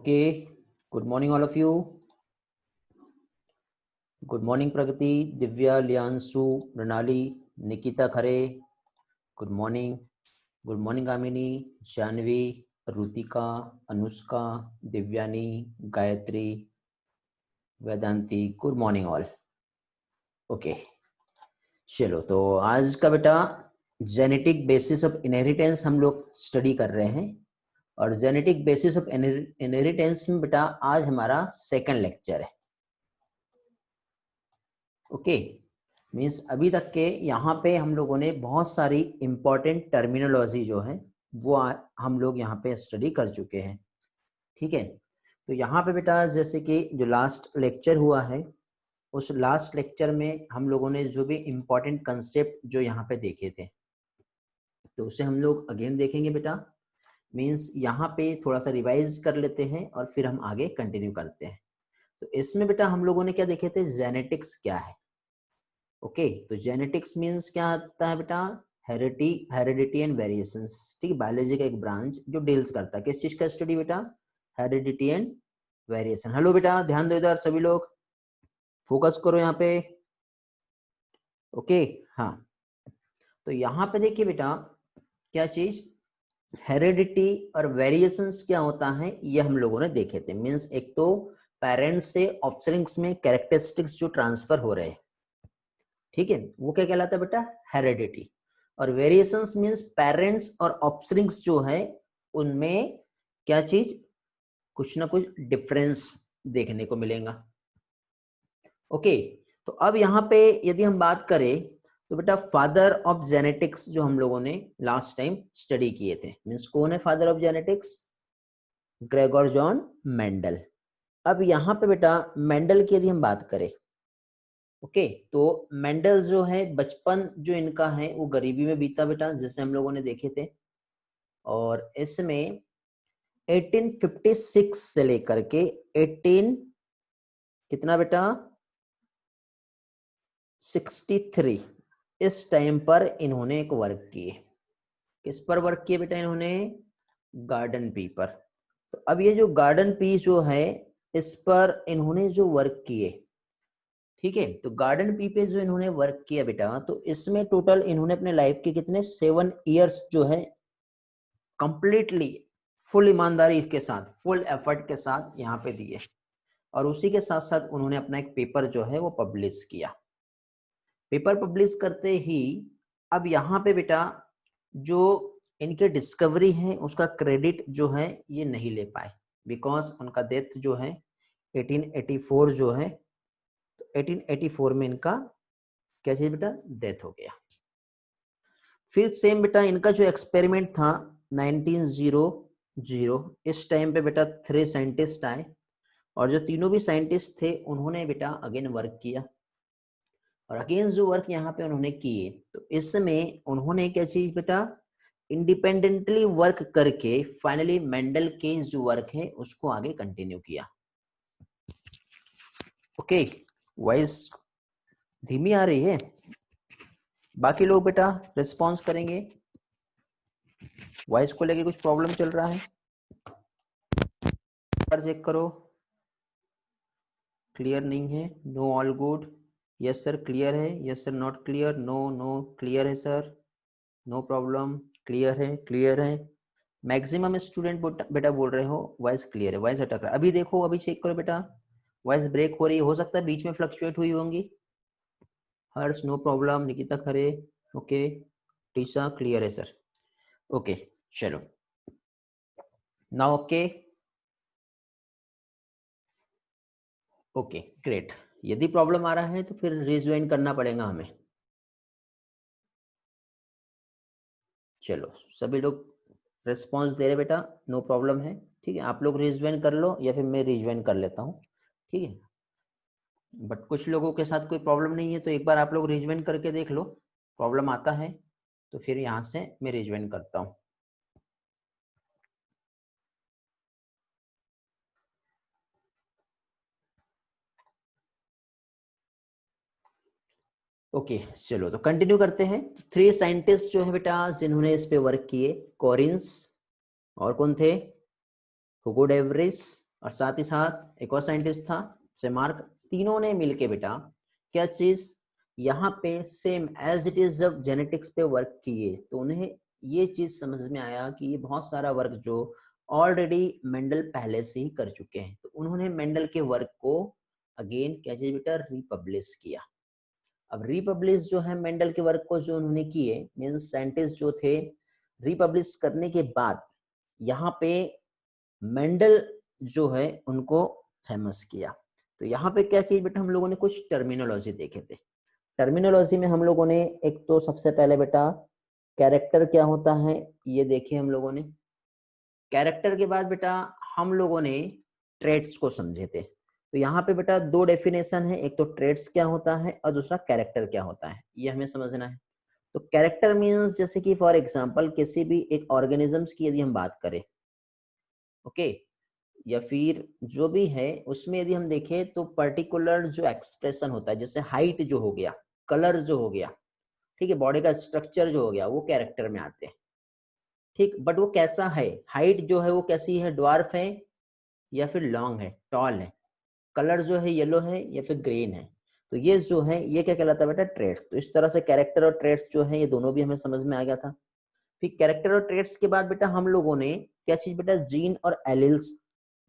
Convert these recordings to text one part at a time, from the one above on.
Okay, good morning all of you. Good morning Pragati, Divya, Liansu, Pranali, Nikita Khare. Good morning. Good morning Amini, Janvi, Rutika, Anushka, Divyani, Gayatri, Vedanti. Good morning all. Okay, चलो तो आज का बेटा genetic basis of inheritance हम लोग study कर रहे हैं और जेनेटिक बेसिस ऑफ इनहेरिटेंस में बेटा आज हमारा सेकंड लेक्चर है. ओके मीन्स अभी तक के यहाँ पे हम लोगों ने बहुत सारी इंपॉर्टेंट टर्मिनोलॉजी जो है वो हम लोग यहाँ पे स्टडी कर चुके हैं. ठीक है, तो यहाँ पे बेटा जैसे कि जो लास्ट लेक्चर हुआ है उस लास्ट लेक्चर में हम लोगों ने जो भी इम्पोर्टेंट कंसेप्ट जो यहाँ पे देखे थे तो उसे हम लोग अगेन देखेंगे बेटा. मीन्स यहाँ पे थोड़ा सा रिवाइज कर लेते हैं और फिर हम आगे कंटिन्यू करते हैं. तो इसमें बेटा हम लोगों ने क्या देखे थे, जेनेटिक्स क्या है. ओके तो जेनेटिक्स मीन्स क्या आता है बेटा, हेरिडिटी एंड वेरिएशंस. ठीक है, बायोलॉजी का एक ब्रांच जो डील्स करता है किस चीज का स्टडी बेटा, हेरिडिटी एंड वेरिएशन. हेलो बेटा ध्यान दो इधर सभी लोग, फोकस करो यहाँ पे. ओके हाँ, तो यहाँ पे देखिए बेटा क्या चीज, हेरिडिटी और वेरिएशंस क्या होता है ये हम लोगों ने देखे थे. मीन्स एक तो पेरेंट्स से ऑफस्प्रिंग्स में कैरेक्टरिस्टिक्स जो ट्रांसफर हो रहे हैं, ठीक है, वो क्या कहलाता है बेटा, हेरिडिटी. और वेरिएशंस मींस पेरेंट्स और ऑफस्प्रिंग्स जो है उनमें क्या चीज, कुछ ना कुछ डिफरेंस देखने को मिलेगा. ओके तो अब यहाँ पे यदि हम बात करें तो बेटा फादर ऑफ जेनेटिक्स जो हम लोगों ने लास्ट टाइम स्टडी किए थे, मींस कौन है father of genetics, Gregor John Mendel. अब यहाँ पे बेटा मेंडल की यदि हम बात करें, ओके तो मेंडल जो है बचपन जो इनका है वो गरीबी में बीता बेटा, जैसे हम लोगों ने देखे थे. और इसमें 1856 से लेकर के 18 कितना बेटा 63 इस टाइम पर इन्होंने एक वर्क किए. किस पर वर्क किए बेटा इन्होंने, गार्डन पी पर. तो अब ये जो गार्डन पी जो है इस पर इन्होंने जो वर्क किए, ठीक है, तो गार्डन पी पे जो इन्होंने वर्क किया बेटा तो इसमें टोटल इन्होंने अपने लाइफ के कितने 7 इयर्स जो है कंप्लीटली फुल ईमानदारी के साथ फुल एफर्ट के साथ यहाँ पे दिए. और उसी के साथ साथ उन्होंने अपना एक पेपर जो है वो पब्लिश किया. पेपर पब्लिश करते ही अब यहाँ पे बेटा जो इनके डिस्कवरी है उसका क्रेडिट जो है ये नहीं ले पाए, बिकॉज उनका डेथ जो है 1884 जो है, तो 1884 में इनका क्या चीज बेटा, डेथ हो गया. फिर सेम बेटा इनका जो एक्सपेरिमेंट था 1900 इस टाइम पे बेटा 3 साइंटिस्ट आए और जो तीनों भी साइंटिस्ट थे उन्होंने बेटा अगेन वर्क किया. और अगेन जो वर्क यहाँ पे उन्होंने किए तो इसमें उन्होंने क्या चीज बेटा, इंडिपेंडेंटली वर्क करके फाइनली मेंडल के जो वर्क है उसको आगे कंटिन्यू किया. ओके वॉइस धीमी आ रही है, बाकी लोग बेटा रिस्पॉन्स करेंगे, वॉइस को लेके कुछ प्रॉब्लम चल रहा है, पर चेक करो. क्लियर नहीं है, no all good, yes sir clear है, yes sir not clear, no no clear है सर, नो प्रॉब्लम, क्लियर है क्लियर है. मैक्सिमम स्टूडेंट बेटा बोल रहे हो वॉइस क्लियर है, वॉइस अटक रहा है. अभी देखो अभी चेक करो बेटा, वॉइस ब्रेक हो रही है, हो सकता है बीच में फ्लक्चुएट हुई होंगी. हर्ष नो प्रॉब्लम, निकिता खरे ओके, टीसा क्लियर है सर. ओके चलो नाउ ओके. ओके ग्रेट, यदि प्रॉब्लम आ रहा है तो फिर रिज्वाइन करना पड़ेगा हमें. चलो सभी लोग रिस्पॉन्स दे रहे बेटा, नो प्रॉब्लम है. ठीक है, आप लोग रिज्वाइन कर लो या फिर मैं रिज्वाइन कर लेता हूँ. ठीक है, बट कुछ लोगों के साथ कोई प्रॉब्लम नहीं है तो एक बार आप लोग रिज्वाइन करके देख लो, प्रॉब्लम आता है तो फिर यहाँ से मैं रिज्वाइन करता हूँ. ओके चलो तो कंटिन्यू करते हैं. 3 साइंटिस्ट जो है बेटा जिन्होंने इस पे वर्क किए, कॉरिन्स और कौन थे, हुगो डेवरिस और साथ ही साथ एक और साइंटिस्ट था सेमार्क। तीनों ने मिलके बेटा क्या चीज यहाँ पे सेम एज इट इज जब जेनेटिक्स पे वर्क किए तो उन्हें ये चीज समझ में आया कि ये बहुत सारा वर्क जो ऑलरेडी मेंडल पहले से ही कर चुके हैं, तो उन्होंने मेंडल के वर्क को अगेन क्या चीज बेटा रिपब्लिश किया। अब रिपब्लिश जो है मेंडल के वर्क को जो उन्होंने किए मीन्स साइंटिस्ट जो थे, रिपब्लिश करने के बाद यहाँ पे मेंडल जो है उनको फेमस किया। तो यहाँ पे क्या चीज बेटा हम लोगों ने कुछ टर्मिनोलॉजी देखे थे। टर्मिनोलॉजी में हम लोगों ने एक तो सबसे पहले बेटा कैरेक्टर क्या होता है ये देखे हम लोगों ने। कैरेक्टर के बाद बेटा हम लोगों ने ट्रेड्स को समझे थे। तो यहाँ पे बेटा दो डेफिनेशन है, एक तो ट्रेड्स क्या होता है और दूसरा कैरेक्टर क्या होता है, ये हमें समझना है। तो कैरेक्टर मीन्स जैसे कि फॉर एग्जांपल किसी भी एक ऑर्गेनिजम्स की यदि हम बात करें, ओके, या फिर जो भी है उसमें यदि हम देखें तो पर्टिकुलर जो एक्सप्रेशन होता है, जैसे हाइट जो हो गया, कलर जो हो गया, ठीक है, बॉडी का स्ट्रक्चर जो हो गया, वो कैरेक्टर में आते हैं। ठीक, बट वो कैसा है, हाइट जो है वो कैसी है, ड्वार्फ है या फिर लॉन्ग है, टॉल है, कलर जो है येलो है या फिर ग्रीन है, तो ये जो है ये क्या कहलाता है बेटा ट्रेड्स। तो इस तरह से कैरेक्टर और ट्रेड्स जो है ये दोनों भी हमें समझ में आ गया था। फिर कैरेक्टर और ट्रेड्स के बाद बेटा हम लोगों ने क्या चीज बेटा जीन और एलिल्स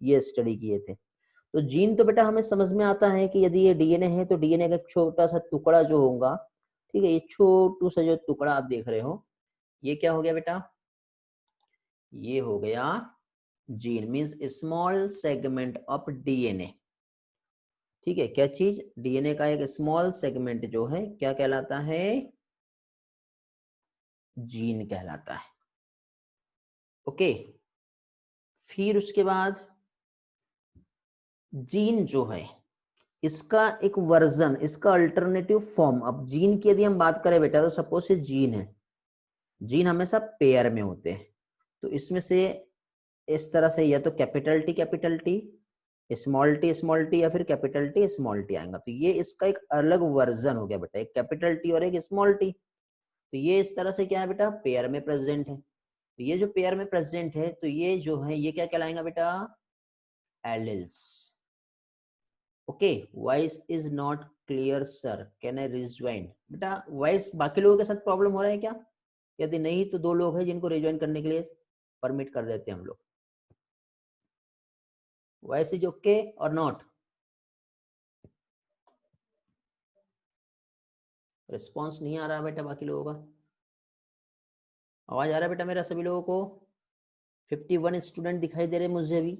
ये स्टडी किए थे। तो जीन तो बेटा हमें समझ में आता है कि यदि ये डीएनए है तो डीएनए का छोटा सा टुकड़ा जो होगा, ठीक है, ये छोटू सा जो टुकड़ा आप देख रहे हो ये क्या हो गया बेटा, ये हो गया gene means small segment of DNA. ठीक है, क्या चीज डीएनए का एक स्मॉल सेगमेंट जो है क्या कहलाता है, जीन कहलाता है। ओके, फिर उसके बाद जीन जो है इसका एक वर्जन, इसका अल्टरनेटिव फॉर्म। अब जीन की यदि हम बात करें बेटा तो सपोज से जीन है, जीन हमेशा पेयर में होते हैं, तो इसमें से इस तरह से या तो कैपिटल टी स्मॉल टी या फिर कैपिटल टी स्मॉल टी आएगा, तो ये इसका एक अलग वर्जन हो गया बेटा, एक कैपिटल टी और एक स्मॉल टी। तो ये इस तरह से क्या है बेटा पेयर में प्रेजेंट है। तो ये जो पेयर में प्रेजेंट है तो ये जो है ये क्या कहलाएगा बेटा alleles. Okay, voice is not clear sir, can I rejoin. बेटा वॉइस बाकी लोगों के साथ प्रॉब्लम हो रहा है क्या, यदि नहीं तो दो लोग हैं जिनको रिज्वाइन करने के लिए परमिट कर देते हैं हम लोग। वॉइस इज ओके और नॉट, रिस्पॉन्स नहीं आ रहा बेटा बाकी लोगों का। आवाज आ रहा है बेटा मेरा सभी लोगों को, 51 स्टूडेंट दिखाई दे रहे मुझे अभी।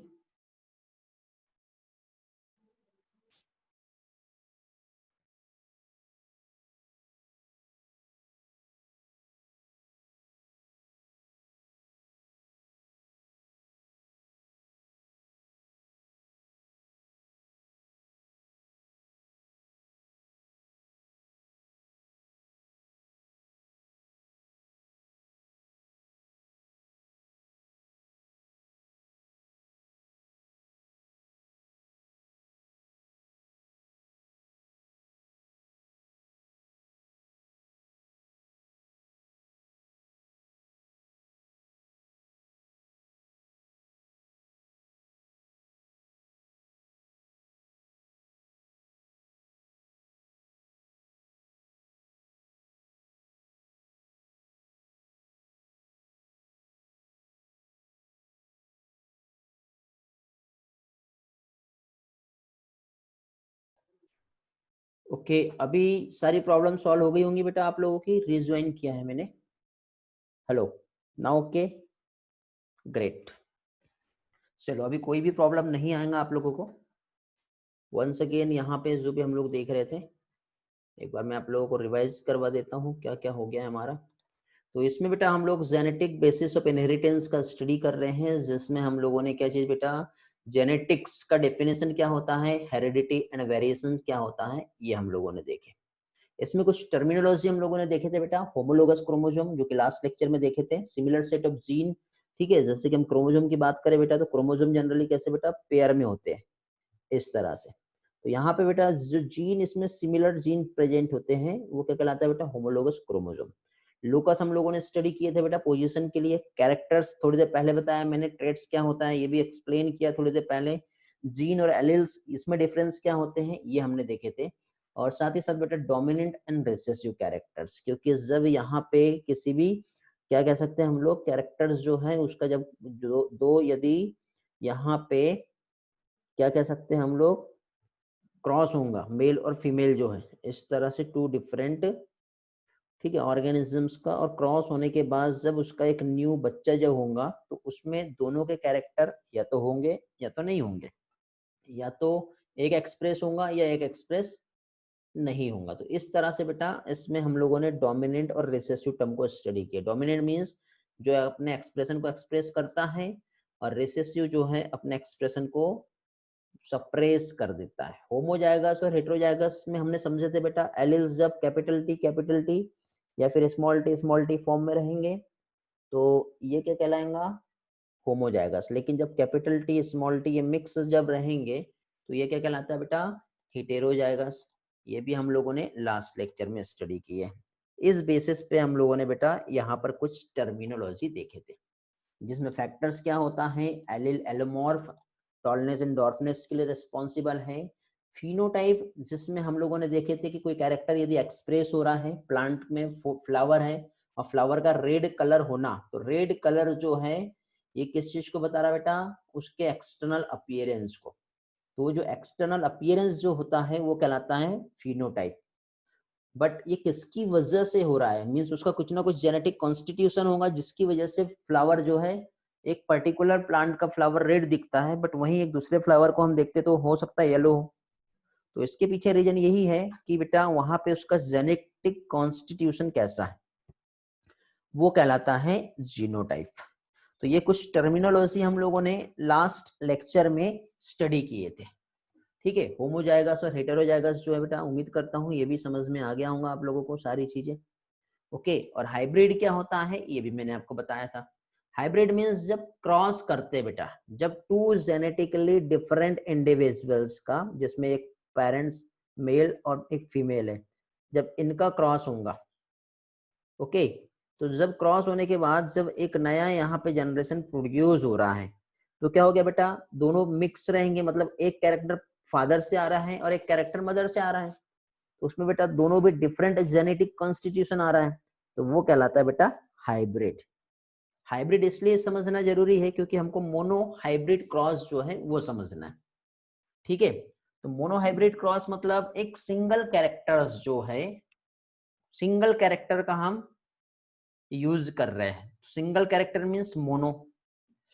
ओके, अभी सारी प्रॉब्लम सॉल्व हो गई होंगी बेटा आप लोगों की, रिज्वाइन किया है मैंने। Hello, now okay, great. चलो अभी कोई भी प्रॉब्लम नहीं आएगा आप लोगों को। वंस अगेन यहाँ पे जो भी हम लोग देख रहे थे एक बार मैं आप लोगों को रिवाइज करवा देता हूँ क्या क्या हो गया है हमारा। तो इसमें बेटा हम लोग जेनेटिक बेसिस ऑफ इनहेरिटेंस का स्टडी कर रहे हैं, जिसमें हम लोगों ने क्या चीज बेटा जेनेटिक्स का डेफिनेशन क्या होता है, हेरिडिटी एंड वेरिएशन क्या होता है, ये हम लोगों ने देखे। इसमें कुछ टर्मिनोलॉजी हम लोगों ने देखे थे बेटा, होमोलोगस क्रोमोसोम जो कि लास्ट लेक्चर में देखे थे, सिमिलर सेट ऑफ जीन। ठीक है, जैसे कि हम क्रोमोसोम की बात करें बेटा तो क्रोमोसोम जनरली कैसे बेटा पेयर में होते हैं इस तरह से। तो यहाँ पे बेटा जो जीन इसमें सिमिलर जीन प्रेजेंट होते हैं वो क्या कहलाता है बेटा होमोलोगस क्रोमोसोम। लोकस हम लोगों ने स्टडी किए थे बेटा पोजीशन के लिए। कैरेक्टर्स थोड़ी देर पहले बताया मैंने, ट्रेड्स क्या होता है ये भी एक्सप्लेन किया थोड़ी देर पहले। जीन और एलील्स इसमें डिफरेंस क्या होते हैं ये हमने देखे थे। और साथ ही साथ बेटा डोमिनेंट एंड रिसेसिव कैरेक्टर्स, क्योंकि जब यहाँ पे किसी भी क्या कह सकते हैं हम लोग कैरेक्टर्स जो है उसका जब दो यदि यहाँ पे क्या कह सकते हैं हम लोग क्रॉस होगा मेल और फीमेल जो है इस तरह से टू डिफरेंट, ठीक है, ऑर्गेनिजम्स का, और क्रॉस होने के बाद जब उसका एक न्यू बच्चा जब होगा तो उसमें दोनों के कैरेक्टर या तो होंगे या तो नहीं होंगे, या तो एक एक्सप्रेस होगा या एक एक्सप्रेस नहीं होगा। तो इस तरह से बेटा इसमें हम लोगों ने डोमिनेंट और रिसेसिव टर्म को स्टडी किया। डोमिनेंट मीन्स जो अपने एक्सप्रेशन को एक्सप्रेस करता है, और रिसेसिव जो है अपने एक्सप्रेशन को सप्रेस कर देता है। होमोजाइगस और हेटेरोजाइगस में हमने समझे थे बेटा एलील्स जब कैपिटल टी या फिर स्मॉल टी फॉर्म में रहेंगे तो ये क्या कहलाएगा, होमोजाइगस। लेकिन जब कैपिटल टी स्मॉल टी ये मिक्स जब रहेंगे तो ये क्या कहलाता है बेटा, हेटेरोजाइगस। ये भी हम लोगों ने लास्ट लेक्चर में स्टडी की है। इस बेसिस पे हम लोगों ने बेटा यहाँ पर कुछ टर्मिनोलॉजी देखे थे, जिसमें फैक्टर्स क्या होता है, allele allomorph tallness and dwarfness के लिए रिस्पॉन्सिबल है। फिनोटाइप जिसमें हम लोगों ने देखे थे कि कोई कैरेक्टर यदि एक्सप्रेस हो रहा है, प्लांट में फ्लावर है और फ्लावर का रेड कलर होना, तो रेड कलर जो है ये किस चीज को बता रहा है बेटा, उसके एक्सटर्नल अपीयरेंस को। तो जो एक्सटर्नल अपीयरेंस जो होता है वो कहलाता है फिनोटाइप। बट ये किसकी वजह से हो रहा है, मीन्स उसका कुछ ना कुछ जेनेटिक कॉन्स्टिट्यूशन होगा जिसकी वजह से फ्लावर जो है, एक पर्टिकुलर प्लांट का फ्लावर रेड दिखता है बट वहीं एक दूसरे फ्लावर को हम देखते तो हो सकता है येलो हो। तो इसके पीछे रीजन यही है कि बेटा वहां पे उसका जेनेटिक कॉन्स्टिट्यूशन कैसा है, वो कहलाता है जीनोटाइप। तो ये कुछ टर्मिनोलॉजी हम लोगों ने लास्ट लेक्चर में स्टडी किए थे। ठीक है, होमोजाइगस और हेटेरोजाइगस जो है बेटा उम्मीद करता हूँ ये भी समझ में आ गया होगा आप लोगों को सारी चीजें। ओके, और हाइब्रिड क्या होता है ये भी मैंने आपको बताया था। हाइब्रिड मीन्स जब क्रॉस करते बेटा, जब टू जेनेटिकली डिफरेंट इंडिविजुअल्स का, जिसमें एक पेरेंट्स मेल और एक फीमेल है, जब इनका क्रॉस होगा, ओके, तो जब क्रॉस होने के बाद जब एक नया यहाँ पे जनरेशन प्रोड्यूस हो रहा है तो क्या हो गया बेटा, दोनों मिक्स रहेंगे, मतलब एक कैरेक्टर फादर से आ रहा है और एक कैरेक्टर मदर से आ रहा है, तो उसमें बेटा दोनों भी डिफरेंट जेनेटिक कॉन्स्टिट्यूशन आ रहा है, तो वो कहलाता है बेटा हाइब्रिड। हाइब्रिड इसलिए समझना जरूरी है क्योंकि हमको मोनो हाइब्रिड क्रॉस जो है वो समझना है। ठीक है, तो मोनो हाइब्रिड क्रॉस मतलब एक सिंगल कैरेक्टर्स जो है, सिंगल कैरेक्टर का हम यूज कर रहे हैं। Single character means mono.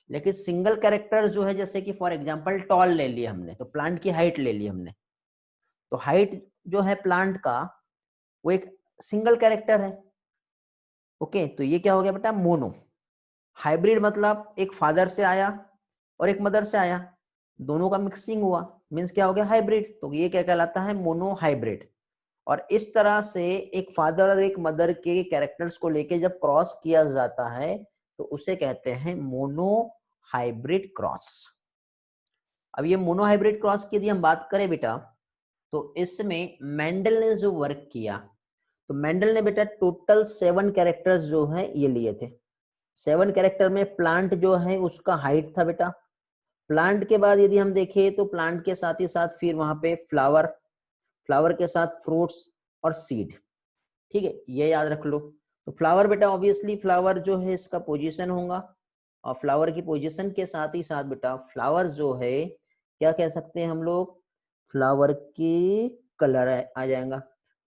लेकिन सिंगल कैरेक्टर जो है, जैसे कि फॉर एग्जांपल टॉल ले लिया हमने, तो प्लांट की हाइट ले ली हमने, तो हाइट जो है प्लांट का वो एक सिंगल कैरेक्टर है। ओके, तो ये क्या हो गया बेटा, मोनो। हाइब्रिड मतलब एक फादर से आया और एक मदर से आया, दोनों का मिक्सिंग हुआ, मीन्स क्या हो गया, हाइब्रिड। तो ये क्या कहलाता है, मोनो हाइब्रिड। और इस तरह से एक फादर और एक मदर के कैरेक्टर्स को लेके जब क्रॉस किया जाता है तो उसे कहते हैं मोनो हाइब्रिड क्रॉस। अब ये मोनो हाइब्रिड क्रॉस की यदि हम बात करें बेटा, तो इसमें मेंडल ने जो वर्क किया, तो मेंडल ने बेटा टोटल 7 कैरेक्टर्स जो है ये लिए थे। 7 कैरेक्टर में प्लांट जो है उसका हाइट था बेटा। प्लांट के बाद यदि हम देखें तो प्लांट के साथ ही साथ फिर वहां पे फ्लावर, फ्लावर के साथ फ्रूट्स और सीड। ठीक है, ये याद रख लो। तो फ्लावर बेटा ऑब्वियसली फ्लावर जो है इसका पोजीशन होगा, और फ्लावर की पोजीशन के साथ ही साथ बेटा फ्लावर जो है क्या कह सकते हैं हम लोग, फ्लावर की कलर आ जाएगा।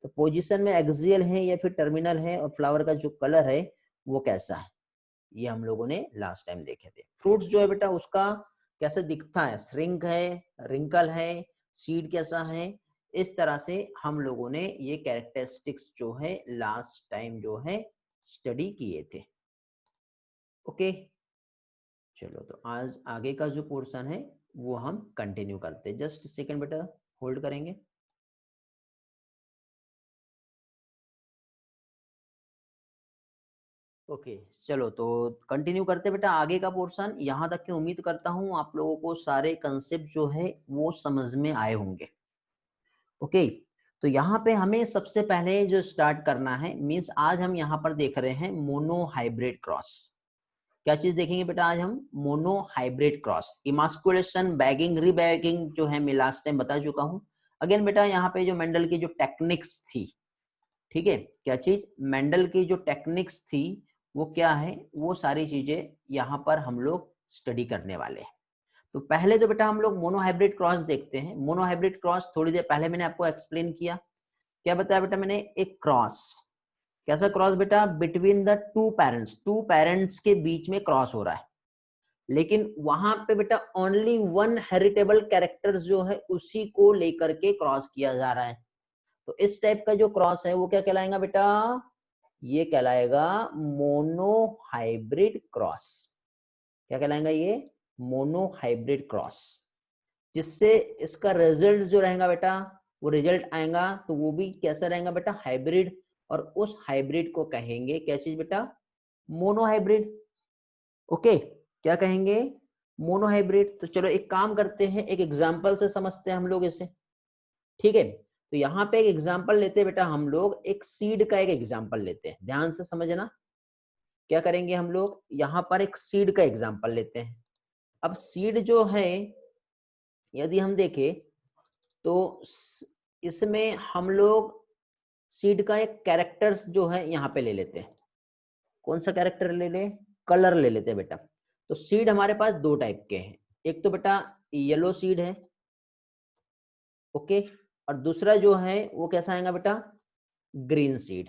तो पोजीशन में एक्सियल है या फिर टर्मिनल है, और फ्लावर का जो कलर है वो कैसा है, ये हम लोगों ने लास्ट टाइम देखे थे। फ्रूट्स जो है बेटा उसका कैसे दिखता है, श्रिंक है, रिंकल है, सीड कैसा है, इस तरह से हम लोगों ने ये कैरेक्टरिस्टिक्स जो है लास्ट टाइम जो है स्टडी किए थे। ओके, चलो तो आज आगे का जो पोर्शन है वो हम कंटिन्यू करते हैं। जस्ट सेकंड बेटा होल्ड करेंगे। ओके, चलो तो कंटिन्यू करते बेटा आगे का पोर्शन। यहाँ तक की उम्मीद करता हूँ आप लोगों को सारे कंसेप्ट जो है वो समझ में आए होंगे। ओके, तो यहाँ पे हमें सबसे पहले जो स्टार्ट करना है, मींस आज हम यहाँ पर देख रहे हैं मोनो हाइब्रिड क्रॉस। क्या चीज देखेंगे बेटा आज हम? Mono hybrid cross, emasculation, bagging, rebagging जो है मैं लास्ट टाइम बता चुका हूँ। अगेन बेटा यहाँ पे जो मेंडल की जो टेक्निक्स थी, ठीक है, क्या चीज? मेंडल की जो टेक्निक्स थी वो क्या है, वो सारी चीजें यहाँ पर हम लोग स्टडी करने वाले हैं। तो पहले तो बेटा हम लोग मोनोहाइब्रिड क्रॉस देखते हैं। मोनोहाइब्रिड क्रॉस थोड़ी देर पहले मैंने आपको एक्सप्लेन किया। क्या बताया बेटा मैंने? एक क्रॉस, कैसा क्रॉस बेटा? बिटवीन द टू पेरेंट्स के बीच में क्रॉस हो रहा है, लेकिन वहां पे बेटा ओनली वन हेरिटेबल कैरेक्टर जो है उसी को लेकर के क्रॉस किया जा रहा है। तो इस टाइप का जो क्रॉस है वो क्या कहलाएगा बेटा? ये कहलाएगा मोनोहाइब्रिड क्रॉस। क्या कहलाएगा ये? Monohybrid cross. जिससे इसका रिजल्ट जो रहेगा बेटा, वो रिजल्ट आएगा तो वो भी कैसा रहेगा बेटा? हाइब्रिड। और उस हाइब्रिड को कहेंगे क्या चीज बेटा? मोनोहाइब्रिड। ओके, क्या कहेंगे? मोनोहाइब्रिड। तो चलो एक काम करते हैं, एक एग्जांपल से समझते हैं हम लोग इसे, ठीक है। तो यहाँ पे एक एग्जांपल लेते हैं बेटा हम लोग, एक सीड का एक एग्जांपल लेते हैं, ध्यान से समझना। क्या करेंगे हम लोग? यहाँ पर एक सीड का एग्जांपल लेते हैं। अब सीड जो है यदि हम देखें तो इसमें हम लोग सीड का एक कैरेक्टर्स जो है यहाँ पे ले लेते हैं। कौन सा कैरेक्टर ले ले? कलर ले लेते हैं बेटा। तो सीड हमारे पास दो टाइप के हैं, एक तो बेटा येलो सीड है, ओके, और दूसरा जो है वो कैसा आएगा बेटा? Green seed.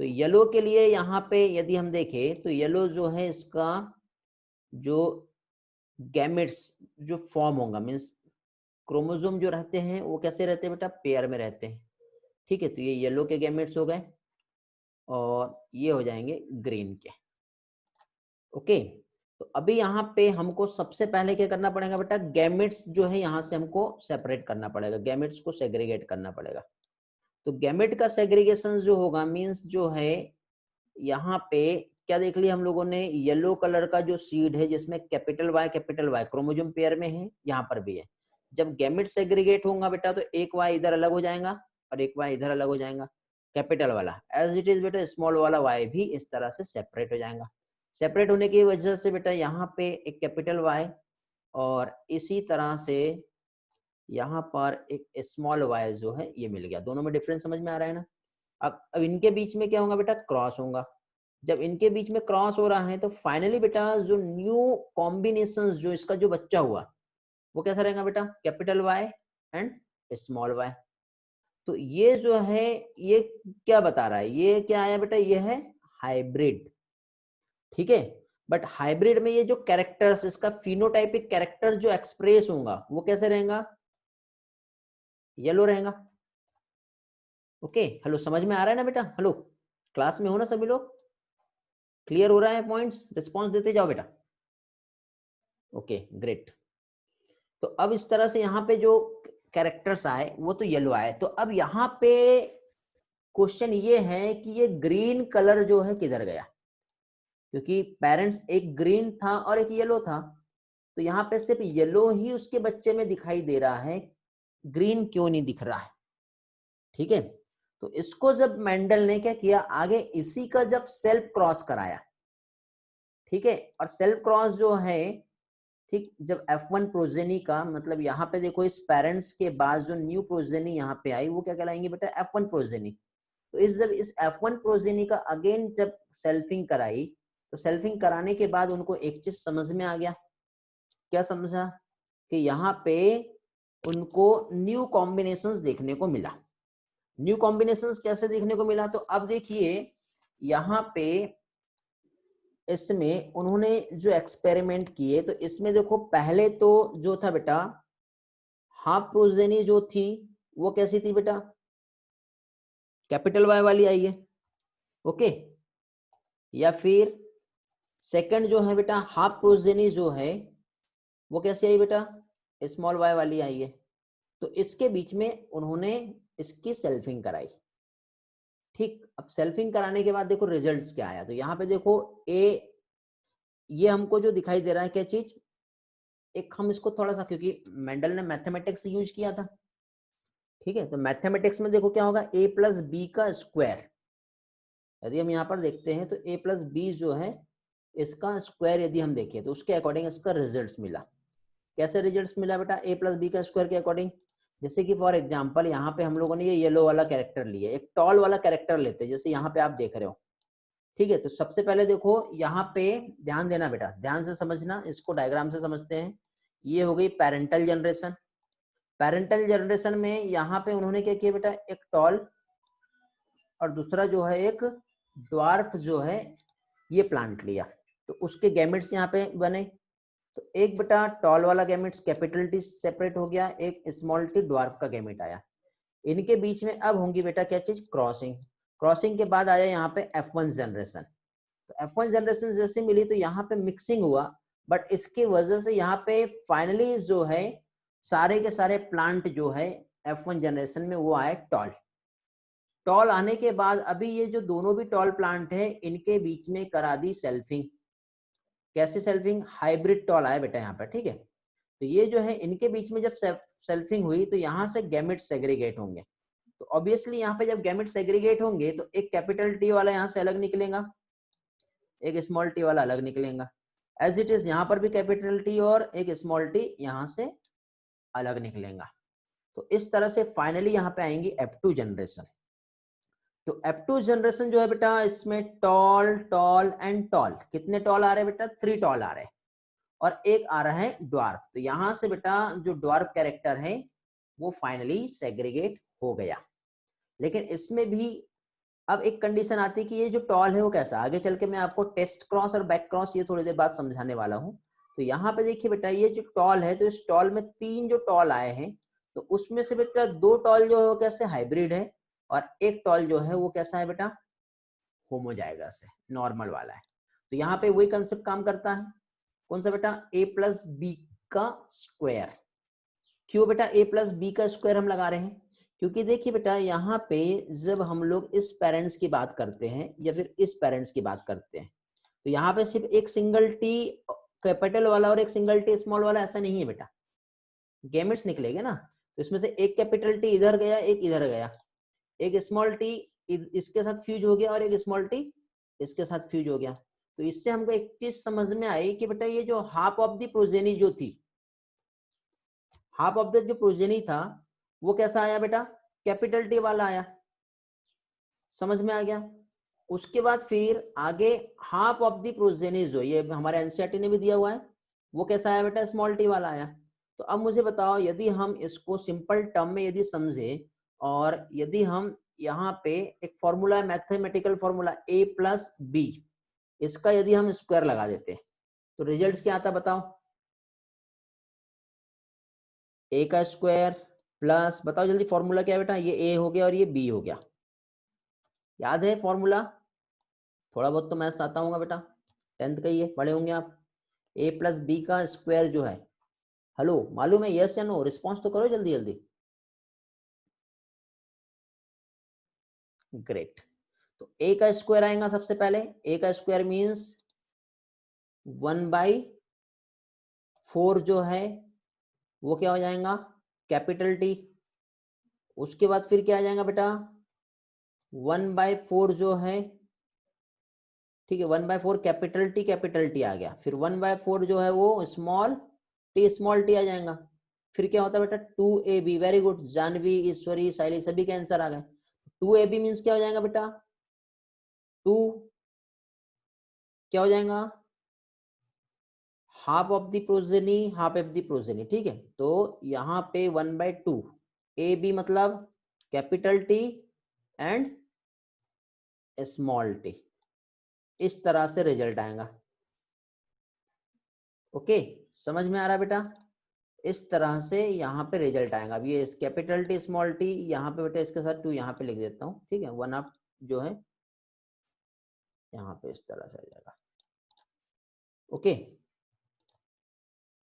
तो येलो के लिए यहाँ पे यदि हम देखें तो येलो जो है इसका जो गैमेट्स जो फॉर्म होगा, मीन्स क्रोमोसोम जो रहते हैं वो कैसे रहते हैं बेटा? पेयर में रहते हैं, ठीक है। तो ये येलो के गैमेट्स हो गए और ये हो जाएंगे ग्रीन के, ओके। तो अभी यहाँ पे हमको सबसे पहले क्या करना पड़ेगा बेटा? गैमेट्स जो है यहाँ से हमको सेपरेट करना पड़ेगा, गैमेट्स को सेग्रीगेट करना पड़ेगा। तो गैमेट का सेग्रीगेशन जो होगा मीन्स जो है यहाँ पे क्या देख लिया हम लोगों ने? येलो कलर का जो सीड है जिसमें कैपिटल वाई क्रोमोसोम पेयर में है, यहाँ पर भी है। जब गैमेट सेग्रीगेट होगा बेटा तो एक वाई इधर अलग हो जाएगा और एक वाई इधर अलग हो जाएगा, कैपिटल वाला एज इट इज बेटा, स्मॉल वाला वाई भी इस तरह से सेपरेट हो जाएगा। सेपरेट होने की वजह से बेटा यहाँ पे एक कैपिटल वाई और इसी तरह से यहाँ पर एक स्मॉल वाई जो है ये मिल गया। दोनों में डिफरेंस समझ में आ रहा है ना? अब इनके बीच में क्या होगा बेटा? क्रॉस होगा। जब इनके बीच में क्रॉस हो रहा है तो फाइनली बेटा जो न्यू कॉम्बिनेशन जो इसका जो बच्चा हुआ वो कैसा रहेगा बेटा? Capital Y and small Y. तो ये जो है ये क्या बता रहा है? ये क्या आया बेटा? ये है हाइब्रिड, ठीक है। बट हाइब्रिड में ये जो कैरेक्टर्स, इसका फिनोटाइपिक कैरेक्टर जो एक्सप्रेस होगा वो कैसे रहेगा? येलो रहेगा, ओके। हेलो, समझ में आ रहा है ना बेटा? हेलो, क्लास में हो ना सभी लोग? क्लियर हो रहा है पॉइंट्स? रिस्पॉन्स देते जाओ बेटा। Okay, great. तो अब इस तरह से यहाँ पे जो कैरेक्टर्स आए वो तो येलो आए। तो अब यहाँ पे क्वेश्चन ये है कि ये ग्रीन कलर जो है किधर गया? क्योंकि पेरेंट्स एक ग्रीन था और एक येलो था, तो यहाँ पे सिर्फ येलो ही उसके बच्चे में दिखाई दे रहा है, ग्रीन क्यों नहीं दिख रहा है? ठीक है। तो इसको जब मेंडल ने क्या किया, आगे इसी का जब सेल्फ क्रॉस कराया, ठीक है, और सेल्फ क्रॉस जो है, ठीक, जब F1 प्रोजेनी का मतलब यहाँ पे देखो इस पेरेंट्स के बाद जो न्यू प्रोजेनी यहाँ पे आई वो क्या कहलाएंगे बेटा? F1 progeny. तो जब इस F1 प्रोजेनी का अगेन जब सेल्फिंग कराई तो सेल्फिंग कराने के बाद उनको एक चीज समझ में आ गया। क्या समझा? कि यहाँ पे उनको न्यू कॉम्बिनेशंस देखने को मिला। न्यू कॉम्बिनेशंस कैसे देखने को मिला? तो अब देखिए यहाँ पे इसमें उन्होंने जो एक्सपेरिमेंट किए तो इसमें देखो पहले तो जो था बेटा हाफ प्रोजेनी जो थी वो कैसी थी बेटा? कैपिटल वाई वाली आई है, ओके। या फिर सेकंड जो है बेटा हाफ प्रोजेनी जो है वो कैसी आई बेटा? स्मॉल वाई वाली आई है। तो इसके बीच में उन्होंने इसकी सेल्फिंग कराई, ठीक। अब सेल्फिंग कराने के बाद देखो रिजल्ट्स क्या आया। तो यहाँ पे देखो ये हमको जो दिखाई दे रहा है क्या चीज? एक हम इसको थोड़ा सा, क्योंकि मेंडल ने मैथमेटिक्स यूज किया था, ठीक है, तो मैथमेटिक्स में देखो क्या होगा? a प्लस बी का स्क्वायर। यदि हम यहाँ पर देखते हैं तो a प्लस बी जो है इसका स्क्वायर यदि हम देखें तो उसके अकॉर्डिंग इसका रिजल्ट्स मिला। कैसे रिजल्ट्स मिला बेटा? a प्लस बी का स्क्वायर के अकॉर्डिंग। जैसे कि फॉर एग्जांपल यहाँ पे हम लोगों ने ये येलो वाला कैरेक्टर लिया, एक टॉल वाला कैरेक्टर लेते हैं, जैसे यहाँ पे आप देख रहे हो, ठीक है। तो सबसे पहले देखो यहाँ पे ध्यान देना बेटा, ध्यान से समझना, इसको डायग्राम से समझते हैं। ये हो गई पेरेंटल जनरेशन। पेरेंटल जनरेशन में यहाँ पे उन्होंने क्या किया बेटा, एक टॉल और दूसरा जो है एक ड्वार्फ जो है ये प्लांट लिया, तो उसके गैमेट्स यहाँ पे बने। तो एक बेटा टॉल वाला गैमेट्स कैपिटल टी सेपरेट हो गया, एक स्मॉल टी ड्वार्फ का गैमेट आया। इनके बीच में अब होंगी बेटा क्या चीज, क्रॉसिंग। क्रॉसिंग के बाद आया यहाँ पे F1 जनरेशन। तो F1 जनरेशन जैसे मिली तो यहाँ पे मिक्सिंग हुआ, बट इसकी वजह से यहाँ पे फाइनली जो है सारे के सारे प्लांट जो है F1 जनरेशन में वो आए टॉल। टॉल आने के बाद अभी ये जो दोनों भी टॉल प्लांट है इनके बीच में करा दी सेल्फिंग। कैसे सेल्फिंग? हाइब्रिड टॉल आया बेटा यहाँ पर, ठीक है। तो ये जो है इनके बीच में जब सेल्फिंग हुई तो यहाँ से गैमेट सेग्रीगेट होंगे। तो ऑब्वियसली यहाँ पे जब गैमेट सेग्रीगेट होंगे तो एक कैपिटल टी वाला यहाँ से अलग निकलेगा, एक स्मॉल टी वाला अलग निकलेगा। एज इट इज यहाँ पर भी कैपिटल टी और एक स्मॉल टी यहाँ से अलग निकलेगा। तो इस तरह से फाइनली यहाँ पे आएंगी F2 जनरेशन। तो F2 जनरेशन जो है बेटा इसमें टॉल टॉल एंड टॉल, कितने टॉल आ रहे हैं बेटा? 3 टॉल आ रहे हैं और एक आ रहा है ड्वार्फ। तो यहां से बेटा जो ड्वार्फ कैरेक्टर है वो फाइनली सेग्रीगेट हो गया। लेकिन इसमें भी अब एक कंडीशन आती है कि ये जो टॉल है वो कैसा, आगे चल के मैं आपको टेस्ट क्रॉस और बैक क्रॉस ये थोड़ी देर बाद समझाने वाला हूँ। तो यहाँ पे देखिए बेटा ये जो टॉल है तो इस टॉल में 3 जो टॉल आए हैं तो उसमें से बेटा 2 टॉल जो है वो कैसे हाइब्रिड है और एक टॉल जो है वो कैसा है बेटा, होमोजाइगस है, नॉर्मल वाला है। तो यहाँ पे वही कंसेप्ट काम करता है, कौन सा बेटा? a प्लस बी का स्क्वायर। क्यों बेटा a प्लस बी का स्क्वायर हम लगा रहे हैं? क्योंकि देखिए बेटा यहाँ पे जब हम लोग इस पेरेंट्स की बात करते हैं या फिर इस पेरेंट्स की बात करते हैं तो यहाँ पे सिर्फ एक सिंगल टी कैपिटल वाला और एक सिंगल टी स्मॉल वाला ऐसा नहीं है बेटा, गैमेट्स निकलेंगे ना। तो इसमें से एक कैपिटल टी इधर गया, एक इधर गया, एक स्मॉल टी इसके साथ फ्यूज हो गया और एक स्मॉल टी इसके साथ फ्यूज हो गया। तो इससे हमको एक चीज समझ में आई कि बेटा ये जो हाफ ऑफ द प्रोजेनी जो थी, हाफ ऑफ द जो प्रोजेनी था वो कैसा आया बेटा? कैपिटल टी वाला आया। समझ में आ गया? उसके बाद फिर आगे हाफ ऑफ द प्रोजेनी जो ये हमारे एनसीईआरटी ने भी दिया हुआ है वो कैसा आया बेटा? स्मॉल टी वाला आया। तो अब मुझे बताओ यदि हम इसको सिंपल टर्म में यदि समझे और यदि हम यहाँ पे एक formula, mathematical formula a plus B, इसका यदि हम स्क्वायर लगा देते हैं तो रिजल्ट्स क्या आता बताओ? a का स्क्वायर प्लस, बताओ जल्दी फॉर्मूला क्या है बेटा? ये a हो गया और ये b हो गया। याद है फॉर्मूला? थोड़ा बहुत तो मैथ्स आता होगा बेटा, 10th का ही है, पढ़े होंगे आप। a प्लस बी का स्क्वायर जो है, हेलो मालूम है? यस या नो? रिस्पॉन्स तो करो जल्दी जल्दी। ग्रेट। तो a का स्क्वायर आएगा सबसे पहले, a का स्क्वायर मीन्स 1/4 जो है वो क्या हो जाएगा? Capital T. उसके बाद फिर क्या आ जाएगा बेटा? 1/4 जो है, ठीक है, 1/4 कैपिटल टी आ गया। फिर 1/4 जो है वो स्मॉल टी आ जाएगा। फिर क्या होता है बेटा? 2ab। वेरी गुड जानवी, ईश्वरी, साइली सभी के आंसर आ गए। 2ab मीन्स क्या हो जाएगा बेटा? 2 क्या हो जाएगा? Half of the progeny, half of the progeny, ठीक है। तो यहाँ पे 1/2 ab मतलब capital T and small T, इस तरह से रिजल्ट आएगा। ओके, समझ में आ रहा बेटा? इस तरह से यहाँ पे रिजल्ट आएगा। अब ये कैपिटल टी स्मॉल टी यहाँ पे बेटा इसके साथ 2 यहाँ पे लिख देता हूँ, ठीक है। 1/2 जो है यहाँ पे इस तरह से आ जाएगा। ओके,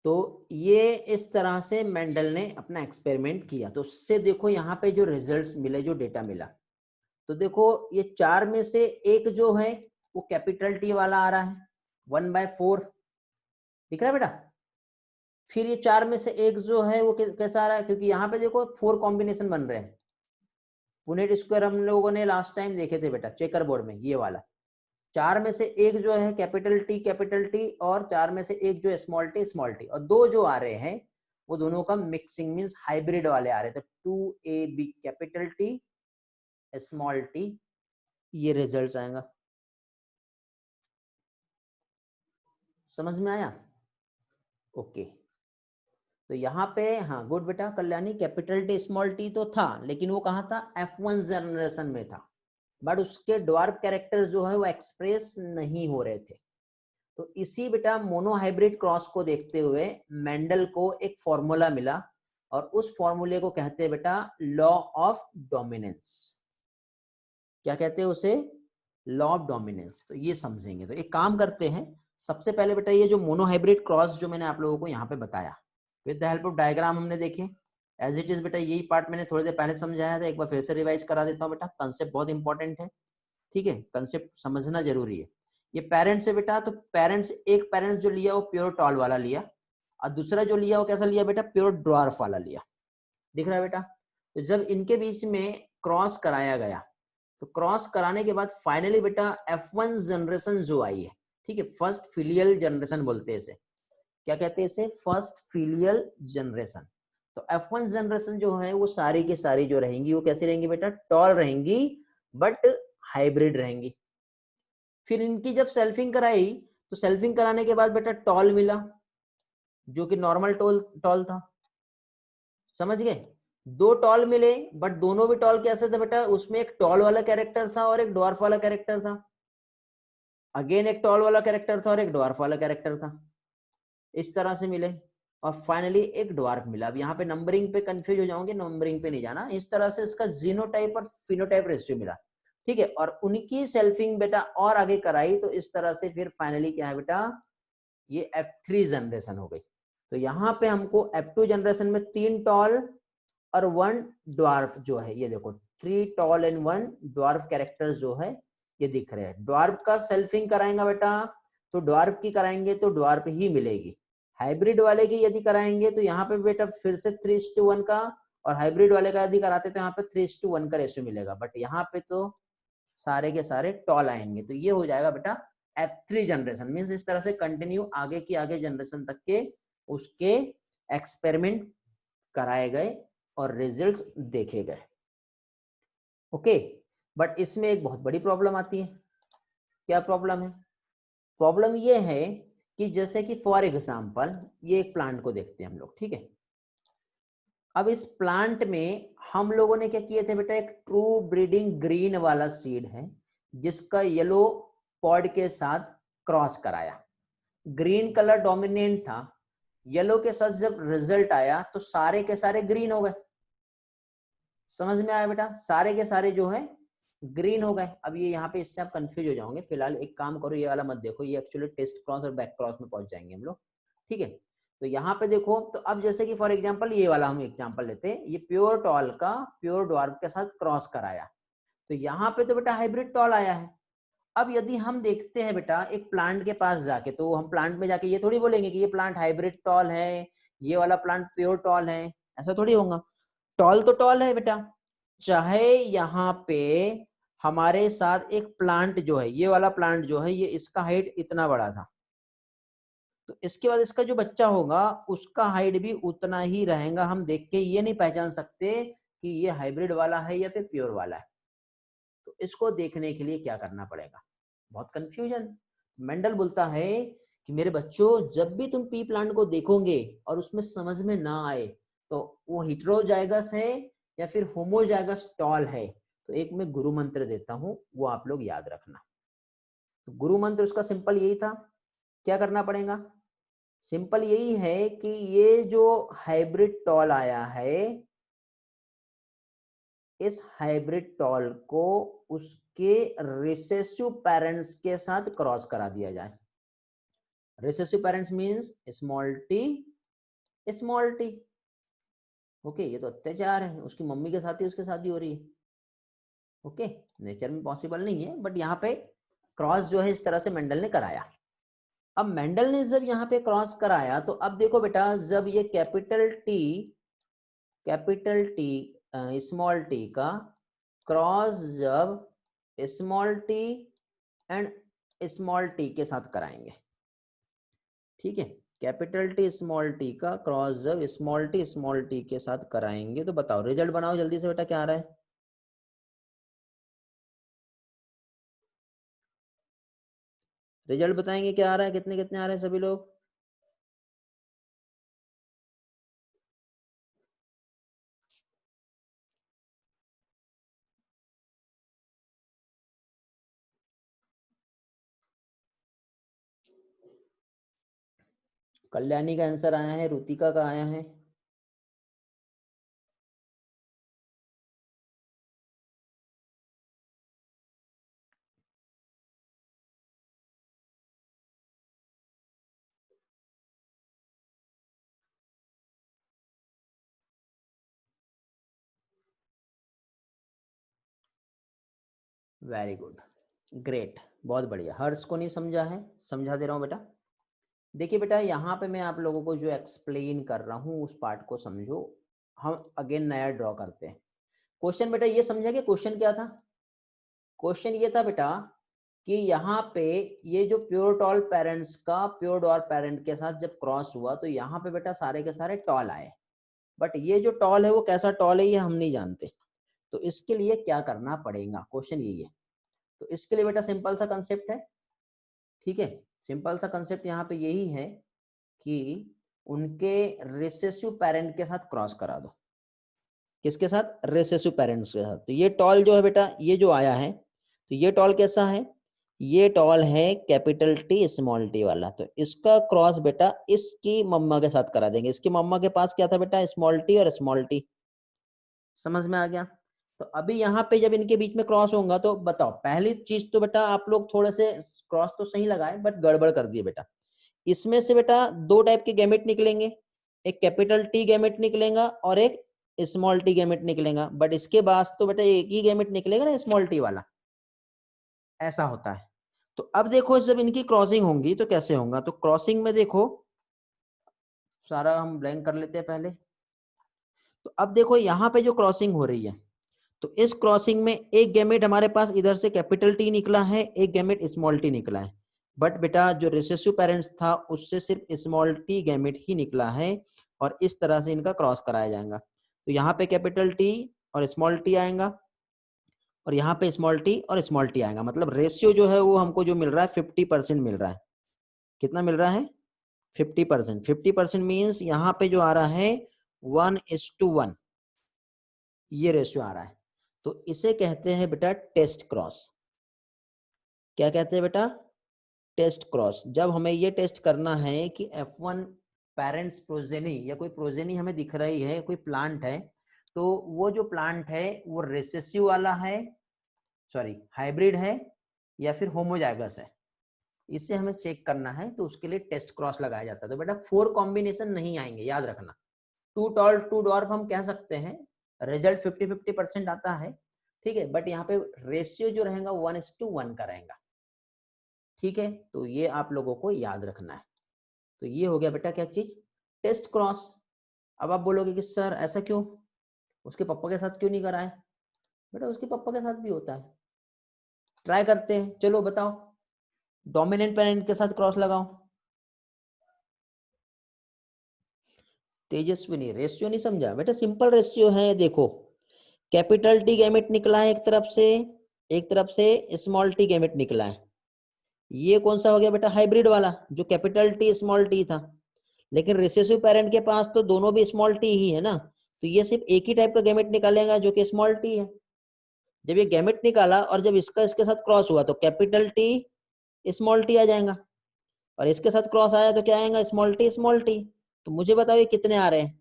तो ये इस तरह से मेंडल ने अपना एक्सपेरिमेंट किया। तो उससे देखो यहाँ पे जो रिजल्ट्स मिले, जो डेटा मिला, तो देखो ये 4 में से एक जो है वो कैपिटल टी वाला आ रहा है, 1/4 दिख रहा है बेटा। फिर ये 4 में से एक जो है वो कैसा आ रहा है? क्योंकि यहाँ पे देखो 4 कॉम्बिनेशन बन रहे हैं। पुनेट स्क्वायर हम लोगों ने लास्ट टाइम देखे थे बेटा चेकर बोर्ड में, ये वाला। 4 में से एक जो है कैपिटल टी और 4 में से एक जो है स्मॉल टी और दो जो आ रहे हैं वो दोनों का मिक्सिंग मींस हाइब्रिड वाले आ रहे थे, 2AB capital T small T, ये रिजल्ट्स आएगा। समझ में आया? ओके तो यहाँ पे हाँ गुड बेटा Kalyani, capital T small T तो था लेकिन वो कहाँ था, F1 जनरेशन में था, बट उसके ड्वार्फ कैरेक्टर जो है वो एक्सप्रेस नहीं हो रहे थे। तो इसी बेटा मोनोहाइब्रिड क्रॉस को देखते हुए मेंडल को एक फॉर्मूला मिला और उस फॉर्मूले को कहते हैं बेटा लॉ ऑफ डोमिनेंस। क्या कहते हैं उसे? Law of dominance. तो ये समझेंगे। तो एक काम करते हैं, सबसे पहले बेटा ये जो मोनोहाइब्रिड क्रॉस जो मैंने आप लोगों को यहाँ पे बताया with the help of diagram हमने देखे, एज इट इज बेटा यही पार्ट मैंने थोड़ी देर पहले समझाया था, एक बार फिर से रिवाइज करा देता हूँ बेटा, कंसेप्ट बहुत इंपॉर्टेंट है, ठीक है, कंसेप्ट समझना जरूरी है। ये पेरेंट्स है बेटा, तो पेरेंट्स, एक पेरेंट्स जो लिया वो प्योर टॉल वाला लिया और दूसरा जो लिया वो कैसा लिया बेटा, प्योर ड्वार्फ वाला लिया। दिख रहा है बेटा? तो जब इनके बीच में क्रॉस कराया गया तो क्रॉस कराने के बाद फाइनली बेटा F1 जनरेशन जो आई है, ठीक है, फर्स्ट फिलियल जनरेशन बोलते हैं इसे, क्या कहते हैं इसे, फर्स्ट फिलियल जनरेशन। तो F1 जनरेशन जो है वो सारी की सारी जो रहेंगी वो कैसी रहेंगी बेटा, टॉल रहेंगी बट हाइब्रिड रहेंगी। फिर इनकी जब सेल्फिंग कराई तो सेल्फिंग कराने के बाद बेटा टॉल मिला जो कि नॉर्मल टॉल टॉल था, समझ गए? दो टॉल मिले बट दोनों भी टॉल कैसे थे बेटा, उसमें एक टॉल वाला कैरेक्टर था और एक ड्वार्फ वाला कैरेक्टर था, अगेन एक टॉल वाला कैरेक्टर था और एक ड्वार्फ वाला कैरेक्टर था, इस तरह से मिले और फाइनली एक ड्वार्फ मिला। अब यहाँ पे नंबरिंग पे कंफ्यूज हो जाओगे, नंबरिंग पे नहीं जाना, इस तरह से इसका जीनोटाइप और फिनोटाइप रेशियो मिला, ठीक है, और उनकी सेल्फिंग बेटा और आगे कराई तो इस तरह से फिर फाइनली क्या है बेटा, ये F3 जनरेशन हो गई। तो यहाँ पे हमको F2 जनरेशन में 3 टॉल और 1 ड्वार्फ जो है, ये देखो 3 टॉल एंड 1 ड्वार्फ कैरेक्टर्स जो है ये दिख रहे हैं। ड्वार्फ का सेल्फिंग कराएंगे बेटा तो ड्वार्फ की कराएंगे तो ड्वार्फ ही मिलेगी, हाइब्रिड वाले की यदि कराएंगे तो यहाँ पे बेटा फिर से 3:1 का, और हाइब्रिड वाले का यदि कराते तो यहाँ पे 3:1 का रेशियो मिलेगा, बट यहाँ पे तो सारे के सारे टॉल आएंगे। तो ये हो जाएगा बेटा F3 जनरेशन, मीन्स इस तरह से कंटिन्यू आगे की आगे जनरेशन तक के उसके एक्सपेरिमेंट कराए गए और रिजल्ट्स देखे गए। ओके, बट इसमें एक बहुत बड़ी प्रॉब्लम आती है। क्या प्रॉब्लम है? प्रॉब्लम ये है कि जैसे कि फॉर एग्जांपल ये एक प्लांट को देखते हैं हम लोग, ठीक है, अब इस प्लांट में हम लोगों ने क्या किए थे बेटा, एक ट्रू ब्रीडिंग ग्रीन वाला सीड है जिसका येलो पॉड के साथ क्रॉस कराया, ग्रीन कलर डोमिनेंट था, येलो के साथ जब रिजल्ट आया तो सारे के सारे ग्रीन हो गए। समझ में आया बेटा? सारे के सारे जो है ग्रीन हो गए। अब ये यहाँ पे इससे आप कंफ्यूज हो जाओगे, फिलहाल एक काम करो ये वाला मत देखो, ये एक्चुअली टेस्ट क्रॉस और बैक क्रॉस में पहुंच जाएंगे हम लोग, ठीक है। तो यहाँ पे देखो, तो अब जैसे कि फॉर एग्जांपल ये वाला हम एग्जांपल लेते हैं, ये प्योर टॉल का प्योर ड्वार्फ के साथ क्रॉस कराया तो यहाँ पे तो बेटा हाइब्रिड टॉल आया है। अब यदि हम देखते हैं बेटा एक प्लांट के पास जाके, तो हम प्लांट में जाके ये थोड़ी बोलेंगे कि ये प्लांट हाइब्रिड टॉल है, ये वाला प्लांट प्योर टॉल है, ऐसा थोड़ी होगा। टॉल तो टॉल है बेटा, चाहे यहाँ पे हमारे साथ एक प्लांट जो है, ये वाला प्लांट जो है, ये इसका हाइट इतना बड़ा था, तो इसके बाद इसका जो बच्चा होगा उसका हाइट भी उतना ही रहेगा। हम देख के ये नहीं पहचान सकते कि ये हाइब्रिड वाला है या फिर प्योर वाला है। तो इसको देखने के लिए क्या करना पड़ेगा, बहुत कंफ्यूजन। मेंडल बोलता है कि मेरे बच्चों जब भी तुम पी प्लांट को देखोगे और उसमें समझ में ना आए तो वो हिट्रोजाइगस है या फिर होमोजाइगस टॉल है, तो एक मैं गुरु मंत्र देता हूं, वो आप लोग याद रखना। तो गुरु मंत्र उसका सिंपल यही था, क्या करना पड़ेगा, सिंपल यही है कि ये जो हाइब्रिड टॉल आया है, इस हाइब्रिड टॉल को उसके रिसेसिव पेरेंट्स के साथ क्रॉस करा दिया जाए। Recessive parents means small T. Okay, ये तो अत्याचार है, उसकी मम्मी के साथ ही उसकी शादी हो रही है। ओके, नेचर में पॉसिबल नहीं है, बट यहाँ पे क्रॉस जो है इस तरह से मेंडल ने कराया। अब मेंडल ने जब यहाँ पे क्रॉस कराया तो अब देखो बेटा, जब ये कैपिटल टी स्मॉल टी का क्रॉस जब small T and small T के साथ कराएंगे। ठीक है, कैपिटल टी स्मॉल टी का क्रॉस जब स्मॉल टी के साथ कराएंगे तो बताओ रिजल्ट बनाओ जल्दी से बेटा, क्या आ रहा है? रिजल्ट बताएंगे क्या आ रहा है, कितने कितने आ रहे हैं सभी लोग? कल्याणी का आंसर आया है, रुतिका का आया है। वेरी गुड, ग्रेट, बहुत बढ़िया। हर्ष को नहीं समझा है, समझा दे रहा हूँ बेटा। देखिए बेटा, यहाँ पे मैं आप लोगों को जो एक्सप्लेन कर रहा हूँ उस पार्ट को समझो। हम अगेन नया ड्रॉ करते हैं। क्वेश्चन बेटा ये समझा कि क्वेश्चन क्या था? क्वेश्चन ये था बेटा कि यहाँ पे ये जो प्योर टॉल पेरेंट्स का प्योर डॉर पेरेंट के साथ जब क्रॉस हुआ तो यहाँ पे बेटा सारे के सारे टॉल आए, बट ये जो टॉल है वो कैसा टॉल है ये हम नहीं जानते। तो इसके लिए क्या करना पड़ेगा, क्वेश्चन यही है। तो इसके लिए बेटा सिंपल सा कंसेप्ट है। ठीक है, सिंपल सा कंसेप्ट यहाँ पे यही है कि उनके रिसेसिव पेरेंट के साथ क्रॉस करा दो। किसके साथ? रिसेसिव पेरेंट्स के साथ। तो ये टॉल जो है बेटा, ये जो आया है, तो ये टॉल कैसा है? ये टॉल है कैपिटल टी स्मॉल टी वाला। तो इसका क्रॉस बेटा इसकी मम्मा के साथ करा देंगे। इसकी मम्मा के पास क्या था बेटा? स्मॉल टी और स्मॉल टी। समझ में आ गया? तो अभी यहाँ पे जब इनके बीच में क्रॉस होगा तो बताओ, पहली चीज तो बेटा आप लोग थोड़े से क्रॉस तो सही लगाए बट गड़बड़ कर दिए बेटा। इसमें से बेटा दो टाइप के गैमेट निकलेंगे, एक कैपिटल टी गैमेट निकलेगा और एक स्मॉल टी गैमेट निकलेगा। बट इसके बाद तो बेटा एक ही गैमेट निकलेगा ना, स्मॉल टी वाला। ऐसा होता है। तो अब देखो जब इनकी क्रॉसिंग होंगी तो कैसे होगा? तो क्रॉसिंग में देखो, सारा हम ब्लैंक कर लेते हैं पहले। तो अब देखो यहाँ पे जो क्रॉसिंग हो रही है, तो इस क्रॉसिंग में एक गैमेट हमारे पास इधर से कैपिटल टी निकला है, एक गैमेट स्मॉल टी निकला है। बट बेटा जो रिसेसिव पेरेंट्स था उससे सिर्फ स्मॉल टी गैमेट ही निकला है, और इस तरह से इनका क्रॉस कराया जाएगा। तो यहाँ पे कैपिटल टी और स्मॉल टी आएगा, और यहाँ पे स्मॉल टी और स्मॉल टी आएगा। मतलब रेशियो जो है वो हमको जो मिल रहा है 50% मिल रहा है। कितना मिल रहा है? 50%। 50% मीन्स यहाँ पे जो आ रहा है 1:1, ये रेशियो आ रहा है। तो इसे कहते हैं बेटा टेस्ट क्रॉस। क्या कहते हैं बेटा? Test cross. जब हमें ये टेस्ट करना है कि F1 पेरेंट्स प्रोजेनी या कोई प्रोजेनी हमें दिख रही है, कोई प्लांट है, तो वो जो प्लांट है वो रिसेसिव वाला है, सॉरी हाइब्रिड है या फिर होमोजाइगस है, इससे हमें चेक करना है। तो उसके लिए टेस्ट क्रॉस लगाया जाता है। तो बेटा 4 कॉम्बिनेशन नहीं आएंगे, याद रखना। टू टॉल टू डॉर्फ हम कह सकते हैं, रिजल्ट 50-50% आता है। ठीक है, बट यहाँ पे रेशियो जो रहेगा 1:1 का रहेगा। ठीक है, तो ये आप लोगों को याद रखना है। तो ये हो गया बेटा क्या चीज? Test cross. अब आप बोलोगे कि सर ऐसा क्यों, उसके पापा के साथ क्यों नहीं कराए? बेटा उसके पापा के साथ भी होता है, ट्राई करते हैं। चलो बताओ, डोमिनेंट पेरेंट के साथ क्रॉस लगाओ। तेजस्विनी रेशियो नहीं समझा बेटा? सिंपल रेशियो है, देखो कैपिटल टी गैमेट निकला है एक तरफ से, एक तरफ से स्मॉल टी गैमेट निकला है। ये कौन सा हो गया बेटा? हाइब्रिड वाला, जो कैपिटल टी स्मॉल टी था। लेकिन रिसेसिव पेरेंट के पास तो दोनों भी स्मॉल टी ही है ना, तो ये सिर्फ एक ही टाइप का गैमेट निकालेगा जो कि स्मॉल टी है। जब ये गैमेट निकाला और जब इसका इसके साथ क्रॉस हुआ तो कैपिटल टी स्मॉल टी आ जाएगा, और इसके साथ क्रॉस आया तो क्या आएगा? Small T small T. तो मुझे बताओ ये कितने आ रहे हैं?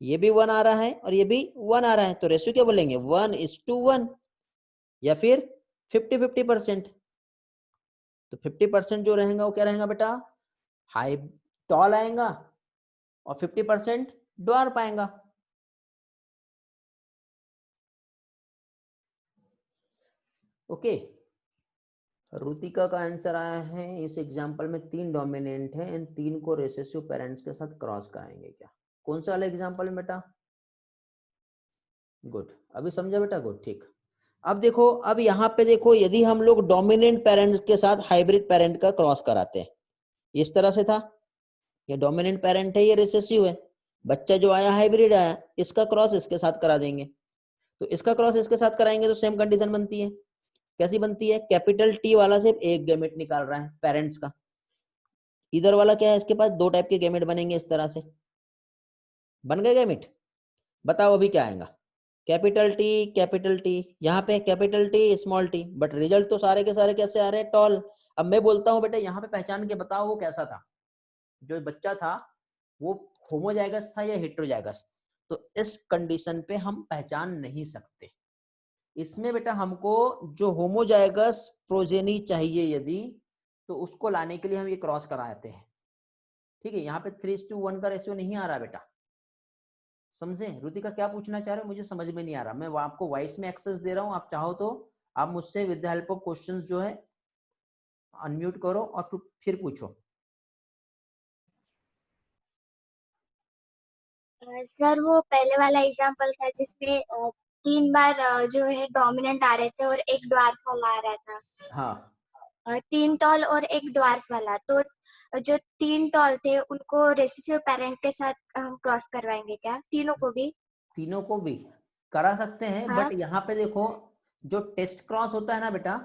ये भी 1 आ रहा है और ये भी 1 आ रहा है। तो रेशियो क्या बोलेंगे? 1:1, या फिर 50-50%। तो 50% जो रहेगा वो क्या रहेगा बेटा? हाई टॉल आएगा, और 50% ड्वार्फ आएगा। ओके, रुतिका का आंसर आया है, इस एग्जांपल में 3 डोमिनेंट है, इन 3 को रिसेसिव पेरेंट्स के साथ क्रॉस कराएंगे क्या? कौन सा वाला एग्जांपल में बेटा? गुड, अभी समझा बेटा? गुड, ठीक। अब देखो, अब यहाँ पे देखो, यदि हम लोग डोमिनेंट पेरेंट के साथ हाइब्रिड पेरेंट का क्रॉस कराते हैं, इस तरह से था, ये डोमिनेंट पेरेंट है, ये रिसेसिव है, बच्चा जो आया हाइब्रिड आया, इसका क्रॉस इसके साथ करा देंगे, तो इसका क्रॉस इसके साथ कराएंगे तो सेम कंडीशन बनती है। कैसी बनती है? कैपिटल टी वाला सिर्फ एक गैमेट निकाल रहा है पेरेंट्स का, इधर वाला क्या है, इसके पास दो टाइप के गैमेट बनेंगे, इस तरह से बन गए गैमेट। बताओ अभी क्या आएगा? कैपिटल टी, यहाँ पे capital T small T, but result तो सारे के सारे कैसे आ रहे हैं? टॉल। अब मैं बोलता हूँ बेटा यहाँ पे पहचान के बताओ वो कैसा था, जो बच्चा था वो होमोजाइगस था या हेटेरोजाइगस? तो इस कंडीशन पे हम पहचान नहीं सकते। इसमें बेटा हमको जो होमोजाइगस प्रोजेनी चाहिए यदि, तो उसको लाने के लिए हम ये क्रॉस कराते हैं। ठीक है, यहाँ पे 3:1 का रेशियो नहीं आ रहा बेटा, समझे? रुतिका क्या पूछना चाह रहे हो? मुझे समझ में नहीं आ रहा, मैं आपको वॉइस में एक्सेस दे रहा हूँ, आप चाहो तो आप मुझसे with the help of questions जो है अनम्यूट करो और फिर पूछो। सर वो पहले वाला एग्जांपल था जिसमें 3 बार जो है डोमिनेंट आ रहे थे और एक ड्वार्फ वाला आ रहा था। हाँ, 3 टॉल और एक ड्वार्फ वाला, तो जो 3 टॉल थे उनको रेसिसिव पेरेंट के साथ हम क्रॉस करवाएंगे क्या, तीनों को भी? तीनों को भी करा सकते हैं, हाँ बट यहाँ पे देखो जो टेस्ट क्रॉस होता है ना बेटा,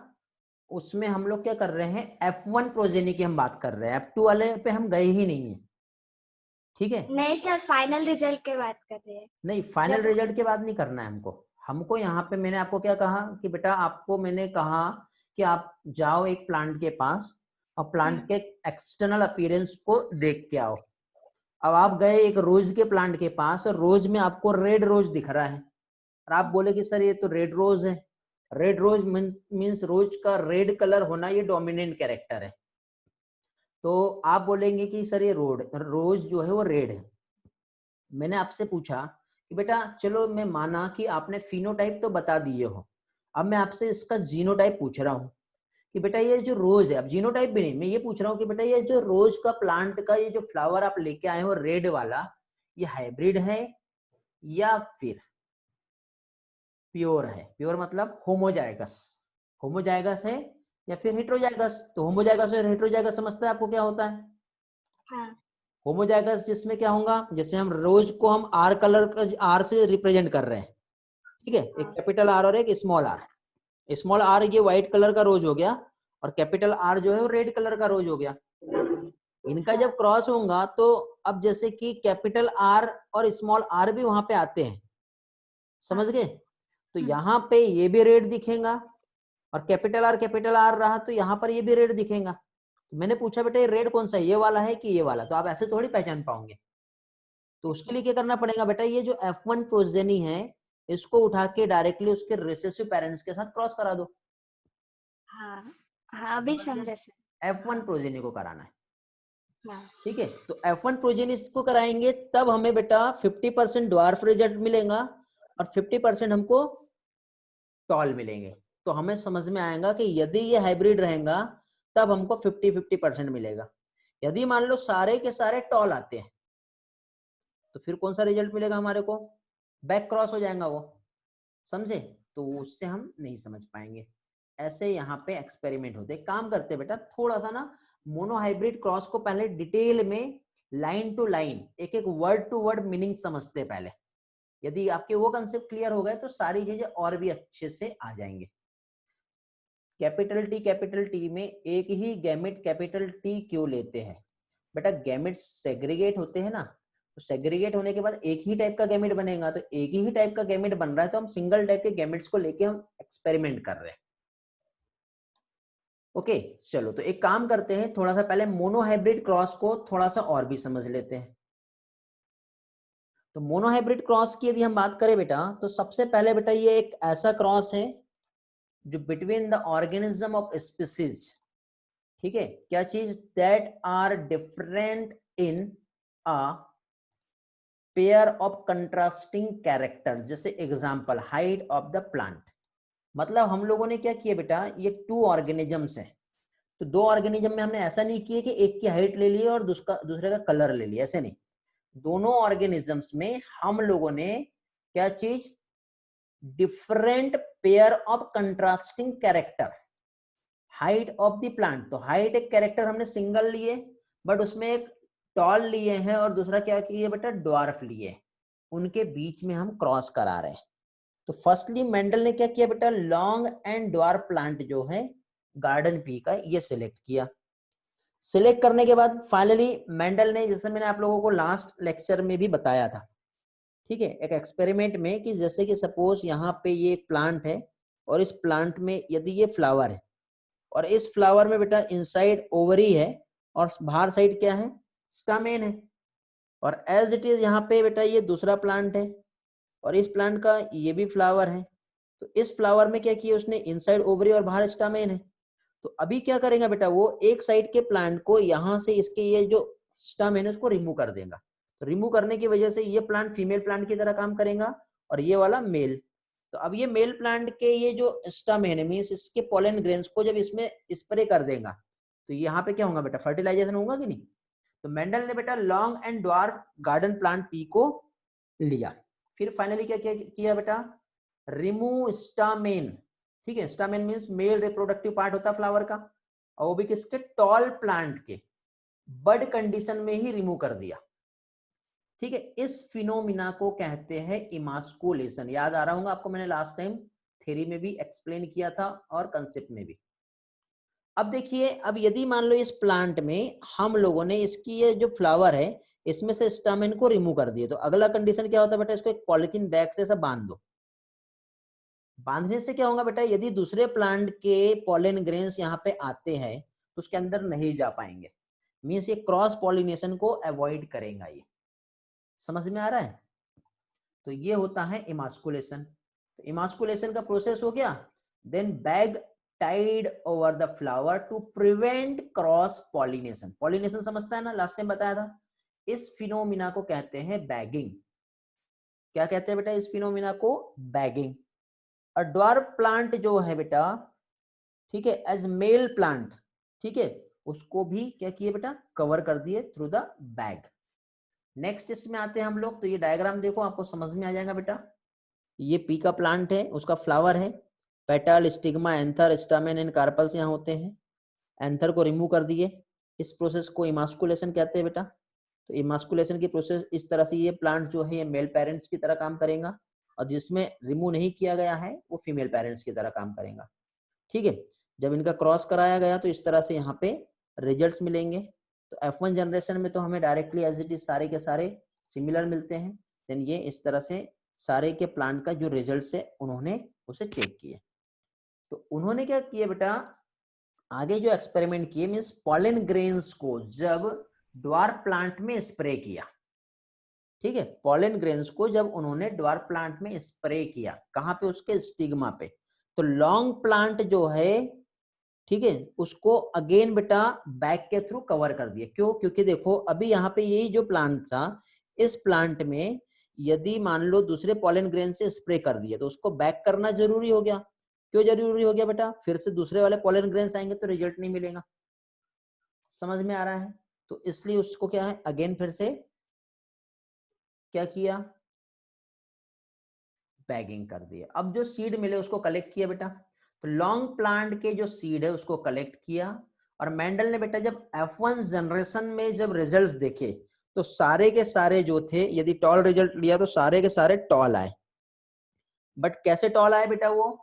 उसमें हम लोग क्या कर रहे हैं, F1 प्रोजेनी की हम बात कर रहे हैं, F2 वाले पे हम गए ही नहीं है। ठीक है, नहीं सर, फाइनल रिजल्ट की बात कर रहे हैं। नहीं फाइनल जब रिजल्ट के बाद नहीं करना है हमको। हमको यहाँ पे मैंने आपको क्या कहा कि बेटा आपको मैंने कहा कि आप जाओ एक प्लांट के पास और प्लांट के एक्सटर्नल अपीयरेंस को देख के आओ। अब आप गए एक रोज के प्लांट के पास और रोज में आपको रेड रोज दिख रहा है और आप बोले कि सर ये तो रेड रोज है। रेड रोज मीन्स रोज का रेड कलर होना ये डोमिनेंट कैरेक्टर है, तो आप बोलेंगे कि सर ये रोज जो है वो रेड है। मैंने आपसे पूछा कि बेटा चलो मैं माना कि आपने फिनोटाइप तो बता दिए हो, अब मैं आपसे इसका जीनोटाइप पूछ रहा हूँ कि बेटा ये जो रोज है, अब जीनोटाइप भी नहीं, मैं ये पूछ रहा हूँ कि बेटा ये जो रोज का प्लांट का ये जो फ्लावर आप लेके आए हो रेड वाला, ये हाइब्रिड है या फिर प्योर है? प्योर मतलब होमोजाइगस, होमोजाइगस है या फिर हेट्रोजाइगस? तो होमोजाइगस और हेट्रोजाइगस समझता है आपको क्या होता है? हाँ होमोजाइगस जिसमें क्या होगा, जैसे हम रोज को हम आर कलर का आर से रिप्रेजेंट कर रहे हैं, ठीक है, एक कैपिटल आर और एक स्मॉल आर। स्मॉल आर ये व्हाइट कलर का रोज हो गया और कैपिटल आर जो है वो रेड कलर का रोज हो गया। इनका जब क्रॉस होगा तो अब जैसे कि कैपिटल आर और स्मॉल आर भी वहां पे आते हैं, समझ गए? तो यहाँ पे ये भी रेड दिखेगा और कैपिटल आर रहा तो यहाँ पर ये भी रेड दिखेगा। तो मैंने पूछा बेटा ये रेड कौन सा है, ये वाला है कि ये वाला? तो आप ऐसे थोड़ी पहचान पाओगे। तो उसके लिए क्या करना पड़ेगा बेटा, ये जो F1 प्रोजेनी है इसको उठा के डायरेक्टली उसके रिसेसिव पेरेंट्स के साथ क्रॉस करा दो। हाँ हाँ, अभी समझा सर। F1 प्रोजेनी को कराना है, हाँ ठीक है। तो F1 प्रोजेनी को कराएंगे तब हमें बेटा 50% ड्वार्फ रिजल्ट मिलेगा और 50% हमको टॉल मिलेंगे। तो हमें समझ में आएगा कि यदि ये हाइब्रिड रहेगा तब हमको 50-50% मिलेगा। यदि मान लो सारे के सारे टॉल आते हैं तो फिर कौन सा रिजल्ट मिलेगा हमारे को? बैक क्रॉस हो जाएगा वो, समझे? तो उससे हम नहीं समझ पाएंगे। ऐसे यहाँ पे एक्सपेरिमेंट होते, काम करते बेटा थोड़ा सा ना मोनो हाइब्रिड क्रॉस को पहले डिटेल में लाइन टू लाइन एक एक वर्ड टू वर्ड मीनिंग समझते पहले। यदि आपके वो कंसेप्ट क्लियर हो गए तो सारी चीजें और भी अच्छे से आ जाएंगे। कैपिटल टी में एक ही गैमेट कैपिटल टी क्यों लेते हैं? बेटा गैमेट सेग्रीगेट होते हैं ना, तो सेग्रीगेट होने के बाद एक ही टाइप का गैमेट बनेगा, तो एक ही टाइप का गैमेट बन रहा है तो हम सिंगल टाइप के गैमेट्स को लेके हम एक्सपेरिमेंट कर रहे हैं। ओके चलो, तो एक काम करते हैं, थोड़ा सा पहले मोनोहाइब्रिड क्रॉस को थोड़ा सा और भी समझ लेते हैं। तो मोनोहाइब्रिड क्रॉस की यदि हम बात करें बेटा, तो सबसे पहले बेटा ये एक ऐसा क्रॉस है जो between the organism of species, ठीक है, क्या चीज, that are different in a pair of contrasting character, जैसे example height of the plant. मतलब हम लोगों ने क्या किया बेटा, ये 2 ऑर्गेनिजम्स हैं, तो 2 ऑर्गेनिज्म में हमने ऐसा नहीं किया कि एक की हाइट ले ली और दूसरे का कलर ले लिया, ऐसे नहीं। दोनों ऑर्गेनिजम्स में हम लोगों ने क्या चीज, different pair of contrasting character, height of the plant. तो हाइट एक कैरेक्टर हमने सिंगल लिए, बट उसमें एक टॉल लिए हैं और दूसरा क्या किए बेटा, ड्वार्फ लिए, उनके बीच में हम क्रॉस करा रहे हैं। तो फर्स्टली मेंडल ने क्या किया बेटा, लॉन्ग एंड ड्वार्फ प्लांट जो है गार्डन पी का ये सिलेक्ट किया। सिलेक्ट करने के बाद फाइनली मेंडल ने, जैसे मैंने आप लोगों को लास्ट लेक्चर में भी बताया था, ठीक है, एक एक्सपेरिमेंट में, कि जैसे कि सपोज यहाँ पे ये एक प्लांट है और इस प्लांट में यदि ये फ्लावर है और इस फ्लावर में बेटा इनसाइड ओवरी है और बाहर साइड क्या है, स्टामेन है, और एज इट इज यहाँ पे बेटा ये दूसरा प्लांट है और इस प्लांट का ये भी फ्लावर है। तो इस फ्लावर में क्या किया उसने, इनसाइड ओवरी और बाहर स्टामेन है। तो अभी क्या करेगा बेटा, वो एक साइड के प्लांट को यहाँ से इसके ये जो स्टामेन है उसको रिमूव कर देगा। तो रिमूव करने की वजह से ये प्लांट फीमेल प्लांट की तरह काम करेगा और ये वाला मेल। तो अब ये मेल प्लांट के ये जो स्टामेन है, मीन्स इसके पोलन ग्रेन्स को जब इसमें स्प्रे कर देगा तो यहाँ पे क्या होगा बेटा, फर्टिलाइजेशन होगा कि नहीं। तो मेंडल ने बेटा long and dwarf garden plant P को लिया, फिर फाइनली क्या किया बेटा, रिमूव स्टामेन, ठीक है, stamen means male reproductive part होता है फ्लावर का, और वो भी किसके, टॉल प्लांट के बड कंडीशन में ही रिमूव कर दिया, ठीक है। इस फिनोमिना को कहते हैं इमास्कुलेशन। याद आ रहा होगा आपको, मैंने लास्ट टाइम थ्योरी में भी एक्सप्लेन किया था और कंसेप्ट में भी। अब देखिए, अब यदि मान लो इस प्लांट में हम लोगों ने इसकी ये जो फ्लावर है इसमें से स्टामेन को रिमूव कर दिए, तो अगला कंडीशन क्या होता है बेटा, इसको एक पॉलिथीन बैग से सब बांध दो। बांधने से क्या होगा बेटा, यदि दूसरे प्लांट के पॉलन ग्रेन्स यहाँ पे आते हैं तो उसके अंदर नहीं जा पाएंगे, मीन्स ये क्रॉस पॉलिनेशन को अवॉइड करेगा। ये समझ में आ रहा है। तो ये होता है इमास्कुलेशन। तो इमास्कुलेशन का प्रोसेस हो गया, then bag tied over the flower to prevent cross pollination. Pollination समझता है ना, लास्ट टाइम बताया था। इस फिनोमिना को कहते हैं बैगिंग। क्या कहते हैं बेटा इस फिनोमिना को, बैगिंग। और ड्वार्फ प्लांट जो है बेटा, ठीक है, एज मेल प्लांट, ठीक है, उसको भी क्या किए बेटा, कवर कर दिए थ्रू द बैग। नेक्स्ट इसमें आते हैं हम लोग, तो ये डायग्राम देखो आपको समझ में आ जाएगा बेटा। ये पी का प्लांट है, उसका फ्लावर है, petal, stigma, anther, stamen and carpals यहाँ होते हैं। एंथर को रिमूव कर दिए, इस प्रोसेस को इमास्कुलेशन कहते हैं बेटा। तो इमास्कुलेशन की प्रोसेस इस तरह से, ये प्लांट जो है ये मेल पेरेंट्स की तरह काम करेगा और जिसमें रिमूव नहीं किया गया है वो फीमेल पेरेंट्स की तरह काम करेगा, ठीक है। जब इनका क्रॉस कराया गया तो इस तरह से यहाँ पे रिजल्ट्स मिलेंगे। तो F1 जनरेशन में तो हमें डायरेक्टली एज इट इज सारे के सारे सिमिलर मिलते हैं। देन ये इस तरह से सारे के प्लांट का जो रिजल्ट्स है उन्होंने उसे चेक किए। तो उन्होंने क्या किया बेटा, आगे जो एक्सपेरिमेंट किए, मीन्स पॉलन ग्रेन्स को जब ड्वार्फ प्लांट में स्प्रे किया, ठीक है, पॉलन ग्रेन्स को जब उन्होंने ड्वार्फ प्लांट में स्प्रे किया, कहाँ पे, उसके स्टिग्मा पे, तो लॉन्ग प्लांट जो है, ठीक है, उसको अगेन बेटा बैक के थ्रू कवर कर दिया। क्यों, क्योंकि देखो अभी यहाँ पे यही जो प्लांट था, इस प्लांट में यदि मान लो दूसरे पॉलन ग्रेन से स्प्रे कर दिया तो उसको बैक करना जरूरी हो गया। क्यों जरूरी हो गया बेटा, फिर से दूसरे वाले पॉलन ग्रेन्स आएंगे तो रिजल्ट नहीं मिलेगा। समझ में आ रहा है। तो इसलिए उसको क्या है, अगेन फिर से क्या किया, बैगिंग कर दिया। अब जो सीड मिले उसको कलेक्ट किया बेटा। तो लॉन्ग प्लांट के जो सीड है उसको कलेक्ट किया और मेंडल ने बेटा जब F1 जनरेशन में जब रिजल्ट्स देखे तो सारे के सारे जो थे, यदि टॉल रिजल्ट लिया तो सारे के सारे टॉल आए। बट कैसे टॉल आए बेटा, वो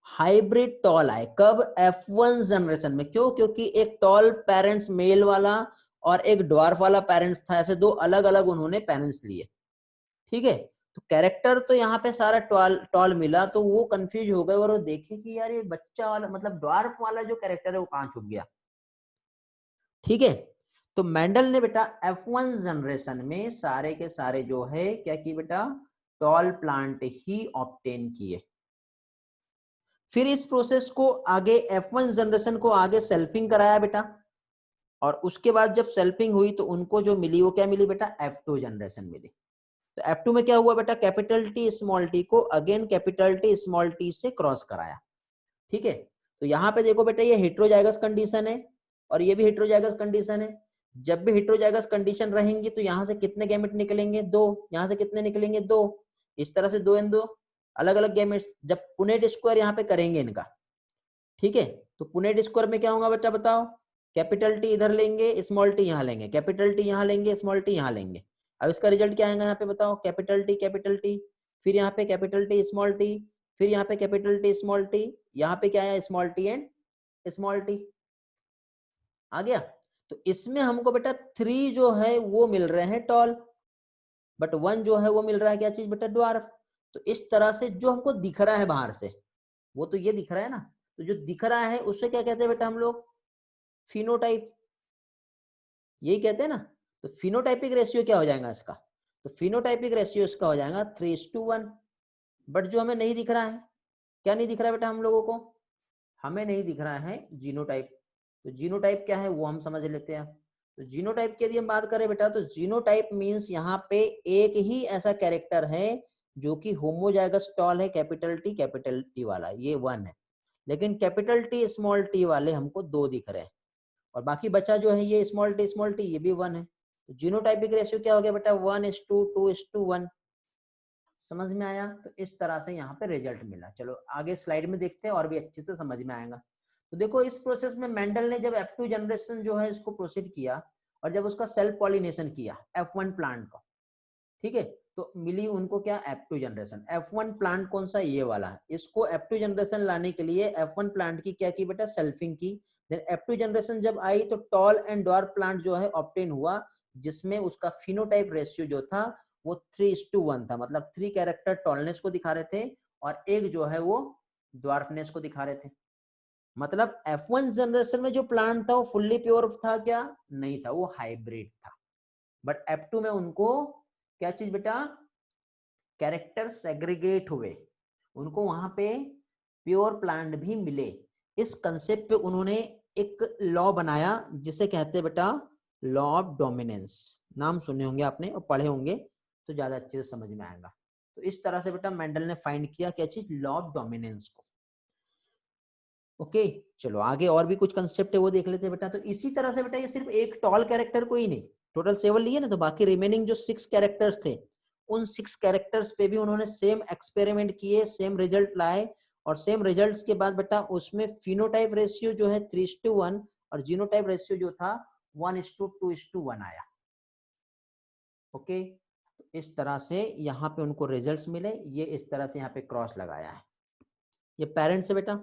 हाइब्रिड टॉल आए। कब, F1 जनरेशन में। क्यों, क्योंकि एक टॉल पेरेंट्स मेल वाला और एक ड्वार्फ वाला पेरेंट्स था, ऐसे दो अलग अलग उन्होंने पेरेंट्स लिए, ठीक है। तो कैरेक्टर तो यहाँ पे सारा टॉल टॉल मिला, तो वो कंफ्यूज हो गए और वो देखे कि यार ये बच्चा वाला मतलब ड्वार्फ वाला जो कैरेक्टर है वो कहाँ छुप गया, ठीक है। तो मेंडल ने बेटा F1 जनरेशन में सारे के सारे जो है क्या किए बेटा, टॉल प्लांट ही ऑब्टेन किए। फिर इस प्रोसेस को आगे F1 जनरेशन को आगे सेल्फिंग कराया बेटा, और उसके बाद जब सेल्फिंग हुई तो उनको जो मिली वो क्या मिली बेटा, F2 जनरेशन मिली। तो F2 में क्या हुआ बेटा, कैपिटल टी स्मॉल टी को again capital T small T से क्रॉस कराया, ठीक है। तो यहाँ पे देखो बेटा ये हेट्रोजाइगस कंडीशन है और ये भी हेट्रोजाइगस कंडीशन है। जब भी हेट्रोजाइगस कंडीशन रहेंगी तो यहाँ से कितने गैमेट निकलेंगे, 2, यहाँ से कितने निकलेंगे, 2, इस तरह से 2 एंड 2, अलग अलग गैमेट्स, जब पुनेट स्क्वायर यहाँ पे करेंगे इनका, ठीक है, तो पुनेट स्क्वायर में क्या होगा बेटा बताओ, कैपिटल टी इधर लेंगे, स्मॉल टी यहाँ लेंगे, कैपिटल टी यहाँ लेंगे, स्मॉल टी यहाँ लेंगे। अब इसका रिजल्ट क्या आएगा यहाँ पे बताओ, कैपिटल टी, फिर यहाँ पे कैपिटल टी स्मॉल टी, फिर यहाँ पे कैपिटल टी स्मॉल टी, यहाँ पे क्या है small T and small T, आ गया। तो इसमें हमको बेटा 3 जो है वो मिल रहे हैं टॉल, बट 1 जो है वो मिल रहा है क्या चीज बेटा, ड्वार्फ। तो इस तरह से जो हमको दिख रहा है बाहर से, वो तो ये दिख रहा है ना, तो जो दिख रहा है उससे क्या कहते हैं बेटा हम लोग, फिनोटाइप, यही कहते हैं ना। तो फिनोटाइपिक रेशियो क्या हो जाएगा इसका, तो फिनोटाइपिक रेशियो इसका हो जाएगा 3:1। बट जो हमें नहीं दिख रहा है, क्या नहीं दिख रहा है बेटा हम लोगों को, हमें नहीं दिख रहा है जीनोटाइप। तो जीनोटाइप क्या है वो हम समझ लेते हैं। तो जीनोटाइप की यदि हम बात करें बेटा, तो जीनोटाइप मींस यहाँ पे एक ही ऐसा कैरेक्टर है जो कि होमोजाइगस टॉल है, कैपिटल टी वाला, ये 1 है, लेकिन कैपिटल टी स्मॉल टी वाले हमको 2 दिख रहे हैं, और बाकी बचा जो है ये स्मॉल टी ये भी 1 है। तो जीनोटाइपिक रेशियो क्या हो गया बेटा, 1:2:1। समझ में आया। तो इस तरह से यहाँ पे रिजल्ट मिला। चलो आगे स्लाइड में देखते हैं और भी अच्छे से समझ में आएगा। तो देखो इस प्रोसेस में मेंडल ने जब F2 जनरेशन जो है इसको प्रोसीड किया, और जब उसका सेल्फ पॉलिनेशन किया F1 प्लांट का, ठीक है, तो मिली उनको क्या, F2 जनरेशन। F1 प्लांट कौन सा, ये वाला है। इसको F2 जनरेशन लाने के लिए F1 प्लांट की क्या की बेटा, सेल्फिंग की। देन F2 जनरेशन जब आई तो टॉल एंड ड्वार्फ प्लांट जो है ऑब्टेन हुआ, जिसमें उसका फिनोटाइप रेशियो जो था वो 3:1 था, मतलब 3 कैरेक्टर टॉलनेस को दिखा रहे थे और एक जो है वो ड्वार्फनेस को दिखा रहे थे। मतलब F1 जनरेशन में जो प्लांट था वो फुल्ली प्योर था क्या, नहीं था, वो हाइब्रिड था। बट F2 में उनको क्या चीज बेटा, कैरेक्टर सेग्रीगेट हुए, उनको वहां पे प्योर प्लांट भी मिले। इस कंसेप्ट पे उन्होंने एक लॉ बनाया जिसे कहते हैं बेटा लॉ ऑफ डोमिनेंस। नाम सुने होंगे आपने और पढ़े होंगे तो ज्यादा अच्छे से समझ में आएगा। तो इस तरह से बेटा मेंडल ने फाइंड किया क्या चीज, लॉ ऑफ डोमिनेंस को। ओके चलो आगे और भी कुछ कंसेप्ट है वो देख लेते हैं बेटा। तो इसी तरह से बेटा ये सिर्फ एक टॉल कैरेक्टर को ही नहीं, टोटल 7 लिए ना, तो बाकी रिमेनिंग जो 6 कैरेक्टर्स थे उन 6 कैरेक्टर्स पे भी उन्होंने सेम एक्सपेरिमेंट किए, सेम रिजल्ट लाए, और सेम रिजल्ट्स के बाद बेटा उसमें फिनोटाइप रेशियो जो है 3:1 और जीनोटाइप रेशियो जो था 1:2:1 आया। ओके तो इस तरह से यहाँ पे उनको रिजल्ट्स मिले। ये इस तरह से यहाँ पे क्रॉस लगाया है। ये पेरेंट्स है बेटा,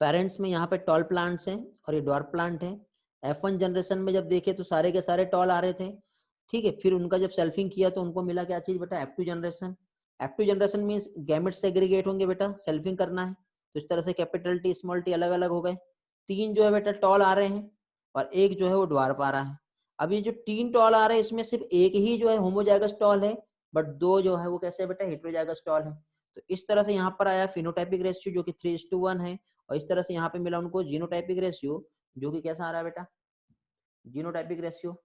पेरेंट्स में यहाँ पे टॉल प्लांट्स हैं और ये ड्वार्फ प्लांट है। F1 जनरेशन में जब देखे तो सारे के सारे टॉल आ रहे थे, ठीक है। फिर उनका जब सेल्फिंग किया तो उनको मिला क्या चीज बेटा, F2 generation. F2 generation means gametes segregate होंगे बेटा, सेल्फिंग करना है, तो इस तरह से कैपिटल टी स्मॉल टी अलग अलग हो गए। 3 जो है बेटा टॉल आ रहे हैं और एक जो है वो ड्वार्फ आ रहा है। अब ये जो 3 टॉल आ रहे हैं इसमें सिर्फ एक ही जो है होमोजाइगस टॉल है, बट 2 जो है वो कैसे बेटा हेटेरोजाइगस टॉल है। तो इस तरह से यहाँ पर आया फिनोटाइपिक रेशियो जो कि 3:1 है, और इस तरह से यहाँ पे मिला उनको जीनोटाइपिक रेशियो जो कि कैसा आ रहा है बेटा, जीनोटाइपिक रेशियो।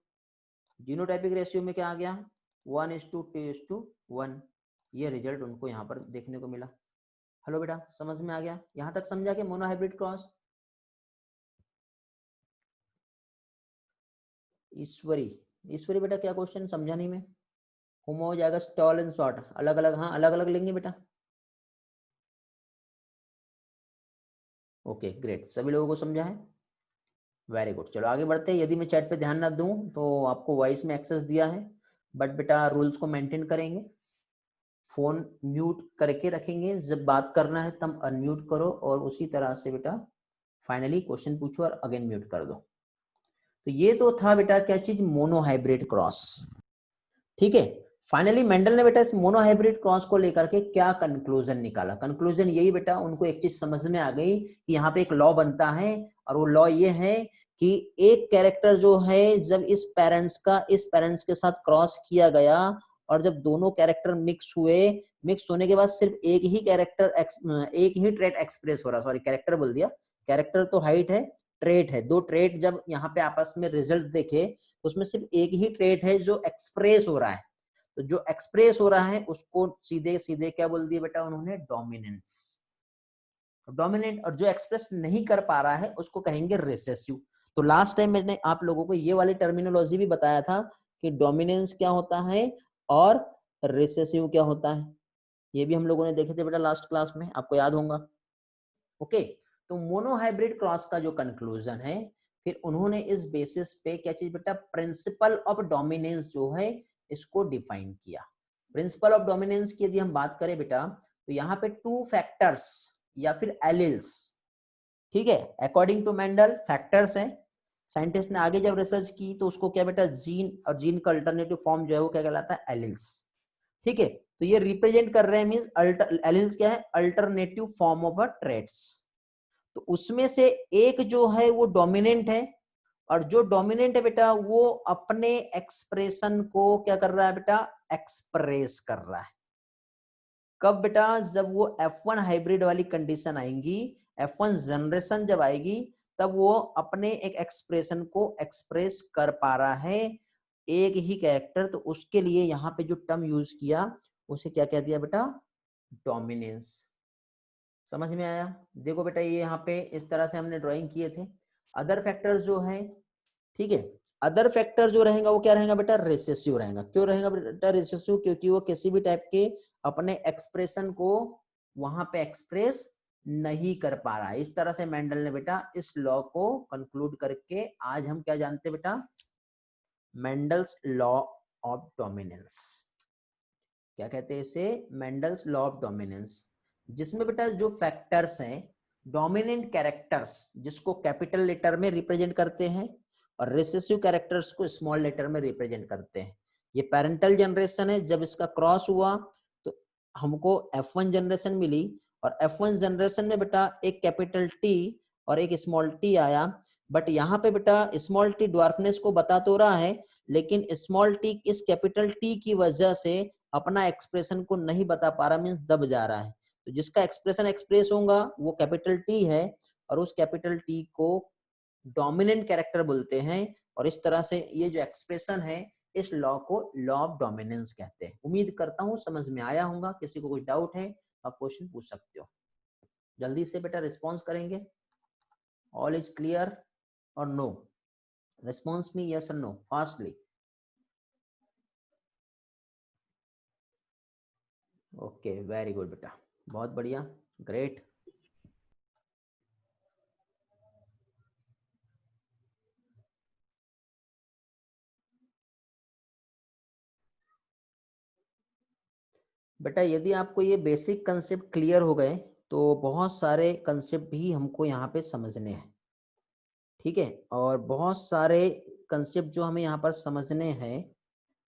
जीनोटाइपिक रेशियो में क्या आ गया, 1:2:1। ये रिजल्ट उनको यहाँ पर देखने को मिला। हेलो बेटा समझ में आ गया, यहाँ तक समझा के मोनोहाइब्रिड क्रॉस। ईश्वरी बेटा क्या क्वेश्चन समझा नहीं मैं, होमोजाइगस टॉल एंड शॉर्ट अलग अलग, हाँ अलग अलग लेंगे बेटा। ओके ग्रेट, सभी लोगों को समझा है, वेरी गुड। चलो आगे बढ़ते हैं। यदि मैं चैट पे ध्यान ना दूं तो आपको वॉइस में एक्सेस दिया है, बट बेटा रूल्स को मेंटेन करेंगे, फोन म्यूट करके रखेंगे, जब बात करना है तब अनम्यूट करो, और उसी तरह से बेटा फाइनली क्वेश्चन पूछो और अगेन म्यूट कर दो। तो ये तो था बेटा क्या चीज, मोनोहाइब्रिड क्रॉस, ठीक है। फाइनली मेंडल ने बेटा इस मोनोहाइब्रिड क्रॉस को लेकर के क्या कंक्लूजन निकाला, कंक्लूजन यही बेटा, उनको एक चीज समझ में आ गई कि यहाँ पे एक लॉ बनता है, और वो लॉ ये है कि एक कैरेक्टर जो है जब इस पेरेंट्स का इस पेरेंट्स के साथ क्रॉस किया गया, और जब दोनों कैरेक्टर मिक्स हुए, मिक्स होने के बाद सिर्फ एक ही कैरेक्टर एक ही ट्रेट एक्सप्रेस हो रहा, सॉरी कैरेक्टर बोल दिया, कैरेक्टर तो हाइट है, ट्रेट है, 2 ट्रेट जब यहाँ पे आपस में रिजल्ट देखे तो उसमें सिर्फ एक ही ट्रेट है जो एक्सप्रेस हो रहा है। तो जो एक्सप्रेस हो रहा है उसको सीधे सीधे क्या बोल दिया बेटा उन्होंने, डोमिनेंस, डोमिनेंट। और जो एक्सप्रेस नहीं कर पा रहा है उसको कहेंगे रिसेसिव। तो लास्ट टाइम मैंने आप लोगों को ये वाली टर्मिनोलॉजी भी बताया था कि डोमिनेंस क्या होता है और रिसेसिव क्या होता है। ये भी हम लोगों ने देखे थे बेटा लास्ट क्लास में, आपको याद होगा। ओके, तो मोनोहाइब्रिड क्रॉस का जो कंक्लूजन है, फिर उन्होंने इस बेसिस पे क्या चीज बेटा, प्रिंसिपल ऑफ डोमिनेंस जो है इसको डिफाइन किया। प्रिंसिपल ऑफ डोमिनेंस की यदि हम बात करें बेटा, तो यहाँ पे 2 फैक्टर्स या फिर एलिल्स, ठीक है, अकॉर्डिंग टू मेंडल फैक्टर्स हैं। साइंटिस्ट ने आगे जब रिसर्च की तो उसको क्या बेटा, जीन, और जीन का अल्टरनेटिव फॉर्म जो है वो क्या कहलाता है, एलिल्स। ठीक है, तो ये रिप्रेजेंट कर रहे हैं, मींस एलिल्स क्या है, alternative form of a traits. तो उसमें से एक जो है वो डोमिनेंट है, और जो डोमिनेंट है बेटा वो अपने एक्सप्रेशन को क्या कर रहा है बेटा, एक्सप्रेस कर रहा है। कब बेटा, जब वो F1 हाइब्रिड वाली कंडीशन आएंगी, F1 जनरेशन जब आएगी, तब वो अपने एक एक्सप्रेशन को एक्सप्रेस कर पा रहा है, एक ही कैरेक्टर। तो उसके लिए यहाँ पे जो टर्म यूज किया उसे क्या कह दिया बेटा, डोमिनेंस। समझ में आया? देखो बेटा, ये यहाँ पे इस तरह से हमने ड्राइंग किए थे। अदर फैक्टर्स जो है, ठीक है, अदर फैक्टर जो रहेगा वो क्या रहेगा बेटा, रेसेसिव रहेगा। क्यों रहेगा बेटा रेसेसिव? क्योंकि वो किसी भी टाइप के अपने एक्सप्रेशन को वहां पे एक्सप्रेस नहीं कर पा रहा है। इस तरह से मेंडल ने बेटा इस लॉ को कंक्लूड करके आज हम क्या जानते हैं बेटा, मेंडल्स लॉ ऑफ डोमिनेंस। क्या कहते हैं इसे, मेंडल्स लॉ ऑफ डोमिनेंस, जिसमें बेटा जो फैक्टर्स हैं, डोमिनेंट कैरेक्टर्स जिसको कैपिटल लेटर में रिप्रेजेंट करते हैं, और रिसेसिव कैरेक्टर्स को स्मॉल लेटर में रिप्रेजेंट करते हैं। ये पेरेंटल जनरेशन है, जब इसका क्रॉस हुआ तो हमको F1 जनरेशन मिली, और F1 जनरेशन में बेटा एक कैपिटल टी और एक स्मॉल टी आया। बट यहाँ पे बेटा स्मॉल टी ड्वार्फनेस को बता तो रहा है, लेकिन स्मॉल टी इस कैपिटल टी की वजह से अपना एक्सप्रेशन को नहीं बता पा रहा, मीन्स दब जा रहा है। तो जिसका एक्सप्रेशन एक्सप्रेस होगा वो कैपिटल टी है, और उस कैपिटल टी को डोमिनेंट कैरेक्टर बोलते हैं। और इस तरह से ये जो एक्सप्रेशन है, इस लॉ को लॉ ऑफ डोमिनेंस कहते हैं। उम्मीद करता हूं समझ में आया होगा। किसी को कुछ डाउट है आप क्वेश्चन पूछ सकते हो। जल्दी से बेटा रिस्पॉन्स करेंगे। ऑल इज क्लियर और नो? रिस्पॉन्स में यस और no fastly. Okay, very good बेटा, बहुत बढ़िया, ग्रेट। बेटा यदि आपको ये बेसिक कंसेप्ट क्लियर हो गए तो बहुत सारे कंसेप्ट भी हमको यहाँ पे समझने हैं, ठीक है। और बहुत सारे कंसेप्ट जो हमें यहाँ पर समझने हैं,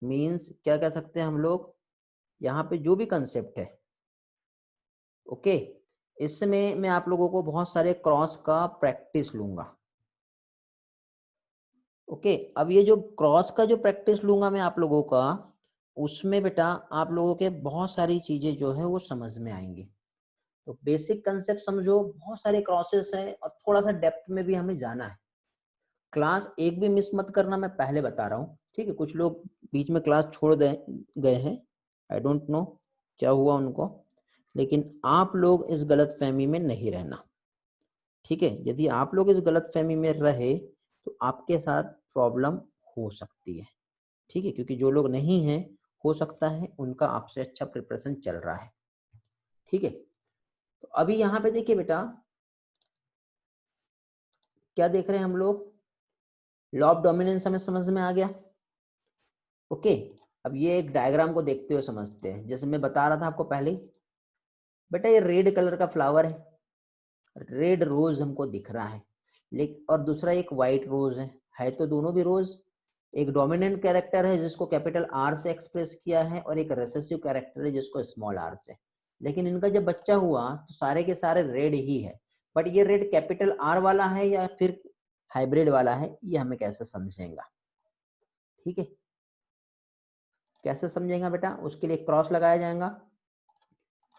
मीन्स क्या कह सकते हैं हम लोग, यहाँ पे जो भी कंसेप्ट है, ओके, इसमें मैं आप लोगों को बहुत सारे क्रॉस का प्रैक्टिस लूंगा। ओके, अब ये जो क्रॉस का जो प्रैक्टिस लूंगा मैं आप लोगों का, उसमें बेटा आप लोगों के बहुत सारी चीजें जो है वो समझ में आएंगी। तो बेसिक कंसेप्ट समझो, बहुत सारे क्रॉसेस हैं और थोड़ा सा डेप्थ में भी हमें जाना है। क्लास एक भी मिस मत करना, मैं पहले बता रहा हूँ, ठीक है। कुछ लोग बीच में क्लास छोड़ गए हैं, आई डोंट नो क्या हुआ उनको, लेकिन आप लोग इस गलत फहमी में नहीं रहना, ठीक है। यदि आप लोग इस गलत फहमी में रहे तो आपके साथ प्रॉब्लम हो सकती है, ठीक है। क्योंकि जो लोग नहीं हैं, हो सकता है उनका आपसे अच्छा प्रिपरेशन चल रहा है, ठीक है। तो अभी यहाँ पे देखिए बेटा, क्या देख रहे हैं हम लोग, लॉ ऑफ डोमिनेंस हमें समझ में आ गया। ओके, अब ये एक डायग्राम को देखते हुए समझते हैं। जैसे मैं बता रहा था आपको पहले, बेटा ये रेड कलर का फ्लावर है, रेड रोज हमको दिख रहा है, लेकिन और दूसरा एक व्हाइट रोज है तो दोनों भी रोज। एक डोमिनेंट कैरेक्टर है जिसको कैपिटल आर से एक्सप्रेस किया है, और एक रेसेसिव कैरेक्टर है जिसको स्मॉल आर से। लेकिन इनका जब बच्चा हुआ तो सारे के सारे रेड ही है, बट ये रेड कैपिटल आर वाला है या फिर हाइब्रिड वाला है, ये हमें कैसे समझेगा, ठीक है। कैसे समझेगा बेटा, उसके लिए क्रॉस लगाया जाएगा,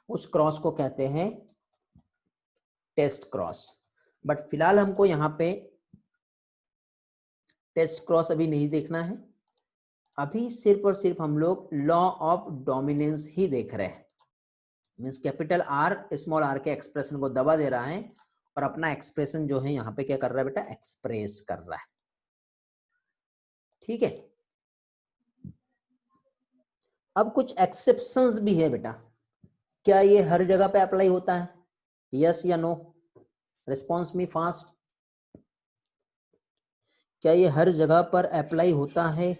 उस क्रॉस को कहते हैं टेस्ट क्रॉस। बट फिलहाल हमको यहाँ पे टेस्ट क्रॉस अभी नहीं देखना है, अभी सिर्फ और सिर्फ हम लोग लॉ ऑफ डोमिनेंस ही देख रहे हैं। Means capital R small R के एक्सप्रेशन को दबा दे रहा है, और अपना एक्सप्रेशन जो है यहाँ पे क्या कर रहा है बेटा, एक्सप्रेस कर रहा है, ठीक है। अब कुछ एक्सेप्शंस भी है बेटा, क्या ये हर जगह पे अप्लाई होता है? यस या नो? रिस्पॉन्स मी फास्ट। क्या ये हर जगह पर अप्लाई होता है?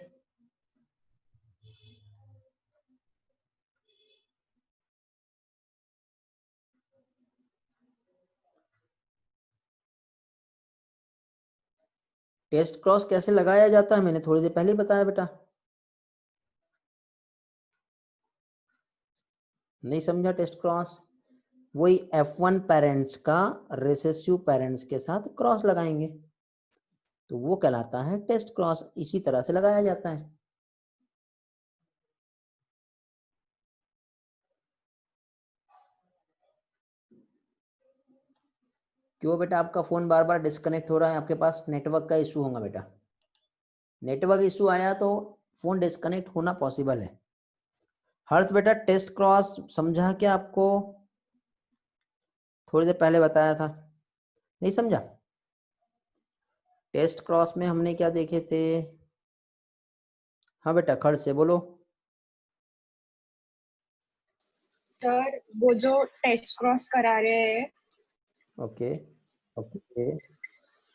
टेस्ट क्रॉस कैसे लगाया जाता है मैंने थोड़ी देर पहले बताया बेटा। नहीं समझा? टेस्ट क्रॉस वही F1 पेरेंट्स का रिसेसिव पेरेंट्स के साथ क्रॉस लगाएंगे तो वो कहलाता है टेस्ट क्रॉस। इसी तरह से लगाया जाता है। क्यों बेटा आपका फोन बार बार डिस्कनेक्ट हो रहा है? आपके पास नेटवर्क का इशू होगा बेटा। नेटवर्क इशू आया तो फोन डिस्कनेक्ट होना पॉसिबल है। हर्ष बेटा टेस्ट क्रॉस समझा क्या आपको? थोड़ी देर पहले बताया था, नहीं समझा? टेस्ट क्रॉस में हमने क्या देखे थे? हाँ बेटा खर्च से बोलो। सर वो जो टेस्ट क्रॉस करा रहे हैं, ओके ओके।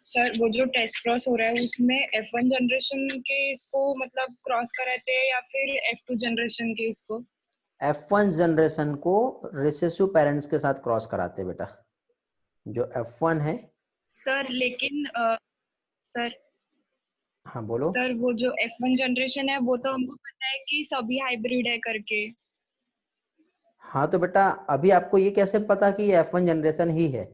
सर वो जो टेस्ट क्रॉस हो रहा है उसमें F1 जनरेशन के इसको मतलब क्रॉस कराते हैं या फिर F2 जनरेशन के इसको? F1 जनरेशन को रिसेसिव पेरेंट्स के साथ क्रॉस कराते हैं बेटा। जो F1 है। सर लेकिन सर हाँ बोलो। सर वो जो F1 जनरेशन है वो तो हमको पता है कि सभी हाइब्रिड है करके। हाँ तो बेटा अभी आपको ये कैसे पता कि ये F1 जनरेशन ही है?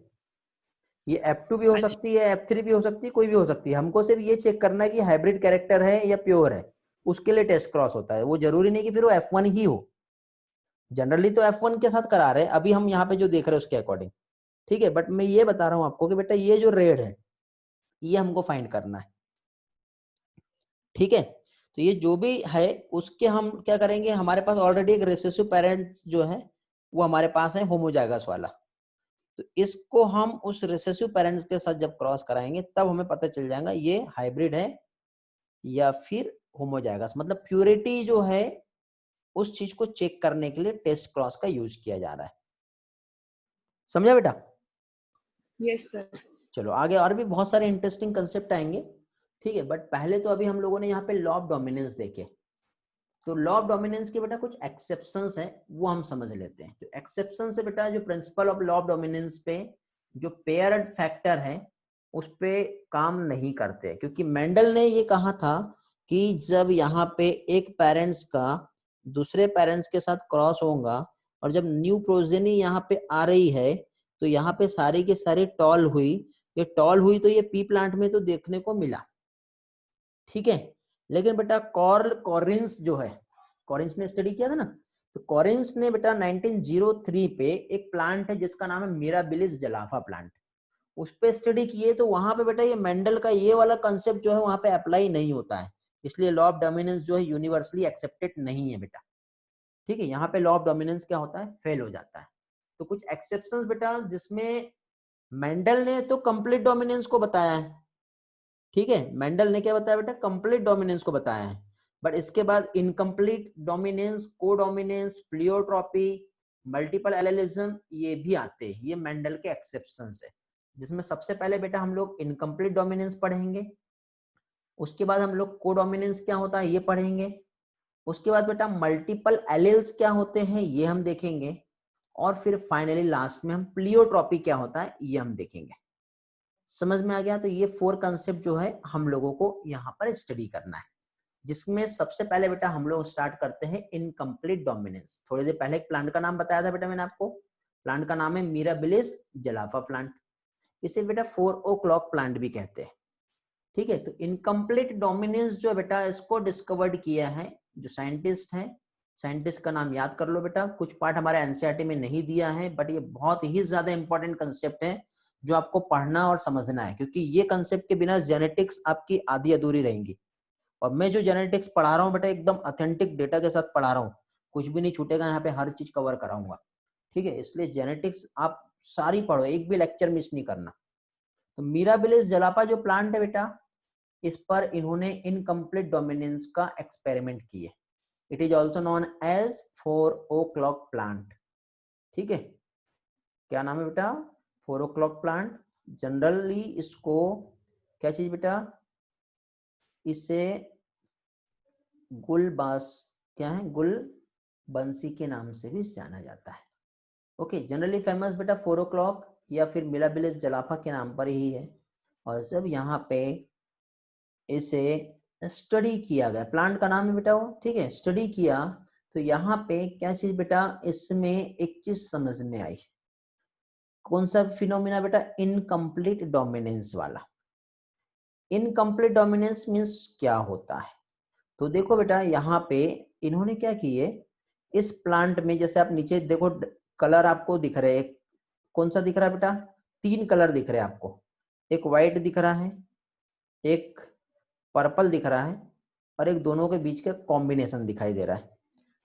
ये F2 भी हो सकती है, F3 भी हो सकती है, कोई भी हो सकती है। हमको सिर्फ ये चेक करना है कि हाइब्रिड कैरेक्टर है या प्योर है। उसके लिए टेस्ट क्रॉस होता है। वो जरूरी नहीं कि फिर वो F1 ही हो। जनरली तो F1 के साथ करा रहे हैं अभी हम यहाँ पे जो देख रहे हैं उसके अकॉर्डिंग। ठीक है, बट मैं ये बता रहा हूँ आपको कि बेटा ये जो रेड है ये हमको फाइंड करना है। ठीक है, तो ये जो भी है उसके हम क्या करेंगे, हमारे पास ऑलरेडी एक रिसेसिव पेरेंट जो है वो हमारे पास है होमोजाइगस वाला। तो इसको हम उस रिसेसिव पेरेंट्स के साथ जब क्रॉस कराएंगे तब हमें पता चल जाएगा ये हाइब्रिड है या फिर होमोजाइगस। मतलब प्योरिटी जो है उस चीज को चेक करने के लिए टेस्ट क्रॉस का यूज किया जा रहा है। समझा बेटा? Yes sir. चलो आगे और भी बहुत सारे इंटरेस्टिंग कंसेप्ट आएंगे। ठीक है, बट पहले तो अभी हम लोगों ने यहाँ पे लॉ ऑफ डोमिनेंस देखे। तो लॉ ऑफ डोमिनेंस के बेटा कुछ एक्सेप्शंस हैं वो हम समझ लेते हैं। तो एक्सेप्शन से बेटा जो principle of law of dominance पे जो पेयर्ड फैक्टर है उस पे काम नहीं करते, क्योंकि मेंडल ने ये कहा था कि जब यहाँ पे एक पेरेंट्स का दूसरे पेरेंट्स के साथ क्रॉस होगा और जब न्यू प्रोजेनी यहाँ पे आ रही है तो यहाँ पे सारी की सारी टॉल हुई। ये टॉल हुई तो ये पी प्लांट में तो देखने को मिला। ठीक है, लेकिन बेटा कॉर्ल कॉरिंस जो है, कॉरिंस ने स्टडी किया था ना, तो कॉरिंस ने बेटा 1903 पे एक प्लांट है जिसका नाम है मिराबिलिस जलाफा प्लांट, उस पे स्टडी किए। तो वहां पे बेटा ये मेंडल का ये वाला कंसेप्ट जो है वहां पे अप्लाई नहीं होता है, इसलिए लॉ ऑफ डोमिनेंस जो है यूनिवर्सली एक्सेप्टेड नहीं है बेटा। ठीक है, यहाँ पे लॉ ऑफ डोमिनेंस क्या होता है, फेल हो जाता है। तो कुछ एक्सेप्शंस बेटा जिसमें मेंडल ने तो कंप्लीट डोमिनेंस को बताया है। ठीक है, मेंडल ने क्या बताया बेटा, कंप्लीट डोमिनेंस को बताया है, बट इसके बाद incomplete dominance, codominance, pleiotropy, multiple allelism ये भी आते हैं। ये मेंडल के एक्सेप्शंस है, जिसमें सबसे पहले बेटा हम लोग इनकम्प्लीट डोमिनेंस पढ़ेंगे, उसके बाद हम लोग कोडोमिनेंस क्या होता है ये पढ़ेंगे, उसके बाद बेटा मल्टीपल एलील्स क्या होते हैं ये हम देखेंगे, और फिर फाइनली लास्ट में हम प्लियोट्रॉपी क्या होता है ये हम देखेंगे। समझ में आ गया? तो ये 4 कंसेप्ट जो है हम लोगों को यहाँ पर स्टडी करना है, जिसमें सबसे पहले बेटा हम लोग स्टार्ट करते हैं इनकम्प्लीट डोमिनेंस। थोड़ी देर पहले एक प्लांट का नाम बताया था बेटा मैंने आपको, प्लांट का नाम है मिराबिलिस जलाफा प्लांट। इसे बेटा 4 o'clock प्लांट भी कहते हैं। ठीक है, तो इनकम्प्लीट डोमिनेंस जो बेटा इसको डिस्कवर्ड किया है जो साइंटिस्ट है, साइंटिस्ट का नाम याद कर लो बेटा। कुछ पार्ट हमारे एनसीईआरटी में नहीं दिया है, बट ये बहुत ही ज्यादा इंपॉर्टेंट कंसेप्ट है जो आपको पढ़ना और समझना है, क्योंकि ये कंसेप्ट के बिना जेनेटिक्स आपकी आधी अधूरी रहेंगी। और मैं जो जेनेटिक्स पढ़ा रहा हूँ बेटा एकदम ऑथेंटिक डेटा के साथ पढ़ा रहा हूँ, कुछ भी नहीं छूटेगा, यहाँ पे हर चीज कवर कराऊंगा। ठीक है, इसलिए जेनेटिक्स आप सारी पढ़ो, एक भी लेक्चर मिस नहीं करना। तो मिराबिलिस जलापा जो प्लांट है बेटा, इस पर इन्होंने इनकम्प्लीट डोमिनेंस का एक्सपेरिमेंट किए। It is also known as 4 o'clock plant. ठीक है, क्या नाम है बेटा? 4 o'clock प्लांट। जनरली इसको क्या चीज बेटा, इसे गुलबास, क्या है, गुल बंसी के नाम से भी जाना जाता है। ओके, जनरली फेमस बेटा 4 o'clock या फिर मिलाबिलिस जलाफा के नाम पर ही है। और जब यहाँ पे इसे स्टडी किया गया, प्लांट का नाम है बेटा वो, ठीक है, स्टडी किया, तो यहाँ पे क्या चीज बेटा, इसमें एक चीज समझ में आई। कौन सा फिनोमिना बेटा? इनकम्प्लीट डोमिनेंस वाला। इनकम्प्लीट डोमिनेंस मीन्स क्या होता है? तो देखो बेटा, यहाँ पे इन्होंने क्या किए, इस प्लांट में जैसे आप नीचे देखो कलर आपको दिख रहे हैं, कौन सा दिख रहा है बेटा? 3 कलर दिख रहे हैं आपको, एक व्हाइट दिख रहा है, एक पर्पल दिख रहा है, और एक दोनों के बीच का कॉम्बिनेशन दिखाई दे रहा है।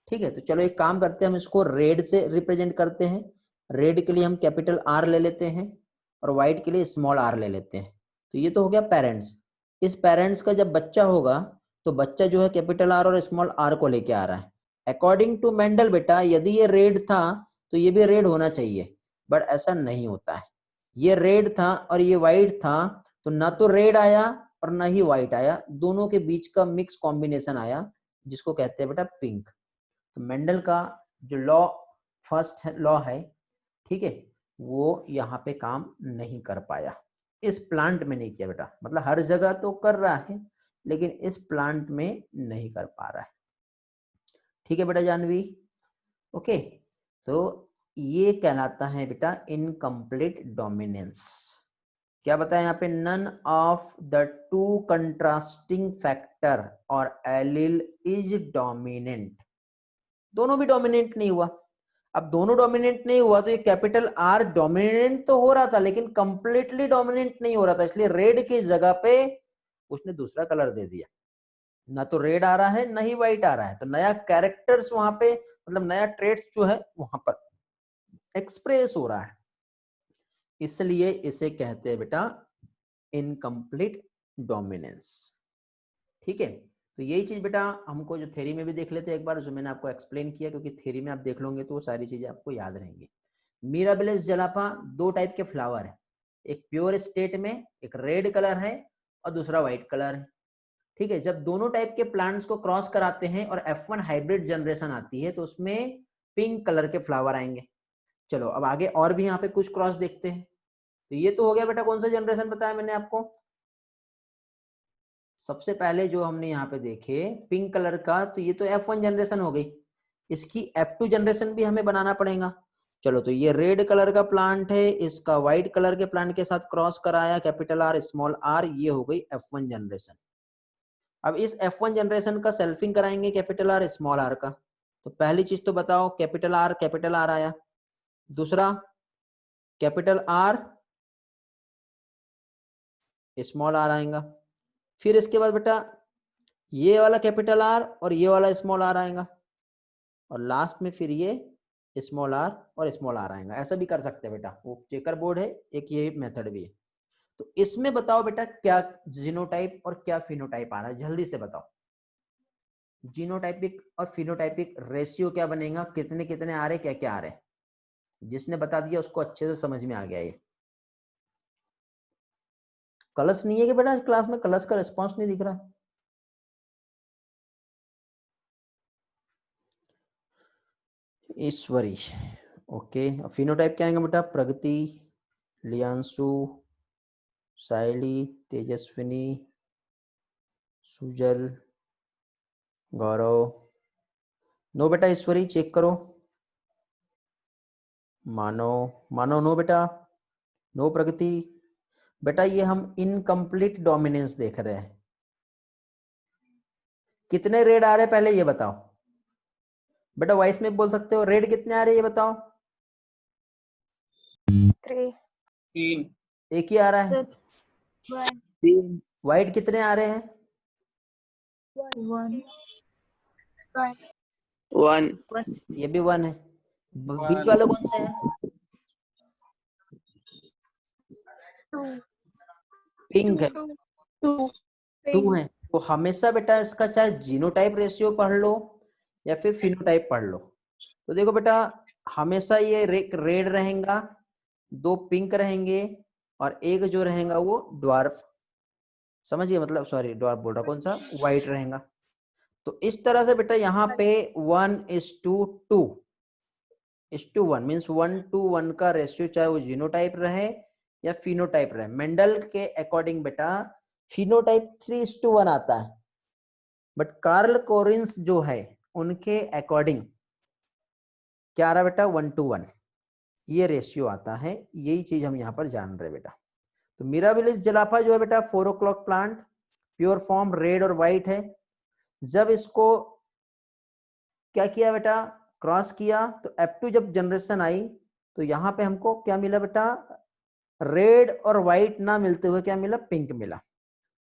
ठीक है, तो चलो एक काम करते हैं, हम इसको रेड से रिप्रेजेंट करते हैं। रेड के लिए हम कैपिटल आर ले लेते हैं और व्हाइट के लिए स्मॉल आर ले लेते हैं। तो ये तो हो गया पेरेंट्स। इस पेरेंट्स का जब बच्चा होगा तो बच्चा जो है कैपिटल आर और स्मॉल आर को लेके आ रहा है। अकॉर्डिंग टू मेंडल बेटा, यदि ये रेड था तो ये भी रेड होना चाहिए, बट ऐसा नहीं होता है। ये रेड था और ये व्हाइट था, तो ना तो रेड आया और ना ही व्हाइट आया, दोनों के बीच का मिक्स कॉम्बिनेशन आया, जिसको कहते हैं बेटा पिंक। तो मेंडल का जो लॉ, फर्स्ट लॉ है, ठीक है, वो यहाँ पे काम नहीं कर पाया, इस प्लांट में नहीं किया बेटा। मतलब हर जगह तो कर रहा है लेकिन इस प्लांट में नहीं कर पा रहा है। ठीक है बेटा जानवी, ओके। तो ये कहलाता है बेटा इनकम्प्लीट डोमिनेंस। क्या बताया यहाँ पे? None of the 2 contrasting factor और एलिल इज डोमिनेंट। दोनों भी डोमिनेंट नहीं हुआ। अब दोनों डोमिनेंट नहीं हुआ तो ये कैपिटल आर डोमिनेंट तो हो रहा था लेकिन कंप्लीटली डोमिनेंट नहीं हो रहा था, इसलिए रेड की जगह पे उसने दूसरा कलर दे दिया। ना तो रेड आ रहा है ना ही व्हाइट आ रहा है, तो नया कैरेक्टर्स वहां पे, मतलब नया ट्रेड्स जो है वहां पर एक्सप्रेस हो रहा है, इसलिए इसे कहते हैं बेटा इनकम्प्लीट डोमिनेंस। ठीक है, तो यही चीज बेटा हमको जो थ्योरी में भी देख लेते हैं एक बार, जो मैंने आपको एक्सप्लेन किया, क्योंकि थ्योरी में आप देख लोगे तो वो सारी चीजें आपको याद रहेंगी। मिराबिलिस जलापा 2 टाइप के फ्लावर है, एक प्योर स्टेट में एक रेड कलर है और दूसरा व्हाइट कलर है। ठीक है, जब दोनों टाइप के प्लांट्स को क्रॉस कराते हैं और F1 हाइब्रिड जनरेशन आती है तो उसमें पिंक कलर के फ्लावर आएंगे। चलो अब आगे और भी यहाँ पे कुछ क्रॉस देखते हैं। तो ये तो हो गया बेटा, कौन सा जनरेशन बताया मैंने आपको? सबसे पहले जो हमने यहाँ पे देखे पिंक कलर का, तो ये तो F1 जनरेशन हो गई, इसकी F2 जनरेशन भी हमें बनाना पड़ेगा। चलो, तो ये रेड कलर का प्लांट है, इसका व्हाइट कलर के प्लांट के साथ क्रॉस कराया, कैपिटल आर स्मॉल आर, ये हो गई F1 जनरेशन। अब इस F1 जनरेशन का सेल्फिंग कराएंगे कैपिटल आर स्मॉल आर का। तो पहली चीज तो बताओ, कैपिटल आर आया, दूसरा कैपिटल आर स्मॉल आर आएगा, फिर इसके बाद बेटा ये वाला कैपिटल आर और ये वाला स्मॉल आर आएगा, और लास्ट में फिर ये स्मॉल आर और स्मॉल आर आएगा। ऐसा भी कर सकते हैं बेटा, वो चेकर बोर्ड है, एक ये मेथड भी है। तो इसमें बताओ बेटा क्या जीनोटाइप और क्या फिनोटाइप आ रहा है, जल्दी से बताओ। जीनोटाइपिक और फिनोटाइपिक रेशियो क्या बनेगा, कितने कितने आ रहे, क्या क्या आ रहे? जिसने बता दिया उसको अच्छे से समझ में आ गया। ये कलश नहीं है कि बेटा क्लास में? कलश का रिस्पांस नहीं दिख रहा। ईश्वरी, ओके। फिनोटाइप क्या आएगा बेटा? प्रगति, लियांशु, सायली, तेजस्विनी, सुजल, गौरव। नो बेटा ईश्वरी, चेक करो। मानो, मानो नो बेटा, नो प्रगति। बेटा ये हम इनकम्प्लीट डोमिनेंस देख रहे हैं। कितने रेड आ रहे हैं पहले ये बताओ बेटा, वॉइस में बोल सकते हो। रेड कितने आ रहे हैं ये बताओ? 3 एक ही आ रहा है। 3 व्हाइट कितने आ रहे हैं? 1 ये भी 1 है। बीच वाले कौन से हैं? पिंक है, 2 है। तो हमेशा बेटा इसका चाहे जीनोटाइप रेशियो पढ़ लो या फिर फिनोटाइप पढ़ लो। तो देखो बेटा, हमेशा ये रेड रहेगा, 2 पिंक रहेंगे और एक जो रहेगा वो ड्वार्फ, समझिए मतलब, सॉरी ड्वार्फ बोल रहा, कौन सा, व्हाइट रहेगा। तो इस तरह से बेटा यहाँ पे 1:2 मीन्स 1:1 का रेशियो, चाहे वो जीनोटाइप रहे या फिनोटाइप रहे। मेंडल के अकॉर्डिंग बेटा फिनोटाइप 3:1 आता है, बट कार्ल कोरिन्स जो है उनके अकॉर्डिंग क्या आ रहा बेटा, 1:1 ये रेशियो आता है। यही चीज हम यहाँ पर जान रहे बेटा। तो मिराबिलिस जलापा जो है बेटा 4 o'clock plant, pure form red और व्हाइट है। जब इसको क्या किया बेटा, क्रॉस किया, तो F2 जब जनरेशन आई तो यहाँ पे हमको क्या मिला बेटा, रेड और व्हाइट ना मिलते हुए क्या मिला, पिंक मिला।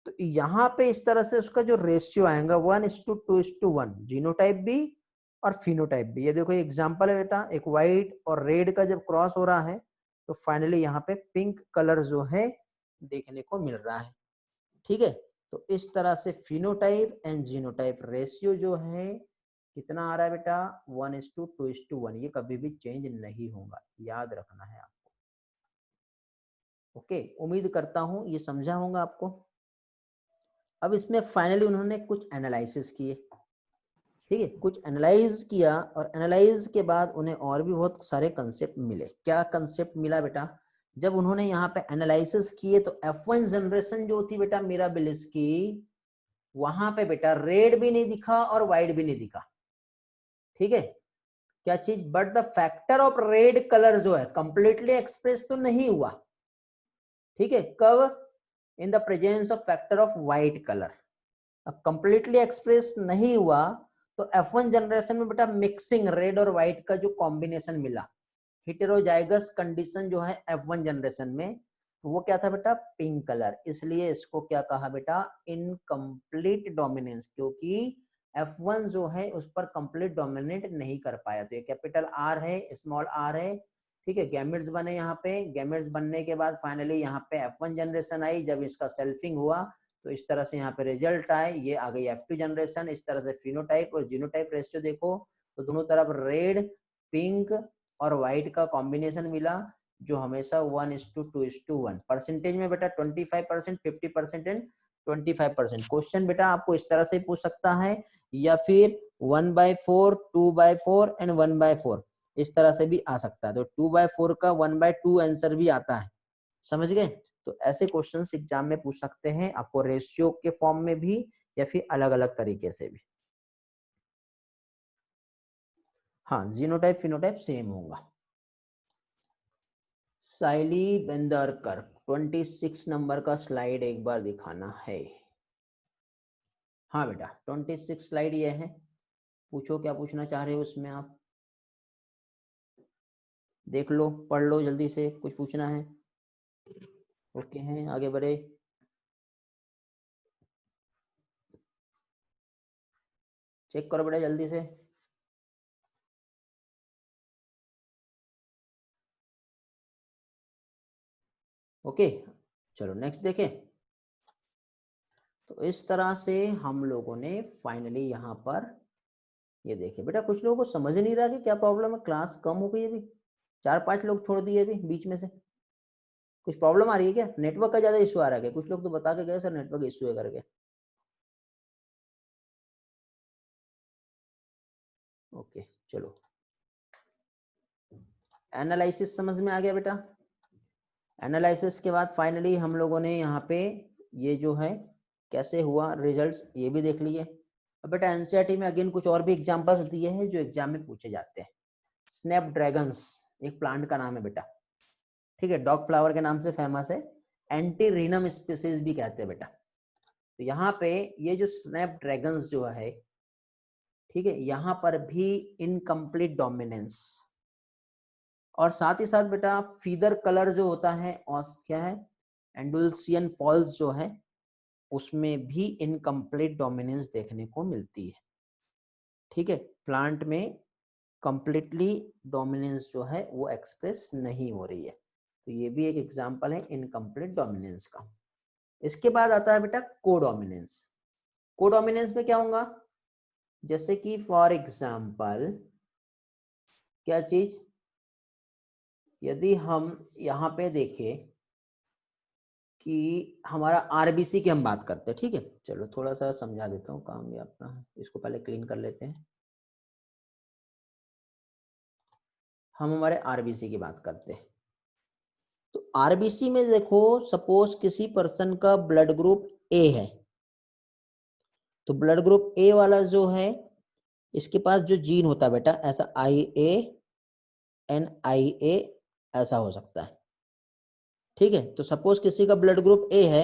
तो यहाँ पे इस तरह से उसका जो रेशियो आएगा 1:2:1, जीनोटाइप भी और फिनोटाइप भी। ये देखो एग्जांपल है बेटा, एक व्हाइट और रेड का जब क्रॉस हो रहा है तो फाइनली यहाँ पे पिंक कलर जो है देखने को मिल रहा है। ठीक है, तो इस तरह से फिनोटाइप एंड जीनोटाइप रेशियो जो है कितना आ रहा है बेटा, 1:2:1। ये कभी भी चेंज नहीं होगा, याद रखना है आपको। ओके, उम्मीद करता हूं ये समझा होगा आपको। अब इसमें फाइनली उन्होंने कुछ एनालिसिस किए, ठीक है, कुछ एनालाइज किया और एनालाइज के बाद उन्हें और भी बहुत सारे कंसेप्ट मिले। क्या कंसेप्ट मिला बेटा, जब उन्होंने यहाँ पे एनालिसिस किए तो F1 जनरेशन जो थी बेटा मिराबिलिस की, वहां पे बेटा रेड भी नहीं दिखा और व्हाइट भी नहीं दिखा। ठीक है, क्या चीज, but the factor of red colour जो है कंप्लीटली एक्सप्रेस तो नहीं हुआ। ठीक है, कब, in the presence of factor of white colour. अब कंप्लीटली एक्सप्रेस नहीं हुआ तो F1 जनरेशन में बेटा मिक्सिंग रेड और व्हाइट का जो कॉम्बिनेशन मिला, हेटेरोजाइगस कंडीशन जो है F1 जनरेशन में, तो वो क्या था बेटा, पिंक कलर। इसलिए इसको क्या कहा बेटा, इनकम्प्लीट डोमिनेंस, क्योंकि F1 जो है उस पर कंप्लीट डोमिनेट नहीं कर पाया। तो ये कैपिटल R है, स्मॉल r है। ठीक है, गैमेट्स बने यहाँ पे, गैमेट्स बनने के बाद फाइनली यहाँ पे F1 जनरेशन आई। जब इसका सेल्फिंग हुआ तो इस तरह से यहाँ पे रिजल्ट आए, ये आ गई F2 जनरेशन। इस तरह से फिनोटाइप और जीनोटाइप रेशियो देखो तो दोनों तरफ रेड, पिंक और व्हाइट का कॉम्बिनेशन मिला, जो हमेशा 1:2:1 परसेंटेज में बेटा 25%, 50% एंड 25%। क्वेश्चन बेटा आपको इस तरह से पूछ सकता है, या फिर 1/4, 2/4 एंड 1/4 इस तरह से भी आ सकता है। तो 2/4 का 1/2 आंसर भी आता है, समझ गए। तो ऐसे क्वेश्चंस एग्जाम में पूछ सकते हैं आपको, रेशियो के फॉर्म में भी या फिर अलग अलग तरीके से भी। हाँ, जीनोटाइप फिनोटाइप सेम होगा। साइली बेंदरकर 26 नंबर का स्लाइड एक बार दिखाना है। हाँ बेटा 26 स्लाइड ये है, पूछो क्या पूछना चाह रहे हो उसमें आप, देख लो, पढ़ लो जल्दी से, कुछ पूछना है। ओके हैं, आगे बढ़े। चेक करो बेटा जल्दी से। ओके, चलो नेक्स्ट देखें। तो इस तरह से हम लोगों ने फाइनली यहाँ पर ये देखे बेटा, कुछ लोगों को समझ नहीं रहा कि क्या प्रॉब्लम है, क्लास कम हो गई अभी, 4-5 लोग छोड़ दिए अभी बीच में से। कुछ प्रॉब्लम आ रही है क्या, नेटवर्क का ज्यादा इशू आ रहा है क्या? कुछ लोग तो बता के गए सर नेटवर्क इशू है करके। ओके चलो, एनालिसिस समझ में आ गया बेटा। एनालिसिस के बाद फाइनली हम लोगों ने यहाँ पे ये जो है कैसे हुआ रिजल्ट्स ये भी देख लिए। अब बेटा एनसीईआरटी में अगेन कुछ और भी एग्जांपल्स दिए हैं जो एग्जाम में पूछे जाते हैं। स्नैपड्रैगन्स एक प्लांट का नाम है बेटा, ठीक है, डॉग फ्लावर के नाम से फेमस है, एंटीरिनम स्पीसीज भी कहते हैं बेटा। तो यहाँ पे ये जो स्नैपड्रैगन्स जो है, ठीक है, यहाँ पर भी इनकम्प्लीट डोमिनेंस, और साथ ही साथ बेटा फीदर कलर जो होता है और क्या है, एंडुल्सियन फॉल्स जो है, उसमें भी इनकम्प्लीट डोमिनेंस देखने को मिलती है। ठीक है, प्लांट में कंप्लीटली डोमिनेंस जो है वो एक्सप्रेस नहीं हो रही है। तो ये भी एक एग्जांपल है इनकम्प्लीट डोमिनेंस का। इसके बाद आता है बेटा कोडोमिनेंस। कोडोमिनेंस में क्या होगा, जैसे कि फॉर एग्जांपल क्या चीज, यदि हम यहाँ पे देखें कि हमारा आरबीसी की हम बात करते हैं, ठीक है, चलो थोड़ा सा समझा देता हूँ, कहाँ गया अपना, इसको पहले क्लीन कर लेते हैं। हम हमारे आरबीसी की बात करते हैं। तो आरबीसी में देखो, सपोज किसी पर्सन का ब्लड ग्रुप ए है, तो ब्लड ग्रुप ए वाला जो है, इसके पास जो जीन होता है बेटा, ऐसा IA, NIA ऐसा हो सकता है, ठीक है। तो सपोज किसी का ब्लड ग्रुप ए है,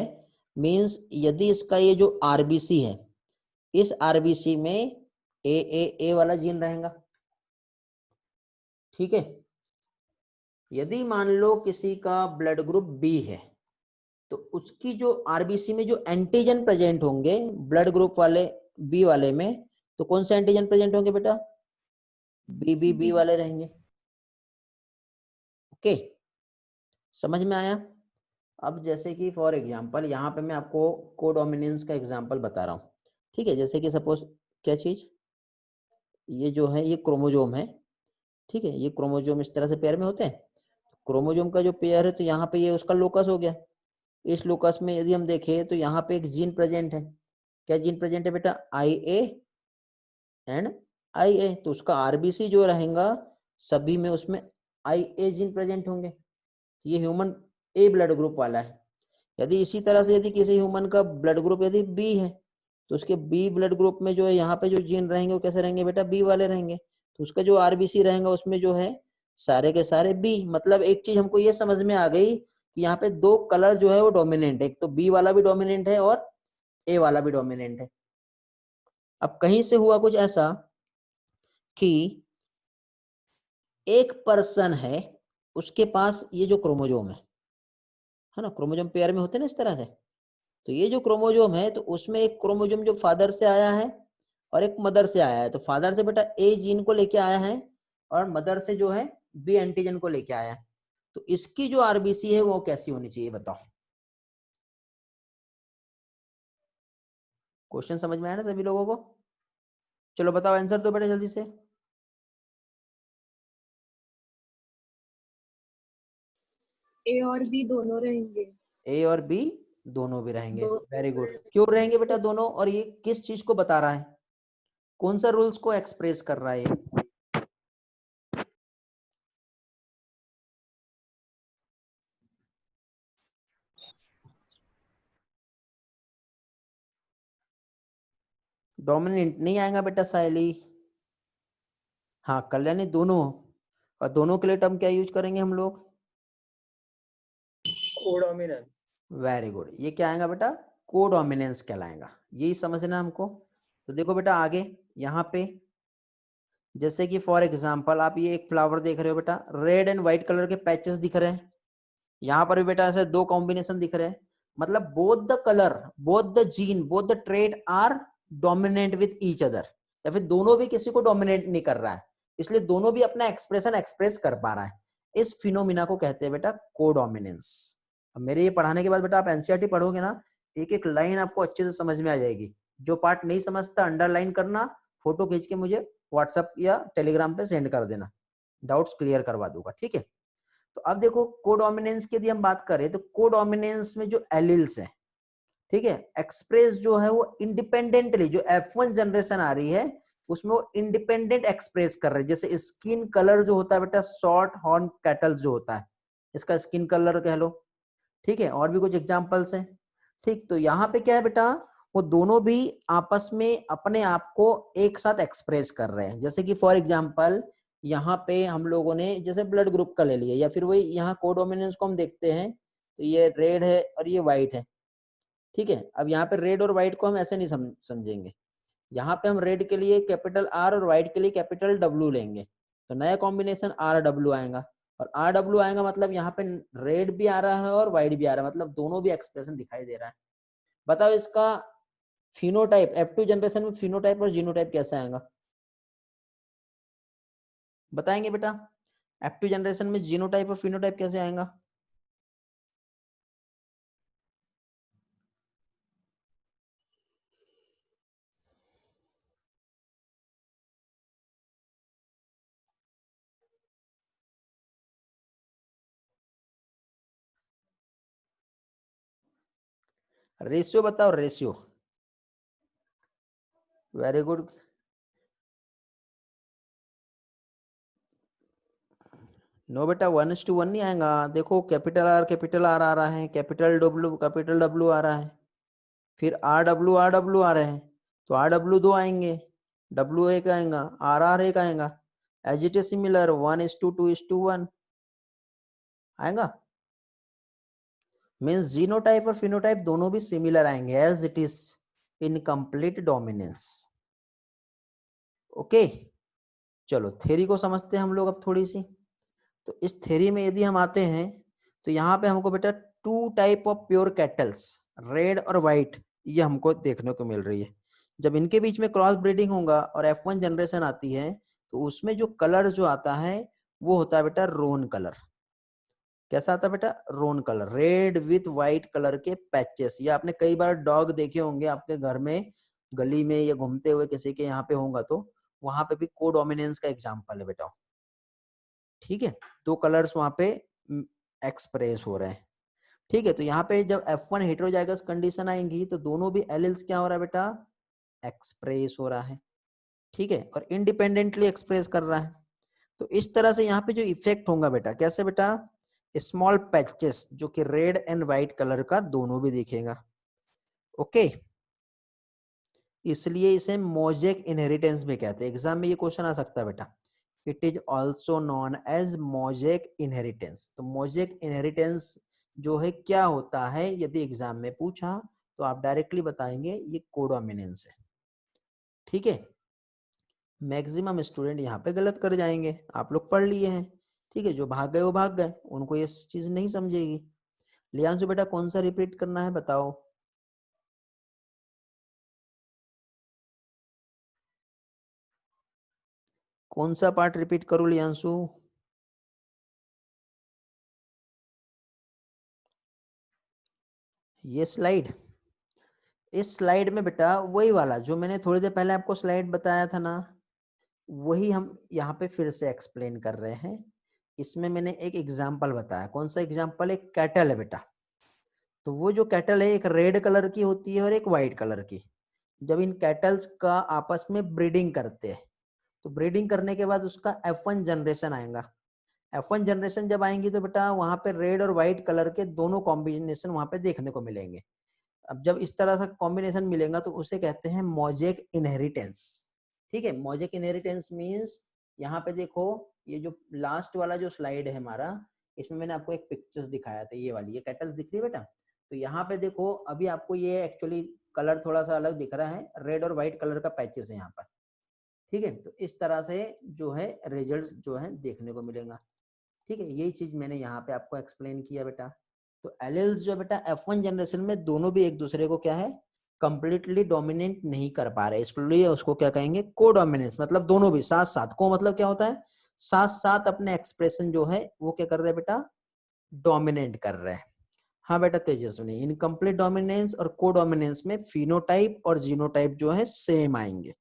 मींस यदि इसका ये जो आरबीसी है, इस आरबीसी में ए वाला जीन रहेगा, ठीक है। यदि मान लो किसी का ब्लड ग्रुप बी है, तो उसकी जो आरबीसी में जो एंटीजन प्रेजेंट होंगे ब्लड ग्रुप वाले बी वाले में, तो कौन से एंटीजन प्रेजेंट होंगे बेटा, बी वाले रहेंगे। ओके, समझ में आया। अब जैसे कि फॉर एग्जांपल यहाँ पे मैं आपको कोडोमिनेंस का एग्जांपल बता रहा हूँ, ठीक है। जैसे कि सपोज क्या चीज, ये जो है ये क्रोमोजोम है, ठीक है। ये क्रोमोजोम इस तरह से पेयर में होते हैं। क्रोमोजोम का जो पेयर है, तो यहाँ पे ये उसका लोकस हो गया। इस लोकस में यदि हम देखें तो यहाँ पे एक जीन प्रेजेंट है। क्या जीन प्रेजेंट है बेटा, IA, तो उसका आरबीसी जो रहेगा, सभी में उसमें IA जीन प्रेजेंट होंगे। ये ह्यूमन ए ब्लड ग्रुप वाला है। यदि इसी तरह से यदि किसी ह्यूमन का ब्लड ग्रुप यदि बी है, तो उसके बी ब्लड ग्रुप में जो है यहाँ पे जो जीन रहेंगे वो कैसे रहेंगे बेटा, बी वाले रहेंगे। तो उसका जो आरबीसी रहेगा उसमें जो है सारे के सारे बी। मतलब एक चीज हमको ये समझ में आ गई कि यहाँ पे दो कलर जो है वो डोमिनेंट है, एक तो बी वाला भी डोमिनेंट है और ए वाला भी डोमिनेंट है। अब कहीं से हुआ कुछ ऐसा कि एक पर्सन है, उसके पास ये जो क्रोमोजोम है ना, क्रोमोजोम पेयर में होते हैं ना इस तरह से। तो ये जो क्रोमोजोम है, तो उसमें एक क्रोमोजोम जो फादर से आया है और एक मदर से आया है। तो फादर से बेटा ए जीन को लेके आया है और मदर से जो है बी एंटीजन को लेके आया है। तो इसकी जो आरबीसी है वो कैसी होनी चाहिए बताओ। क्वेश्चन समझ में आया ना सभी लोगों को। चलो बताओ, आंसर दो बेटा जल्दी से। ए और बी दोनों रहेंगे। ए और बी दोनों भी रहेंगे, दो वेरी गुड। क्यों रहेंगे बेटा दोनों, और ये किस चीज को बता रहा है, कौन सा रूल्स को एक्सप्रेस कर रहा है ये। डोमिनेंट नहीं आएगा बेटा साइली। हाँ कल्याणी, दोनों। और दोनों के लिए टर्म क्या यूज करेंगे हम लोग, कोडोमिनेंस। Very good. ये क्या आएगा बेटा, कोडोमिनेंस कहलाएगा। यही समझना हमको। तो देखो बेटा आगे यहाँ पे, जैसे कि फॉर एग्जांपल आप ये एक फ्लावर देख रहे हो बेटा, रेड एंड व्हाइट कलर के पैचेस दिख रहे हैं। यहाँ पर भी बेटा ऐसे दो कॉम्बिनेशन दिख रहे हैं। मतलब both the colour, both the gene, both the trait are dominant with each other, या फिर दोनों भी किसी को डोमिनेट नहीं कर रहा है, इसलिए दोनों भी अपना एक्सप्रेशन एक्सप्रेस कर पा रहा है। इस फिनोमिना को कहते हैं बेटा कोडोमिनेंस। अब मेरे ये पढ़ाने के बाद बेटा आप एनसीईआरटी पढ़ोगे ना, एक एक लाइन आपको अच्छे से समझ में आ जाएगी। जो पार्ट नहीं समझता अंडरलाइन करना, फोटो खींच के मुझे व्हाट्सएप या टेलीग्राम पे सेंड कर देना, डाउट्स क्लियर करवा दूंगा, ठीक है। तो अब देखो कोडोमिनेंस की यदि हम बात करें, तो कोडोमिनेंस में जो एलिल्स है, ठीक है, एक्सप्रेस जो है वो इंडिपेंडेंटली, जो F1 जनरेशन आ रही है उसमें वो इंडिपेंडेंट एक्सप्रेस कर रहे हैं। जैसे स्किन कलर जो होता है बेटा, शॉर्ट हॉर्न कैटल जो होता है, इसका स्किन कलर कह लो, ठीक है। और भी कुछ एग्जांपल्स हैं, ठीक। तो यहाँ पे क्या है बेटा, वो दोनों भी आपस में अपने आप को एक साथ एक्सप्रेस कर रहे हैं। जैसे कि फॉर एग्जांपल यहाँ पे हम लोगों ने जैसे ब्लड ग्रुप का ले लिया, या फिर वही यहाँ कोडोमिनेंस को हम देखते हैं, तो ये रेड है और ये व्हाइट है, ठीक है। अब यहाँ पे रेड और व्हाइट को हम ऐसे नहीं समझेंगे। यहाँ पे हम रेड के लिए कैपिटल R और व्हाइट के लिए कैपिटल W लेंगे, तो नया कॉम्बिनेशन RW आएगा। और RW आएगा मतलब यहाँ पे रेड भी आ रहा है और व्हाइट भी आ रहा है, मतलब दोनों भी एक्सप्रेशन दिखाई दे रहा है। बताओ इसका फिनोटाइप, F2 जनरेशन में फिनोटाइप और जीनोटाइप कैसा आएगा, बताएंगे बेटा। F2 जनरेशन में जीनोटाइप और फिनोटाइप कैसे आएगा। रेशियो बताओ, रेशियो। Very good. नो बेटा, 1:1 नहीं आएगा। देखो कैपिटल आर आ रहा है, कैपिटल डब्ल्यू आ रहा है, फिर आर डब्ल्यू आ रहे हैं, तो आर डब्ल्यू 2 आएंगे, डब्ल्यू एक आएगा, आर एक आएगा। एज इट इज सिमिलर 1:2:1 आएगा। मीन्स जीनोटाइप और फिनोटाइप दोनों भी सिमिलर आएंगे as it is incomplete dominance. Okay, चलो थ्योरी को समझते हैं हम लोग अब थोड़ी सी। तो इस थ्योरी में यदि हम आते हैं तो यहाँ पे हमको बेटा 2 type of pure kettles, red और व्हाइट, ये हमको देखने को मिल रही है। जब इनके बीच में क्रॉस ब्रीडिंग होगा और F1 जनरेशन आती है तो उसमें जो कलर जो आता है वो होता है बेटा रोन कलर। कैसा आता है बेटा? Roan colour, red with white colour के पैचेस। या आपने कई बार डॉग देखे होंगे आपके घर में, गली में या घूमते हुए किसी के यहाँ पे होगा तो वहां पे भी कोडोमिनेंस का एग्जाम्पल है बेटा। ठीक है, 2 कलर्स वहां पे एक्सप्रेस हो रहे हैं। ठीक है, तो यहाँ पे जब F1 हेटेरोजाइगस कंडीशन आएंगी तो दोनों भी एलिल्स क्या हो रहा है बेटा? एक्सप्रेस हो रहा है। ठीक है, और इंडिपेंडेंटली एक्सप्रेस कर रहा है। तो इस तरह से यहाँ पे जो इफेक्ट होगा बेटा, कैसे बेटा? स्मॉल पैचेस जो कि रेड एंड व्हाइट कलर का दोनों भी दिखेगा। ओके, इसलिए इसे मोजेक इनहेरिटेंस भी कहते हैं। एग्जाम में ये क्वेश्चन आ सकता है बेटा, it is also known as mosaic inheritance. तो मोजेक इनहेरिटेंस जो है क्या होता है, यदि एग्जाम में पूछा तो आप डायरेक्टली बताएंगे ये कोडोमिनेंस है। ठीक है, मैक्सिमम स्टूडेंट यहाँ पे गलत कर जाएंगे, आप लोग पढ़ लिए हैं। ठीक है, जो भाग गए वो भाग गए, उनको ये चीज नहीं समझेगी। लियांशु बेटा कौन सा रिपीट करना है बताओ? कौन सा पार्ट रिपीट करूं लियांशु? ये स्लाइड, इस स्लाइड में बेटा वही वाला जो मैंने थोड़ी देर पहले आपको स्लाइड बताया था ना, वही हम यहाँ पे फिर से एक्सप्लेन कर रहे हैं। इसमें मैंने एक एग्जाम्पल बताया। कौन सा एग्जाम्पल? एक कैटल है बेटा। तो वो जो कैटल है एक रेड कलर की होती है और एक व्हाइट कलर की। जब इन कैटल्स का आपस में ब्रीडिंग करते हैं तो ब्रीडिंग करने के बाद उसका F1 जनरेशन आएगा। F1 जनरेशन जब आएंगी तो बेटा वहां पे रेड और व्हाइट कलर के दोनों कॉम्बिनेशन वहां पे देखने को मिलेंगे। अब जब इस तरह का कॉम्बिनेशन मिलेगा तो उसे कहते हैं मोजेक इनहेरिटेंस। ठीक है, मोजेक इनहेरिटेंस मींस यहाँ पे देखो, ये जो लास्ट वाला जो स्लाइड है हमारा, इसमें मैंने आपको एक पिक्चर्स दिखाया था, ये वाली, ये कैटल्स दिख रही है बेटा। तो यहाँ पे देखो अभी आपको ये एक्चुअली कलर थोड़ा सा अलग दिख रहा है, रेड और व्हाइट कलर का पैचेस है यहाँ पर। ठीक है, तो इस तरह से जो है रिजल्ट जो है देखने को मिलेगा। ठीक है, यही चीज मैंने यहाँ पे आपको एक्सप्लेन किया बेटा। तो एलिल्स जो बेटा F1 जनरेशन में दोनों भी एक दूसरे को क्या है, कंप्लीटली डोमिनेट नहीं कर पा रहे, इसलिए उसको क्या कहेंगे? कोडोमिनेंस। मतलब दोनों भी साथ साथ, को मतलब क्या होता है? साथ साथ अपने एक्सप्रेशन जो है वो क्या कर रहे हैं बेटा? डोमिनेट कर रहे हैं। हाँ बेटा तेजस्विनी, इनकम्प्लीट डोमिनेंस और कोडोमिनेंस में फिनोटाइप और जीनोटाइप जो है सेम आएंगे।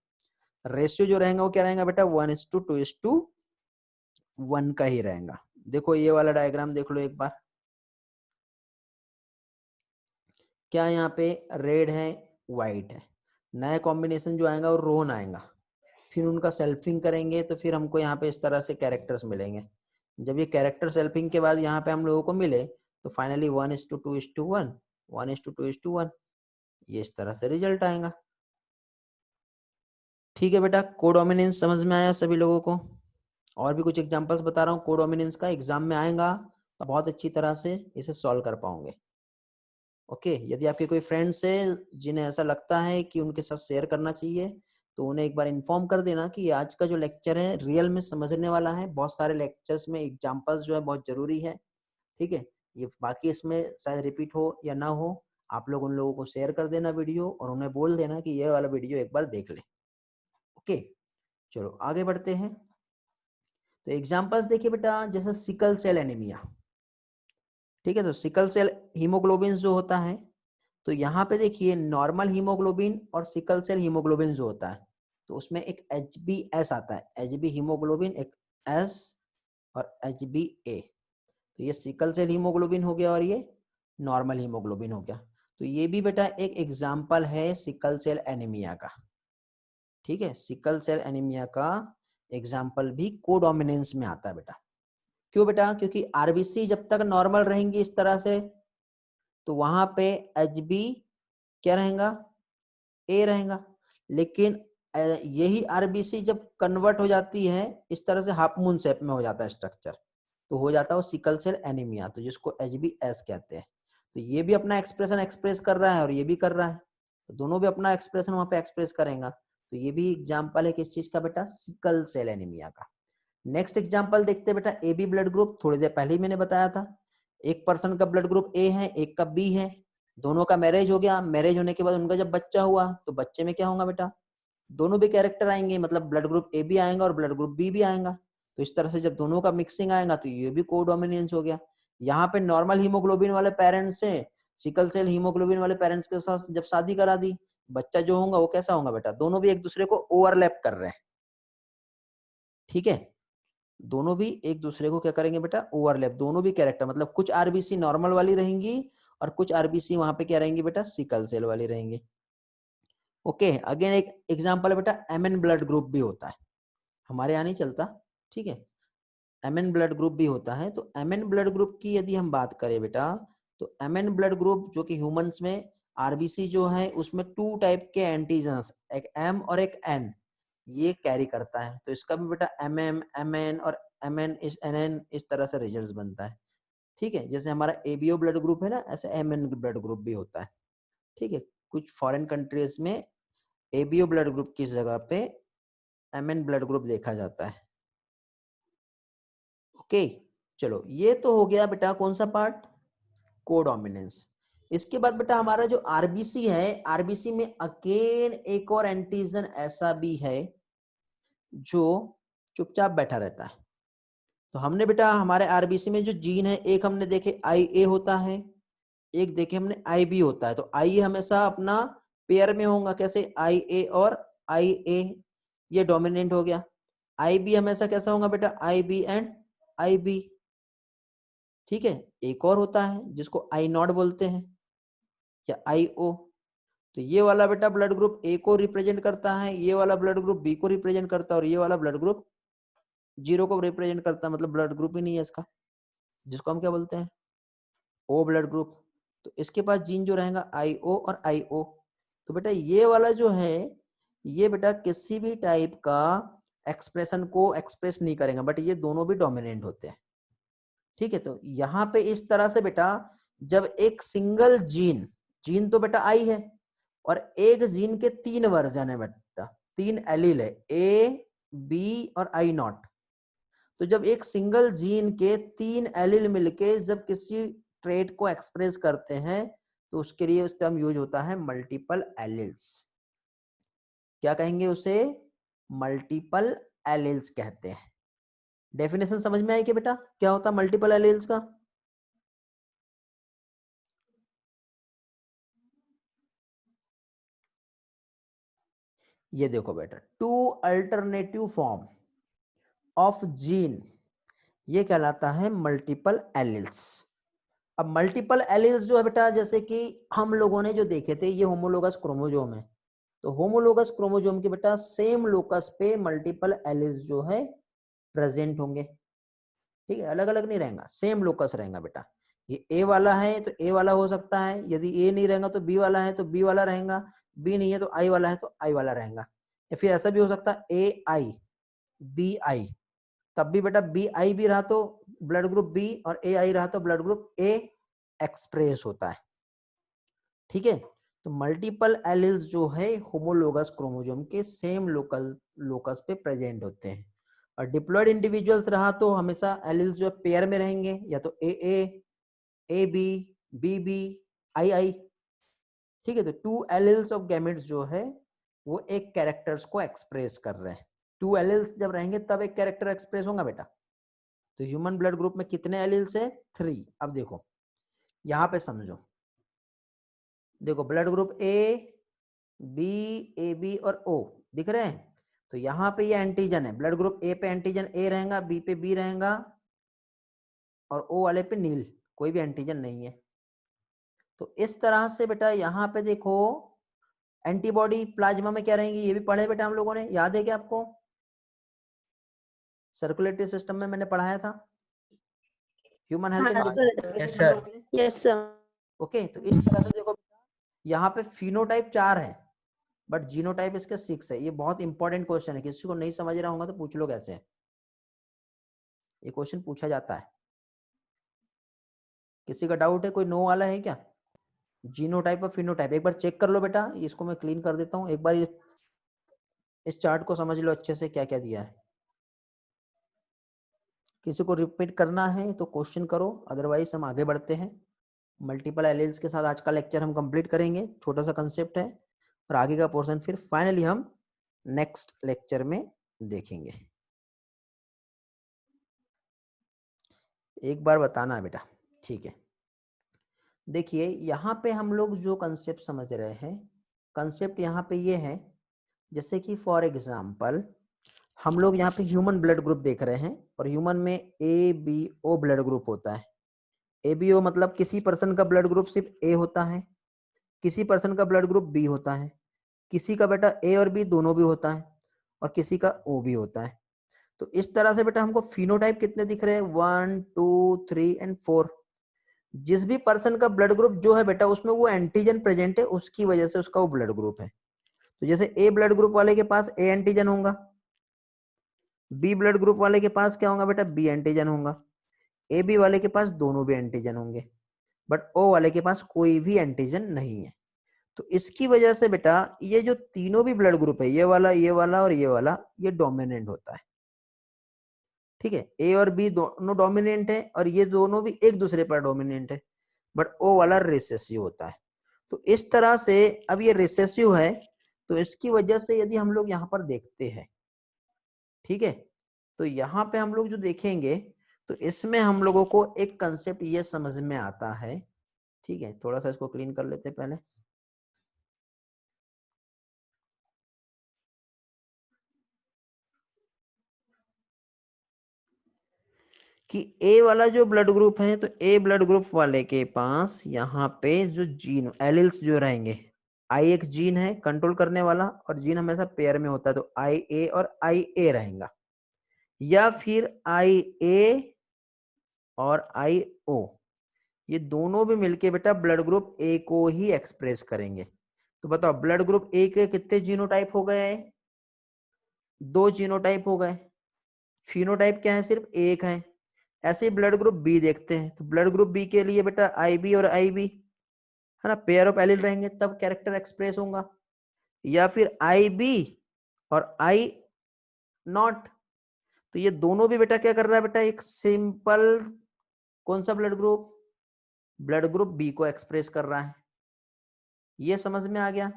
रेशियो जो रहेगा वो क्या रहेगा बेटा? 1:2:1 का ही रहेगा। देखो ये वाला डायग्राम देख लो एक बार। क्या यहाँ पे रेड है, व्हाइट है, नया कॉम्बिनेशन जो आएगा वो रोन आएगा। फिर उनका सेल्फिंग करेंगे तो फिर हमको यहाँ पे इस तरह से कैरेक्टर्स मिलेंगे। जब ये कैरेक्टर सेल्फिंग के बाद यहाँ पे हम लोगों को मिले तो फाइनली 1:2:1, 1:2:1, ये इस तरह से रिजल्ट आएगा। ठीक है बेटा, कोडोमिनेंस समझ में आया सभी लोगों को? और भी कुछ एग्जांपल्स बता रहा हूँ कोडोमिनेंस का, एग्जाम में आएगा तो बहुत अच्छी तरह से इसे सॉल्व कर पाओगे। ओके, यदि आपके कोई फ्रेंड्स है जिन्हें ऐसा लगता है कि उनके साथ शेयर करना चाहिए तो उन्हें एक बार इन्फॉर्म कर देना कि आज का जो लेक्चर है रियल में समझने वाला है। बहुत सारे लेक्चर्स में एग्जांपल्स जो है बहुत जरूरी है। ठीक है, ये बाकी इसमें शायद रिपीट हो या ना हो, आप लोग उन लोगों को शेयर कर देना वीडियो और उन्हें बोल देना कि ये वाला वीडियो एक बार देख ले। ओके, चलो आगे बढ़ते हैं। तो एग्जांपल्स देखिए बेटा, जैसे सिकल सेल एनीमिया। ठीक है, तो सिकल सेल हीमोग्लोबिन जो होता है, तो यहाँ पे देखिए नॉर्मल हीमोग्लोबिन और सिकल सेल हीमोग्लोबिन जो होता है तो उसमें एक HbS आता है, Hb हीमोग्लोबिन एक S और HbA। तो ये सिकल सेल हीमोग्लोबिन हो गया और ये नॉर्मल हीमोग्लोबिन हो गया। तो ये भी बेटा एक एग्जाम्पल है सिकल सेल एनीमिया का। ठीक है, सिकल सेल एनीमिया का एग्जाम्पल भी कोडोमिनेंस में आता है बेटा। क्यों बेटा? क्योंकि आरबीसी जब तक नॉर्मल रहेंगी इस तरह से तो वहां पे एचबी क्या रहेगा? ए रहेगा। लेकिन यही आरबीसी जब कन्वर्ट हो जाती है इस तरह से हाफ मून शेप में हो जाता है स्ट्रक्चर, तो हो जाता है वो सिकल सेल एनीमिया, तो जिसको एचबीएस कहते हैं। तो ये भी अपना एक्सप्रेशन एक्सप्रेस कर रहा है और ये भी कर रहा है, तो दोनों भी अपना एक्सप्रेशन वहां पे एक्सप्रेस करेगा। तो ये भी एग्जाम्पल है किस चीज का बेटा? सिकल सेल एनीमिया का। नेक्स्ट एग्जाम्पल देखते हैं बेटा, ए बी ब्लड ग्रुप। थोड़ी देर पहले ही मैंने बताया था, एक पर्सन का ब्लड ग्रुप ए है, एक का बी है, दोनों का मैरिज हो गया। मैरिज होने के बाद उनका जब बच्चा हुआ तो बच्चे में क्या होगा बेटा? दोनों भी कैरेक्टर आएंगे, मतलब ब्लड ग्रुप ए भी आएगा और ब्लड ग्रुप बी भी आएगा। तो इस तरह से जब दोनों का मिक्सिंग आएगा तो ये भी कोडोमिनेंस हो गया। यहाँ पे नॉर्मल हीमोग्लोबिन वाले पेरेंट्स से सिकल सेल हीमोग्लोबिन वाले पेरेंट्स के साथ जब शादी करा दी, बच्चा जो होगा वो कैसा होगा बेटा? दोनों भी एक दूसरे को ओवरलैप कर रहे हैं। ठीक है, दोनों भी एक दूसरे को क्या करेंगे बेटा? ओवरलैप। दोनों भी कैरेक्टर मतलब कुछ आरबीसी नॉर्मल वाली रहेंगी और कुछ आरबीसी वहां पे क्या रहेंगी बेटा? सिकल सेल वाली रहेंगी। ओके, अगेन एक एग्जांपल है बेटा, एमएन ब्लड ग्रुप भी होता है, हमारे यहाँ नहीं चलता। ठीक है, एमएन ब्लड ग्रुप भी होता है। तो एमएन ब्लड ग्रुप की यदि हम बात करें बेटा, तो एमएन ब्लड ग्रुप जो कि ह्यूमंस में आरबीसी जो है उसमें 2 टाइप के एंटीजन्स, एक एम और एक एन, ये कैरी करता है। तो इसका भी बेटा एमएम, एमएन और एमएन एनएन इस तरह से रिजल्ट बनता है। ठीक है, जैसे हमारा एबीओ ब्लड ग्रुप है ना, ऐसे एमएन ब्लड ग्रुप भी होता है। ठीक है, कुछ फॉरेन कंट्रीज में एबीओ ब्लड ग्रुप की जगह पे एमएन ब्लड ग्रुप देखा जाता है। ओके, चलो ये तो हो गया बेटा कौन सा पार्ट? कोडोमिनेंस। इसके बाद बेटा हमारा जो आरबीसी है, आरबीसी में अगेन एक और एंटीजन ऐसा भी है जो चुपचाप बैठा रहता है। तो हमने बेटा हमारे आरबीसी में जो जीन है, एक हमने देखे आई ए होता है, एक देखे हमने आई बी होता है। तो आई हमेशा अपना पेयर में होगा, कैसे? आई ए और आई ए, ये डोमिनेंट हो गया। आई बी हमेशा कैसा होगा बेटा? आई बी एंड आई बी। ठीक है, एक और होता है जिसको आई नॉट बोलते हैं या आई ओ। तो ये वाला बेटा ब्लड ग्रुप ए को रिप्रेजेंट करता है, ये वाला ब्लड ग्रुप बी को रिप्रेजेंट करता है और ये वाला ब्लड ग्रुप 0 को रिप्रेजेंट करता है, मतलब ब्लड ग्रुप ही नहीं है इसका, जिसको हम क्या बोलते हैं? O blood group. तो इसके पास जीन जो रहेगा आई ओ और आई ओ। तो बेटा ये वाला जो है, ये बेटा किसी भी टाइप का एक्सप्रेशन को एक्सप्रेस नहीं करेगा, बट ये दोनों भी डोमिनेंट होते हैं। ठीक है, तो यहाँ पे इस तरह से बेटा जब एक सिंगल जीन, जीन तो बेटा आई है और एक जीन के 3 वर्जन है बेटा, 3 एलील है, ए बी और आई नॉट। तो जब एक सिंगल जीन के 3 एलील मिलके जब किसी ट्रेट को एक्सप्रेस करते हैं तो उसके लिए उस टर्म यूज होता है मल्टीपल एलील्स। क्या कहेंगे उसे? मल्टीपल एलील्स कहते हैं। डेफिनेशन समझ में आई कि बेटा क्या होता है मल्टीपल एलील्स का? ये देखो बेटा, 2 अल्टरनेटिव फॉर्म ऑफ जीन, ये कहलाता है मल्टीपल एलील्स। अब मल्टीपल एलील्स जो है बेटा, जैसे कि हम लोगों ने जो देखे थे, ये होमोलोगस क्रोमोजोम है। तो होमोलोगस क्रोमोजोम के बेटा सेम लोकस पे मल्टीपल एलील्स जो है प्रेजेंट होंगे। ठीक है, अलग अलग नहीं रहेगा, सेम लोकस रहेगा बेटा। ये ए वाला है तो ए वाला हो सकता है, यदि ए नहीं रहेगा तो बी वाला है तो बी वाला रहेगा, बी नहीं है तो आई वाला है तो आई वाला रहेगा। या फिर ऐसा भी हो सकता है ए आई बी आई, तब भी बेटा बी आई भी रहा तो ब्लड ग्रुप बी और ए आई रहा तो ब्लड ग्रुप ए एक्सप्रेस होता है। ठीक है, तो मल्टीपल एलील्स जो है होमोलोगस क्रोमोसोम के सेम लोकस पे प्रेजेंट होते हैं। और डिप्लॉयड इंडिविजुअल्स रहा तो हमेशा एलील्स जो पेयर में रहेंगे, या तो ए बी बी आई आई। ठीक है, तो 2 एलील्स ऑफ गैमेट्स जो है वो एक कैरेक्टर्स को एक्सप्रेस कर रहे हैं। 2 एलील्स जब रहेंगे तब एक कैरेक्टर एक्सप्रेस होगा बेटा। तो ह्यूमन ब्लड ग्रुप में कितने एलील्स है? 3। अब देखो यहां पे समझो, देखो blood group A B A B और ओ दिख रहे हैं। तो यहाँ पे ये एंटीजन है, ब्लड ग्रुप ए पे एंटीजन ए रहेगा, बी पे बी रहेगा और ओ वाले पे नील, कोई भी एंटीजन नहीं है। तो इस तरह से बेटा यहाँ पे देखो एंटीबॉडी प्लाज्मा में क्या रहेंगी, ये भी पढ़े बेटा हम लोगों ने, याद है क्या आपको? सर्कुलेटरी सिस्टम में मैंने पढ़ाया था ह्यूमन हेल्थ हाँ इंडिकेटर। Yes sir. ओके, तो इस तरह से देखो यहाँ पे फिनोटाइप 4 है बट जीनोटाइप इसके 6 है। ये बहुत इंपॉर्टेंट क्वेश्चन है, किसी को नहीं समझ रहा होगा तो पूछ लो कैसे है, ये क्वेश्चन पूछा जाता है। किसी का डाउट है, कोई नो वाला है क्या? जीनोटाइप और फिनोटाइप एक बार चेक कर लो बेटा, इसको मैं क्लीन कर देता हूँ। एक बार इस चार्ट को समझ लो अच्छे से क्या क्या दिया है। किसी को रिपीट करना है तो क्वेश्चन करो, अदरवाइज हम आगे बढ़ते हैं। मल्टीपल एलील्स के साथ आज का लेक्चर हम कंप्लीट करेंगे, छोटा सा कंसेप्ट है, और आगे का पोर्शन फिर फाइनली हम नेक्स्ट लेक्चर में देखेंगे। एक बार बताना बेटा, ठीक है। देखिए यहाँ पे हम लोग जो कंसेप्ट समझ रहे हैं, कंसेप्ट यहाँ पे ये है, जैसे कि फॉर एग्जांपल हम लोग यहाँ पे ह्यूमन ब्लड ग्रुप देख रहे हैं और ह्यूमन में ABO ब्लड ग्रुप होता है। ABO मतलब किसी पर्सन का ब्लड ग्रुप सिर्फ A होता है, किसी पर्सन का ब्लड ग्रुप B होता है, किसी का बेटा A और B दोनों भी होता है, और किसी का O भी होता है। तो इस तरह से बेटा हमको फिनोटाइप कितने दिख रहे हैं, 1 2 3 एंड 4। जिस भी पर्सन का ब्लड ग्रुप जो है बेटा उसमें वो एंटीजन प्रेजेंट है, उसकी वजह से उसका वो ब्लड ग्रुप है। तो जैसे A ब्लड ग्रुप वाले के पास A एंटीजन होगा, B ब्लड ग्रुप वाले के पास क्या होगा बेटा, B एंटीजन होगा, AB वाले के पास दोनों भी एंटीजन होंगे, बट O वाले के पास कोई भी एंटीजन नहीं है। तो इसकी वजह से बेटा ये जो तीनों भी ब्लड ग्रुप है, ये वाला और ये वाला, ये डोमिनेंट होता है। ठीक है, A और B दोनों डोमिनेंट है और ये दोनों भी एक दूसरे पर डोमिनेंट है, बट O वाला रिसेसिव होता है। तो इस तरह से अब ये रिसेसिव है, तो इसकी वजह से यदि हम लोग यहाँ पर देखते हैं, ठीक है, तो यहाँ पे हम लोग जो देखेंगे तो इसमें हम लोगों को एक कंसेप्ट ये समझ में आता है। ठीक है, थोड़ा सा इसको क्लीन कर लेते हैं पहले। कि A वाला जो ब्लड ग्रुप है, तो A ब्लड ग्रुप वाले के पास यहाँ पे जो जीन एलिल्स जो रहेंगे, I एक जीन है कंट्रोल करने वाला, और जीन हमेशा पेयर में होता है, तो IA और IA रहेगा, या फिर IA और IO, ये दोनों भी मिलके बेटा ब्लड ग्रुप A को ही एक्सप्रेस करेंगे। तो बताओ ब्लड ग्रुप A के कितने जीनोटाइप हो गए? 2 जीनोटाइप हो गए। फिनोटाइप क्या है, सिर्फ एक है। ऐसे ही ब्लड ग्रुप बी देखते हैं, तो ब्लड ग्रुप बी के लिए बेटा IB और IB है ना, पेयर ऑफ एलील रहेंगे तब कैरेक्टर एक्सप्रेस होगा, या फिर IB और I नॉट। तो ये दोनों भी बेटा क्या कर रहा है बेटा, एक सिंपल कौन सा blood group, blood group B को एक्सप्रेस कर रहा है। ये समझ में आ गया?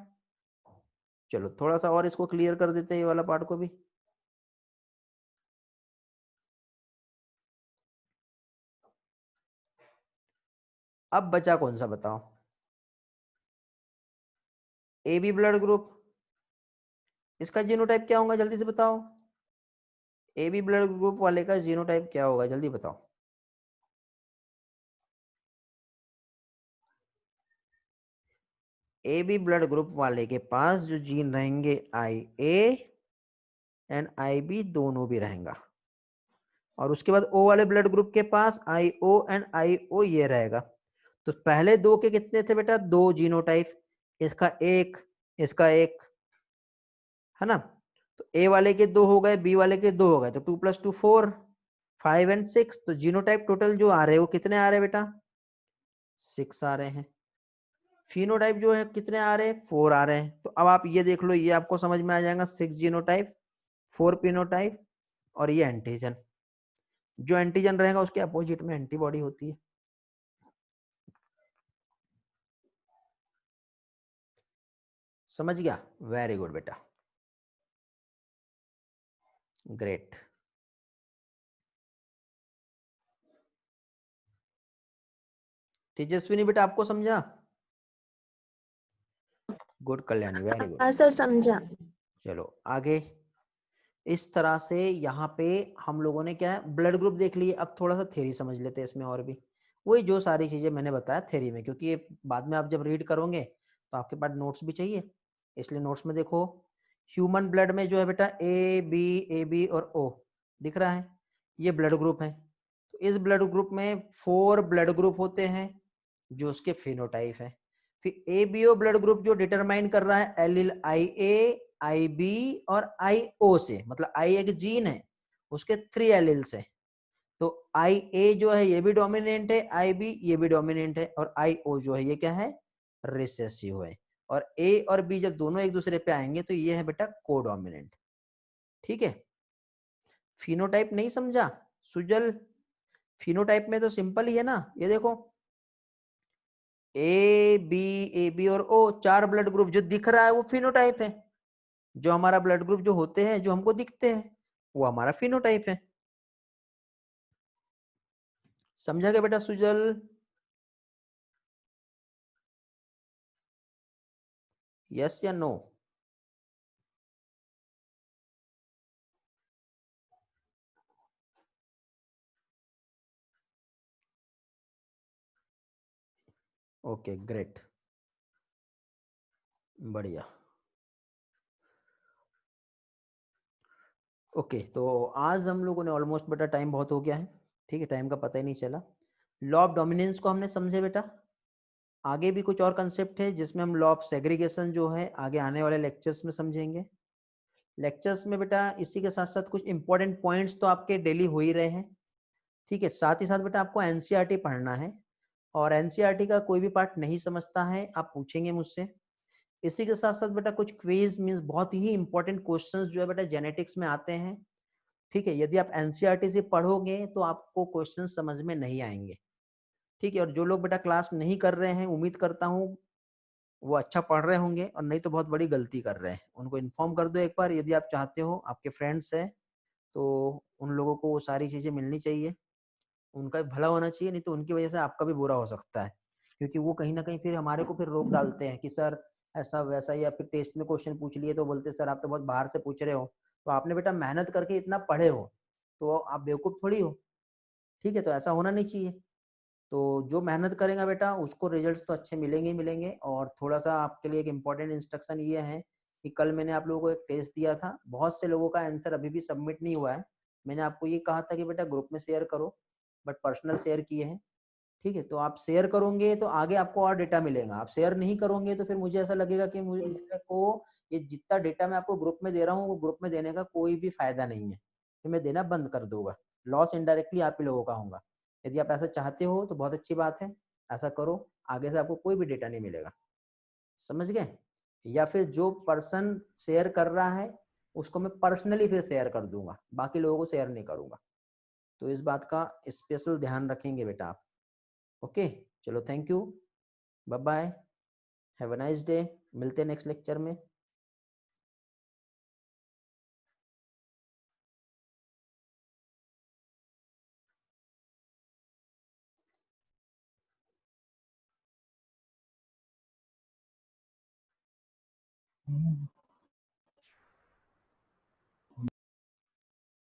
चलो थोड़ा सा और इसको क्लियर कर देते हैं, ये वाला पार्ट को भी। अब बचा कौन सा बताओ, AB ब्लड ग्रुप, इसका जीनोटाइप क्या होगा जल्दी से बताओ। AB ब्लड ग्रुप वाले का जीनोटाइप क्या होगा जल्दी बताओ। AB ब्लड ग्रुप वाले के पास जो जीन रहेंगे IA एंड IB दोनों भी रहेगा, और उसके बाद O वाले ब्लड ग्रुप के पास IO एंड IO ये रहेगा। तो पहले दो के कितने थे बेटा, 2 जीनोटाइप, इसका एक, इसका एक, है ना। तो A वाले के 2 हो गए, B वाले के 2 हो गए, तो 2 + 2 4, 5 एंड 6। तो जीनोटाइप टोटल जो आ रहे हैं वो कितने आ रहे हैं बेटा, 6 आ रहे हैं। फिनोटाइप जो है कितने आ रहे हैं, 4 आ रहे हैं। तो अब आप ये देख लो, ये आपको समझ में आ जाएगा, 6 जीनोटाइप, 4 फिनोटाइप, और ये एंटीजन। जो एंटीजन रहेगा उसके अपोजिट में एंटीबॉडी होती है। समझ गया? वेरी गुड बेटा, ग्रेट। तेजस्विनी बेटा आपको समझा? Good Kalyani, very good. हाँ सर समझा। चलो आगे। इस तरह से यहाँ पे हम लोगों ने क्या है, ब्लड ग्रुप देख लिए। अब थोड़ा सा थ्योरी समझ लेते हैं इसमें और भी। वही जो सारी चीजें मैंने बताया थ्योरी में, क्योंकि ये बाद में आप जब रीड करोगे तो आपके पास नोट्स भी चाहिए, इसलिए नोट्स में देखो ह्यूमन ब्लड में जो है बेटा ए बी और ओ दिख रहा है, ये ब्लड ग्रुप है। तो इस ब्लड ग्रुप में 4 ब्लड ग्रुप होते हैं जो उसके फिनोटाइप है। फिर A B O blood group जो डिटरमाइन कर रहा है एलिल आई ए, आई बी और आई ओ से, मतलब आई एक जीन है, उसके 3 एलिल्स है। तो आई ए जो है ये भी डोमिनेंट है, आई बी ये भी डोमिनेंट है, और आई ओ जो है ये क्या है, रिसेसिव है। और ए और बी जब दोनों एक दूसरे पे आएंगे तो ये है बेटा कोडोमिनेंट। ठीक है, फिनोटाइप नहीं समझा सुजल? फिनोटाइप में तो सिंपल ही है ना, ये देखो ए बी और ओ 4 ब्लड ग्रुप जो दिख रहा है वो फिनोटाइप है। जो हमारा ब्लड ग्रुप जो होते हैं जो हमको दिखते हैं वो हमारा फिनोटाइप है। समझा क्या बेटा सुजल? यस या नो? ओके ग्रेट, बढ़िया। ओके तो आज हम लोगों ने ऑलमोस्ट बेटा टाइम बहुत हो गया है, ठीक है, टाइम का पता ही नहीं चला। लॉ ऑफ डोमिनेंस को हमने समझे बेटा। आगे भी कुछ और कंसेप्ट है जिसमें हम लॉ ऑफ सेग्रीगेशन जो है आगे आने वाले लेक्चर्स में समझेंगे। लेक्चर्स में बेटा इसी के साथ साथ कुछ इंपॉर्टेंट पॉइंट्स तो आपके डेली हो ही रहे हैं, ठीक है। साथ ही साथ बेटा आपको एनसीईआरटी पढ़ना है, और एनसीईआरटी का कोई भी पार्ट नहीं समझता है आप पूछेंगे मुझसे। इसी के साथ साथ बेटा कुछ क्विज मींस बहुत ही इंपॉर्टेंट क्वेश्चंस जो है बेटा जेनेटिक्स में आते हैं, ठीक है। यदि आप एनसीईआरटी से पढ़ोगे तो आपको क्वेश्चन समझ में नहीं आएंगे, ठीक है। और जो लोग बेटा क्लास नहीं कर रहे हैं उम्मीद करता हूँ वो अच्छा पढ़ रहे होंगे, और नहीं तो बहुत बड़ी गलती कर रहे हैं। उनको इन्फॉर्म कर दो एक बार, यदि आप चाहते हो आपके फ्रेंड्स हैं तो उन लोगों को वो सारी चीजें मिलनी चाहिए, उनका भी भला होना चाहिए, नहीं तो उनकी वजह से आपका भी बुरा हो सकता है। क्योंकि वो कहीं ना कहीं फिर हमारे को फिर रोक डालते हैं कि सर ऐसा वैसा, या फिर टेस्ट में क्वेश्चन पूछ लिए तो बोलते सर आप तो बहुत बाहर से पूछ रहे हो। तो आपने बेटा मेहनत करके इतना पढ़े हो तो आप बेवकूफ़ थोड़ी हो, ठीक है। तो ऐसा होना नहीं चाहिए। तो जो मेहनत करेगा बेटा उसको रिजल्ट्स तो अच्छे मिलेंगे ही मिलेंगे। और थोड़ा सा आपके लिए एक इम्पॉर्टेंट इंस्ट्रक्शन ये है कि कल मैंने आप लोगों को एक टेस्ट दिया था, बहुत से लोगों का आंसर अभी भी सबमिट नहीं हुआ है। मैंने आपको ये कहा था कि बेटा ग्रुप में शेयर करो, बट पर्सनल शेयर किए हैं, ठीक है। तो आप शेयर करोगे तो आगे आपको और डेटा मिलेगा, आप शेयर नहीं करोगे तो फिर मुझे ऐसा लगेगा कि मुझे मेरे को ये जितना डेटा मैं आपको ग्रुप में दे रहा हूँ वो ग्रुप में देने का कोई भी फायदा नहीं है, फिर मैं देना बंद कर दूंगा। लॉस इनडायरेक्टली आप ही लोगों का होगा। यदि आप ऐसा चाहते हो तो बहुत अच्छी बात है, ऐसा करो, आगे से आपको कोई भी डेटा नहीं मिलेगा, समझ गए? या फिर जो पर्सन शेयर कर रहा है उसको मैं पर्सनली फिर शेयर कर दूंगा, बाकी लोगों को शेयर नहीं करूंगा। तो इस बात का स्पेशल ध्यान रखेंगे बेटा आप। ओके, चलो thank you, bye bye, have a nice day, मिलते हैं नेक्स्ट लेक्चर में।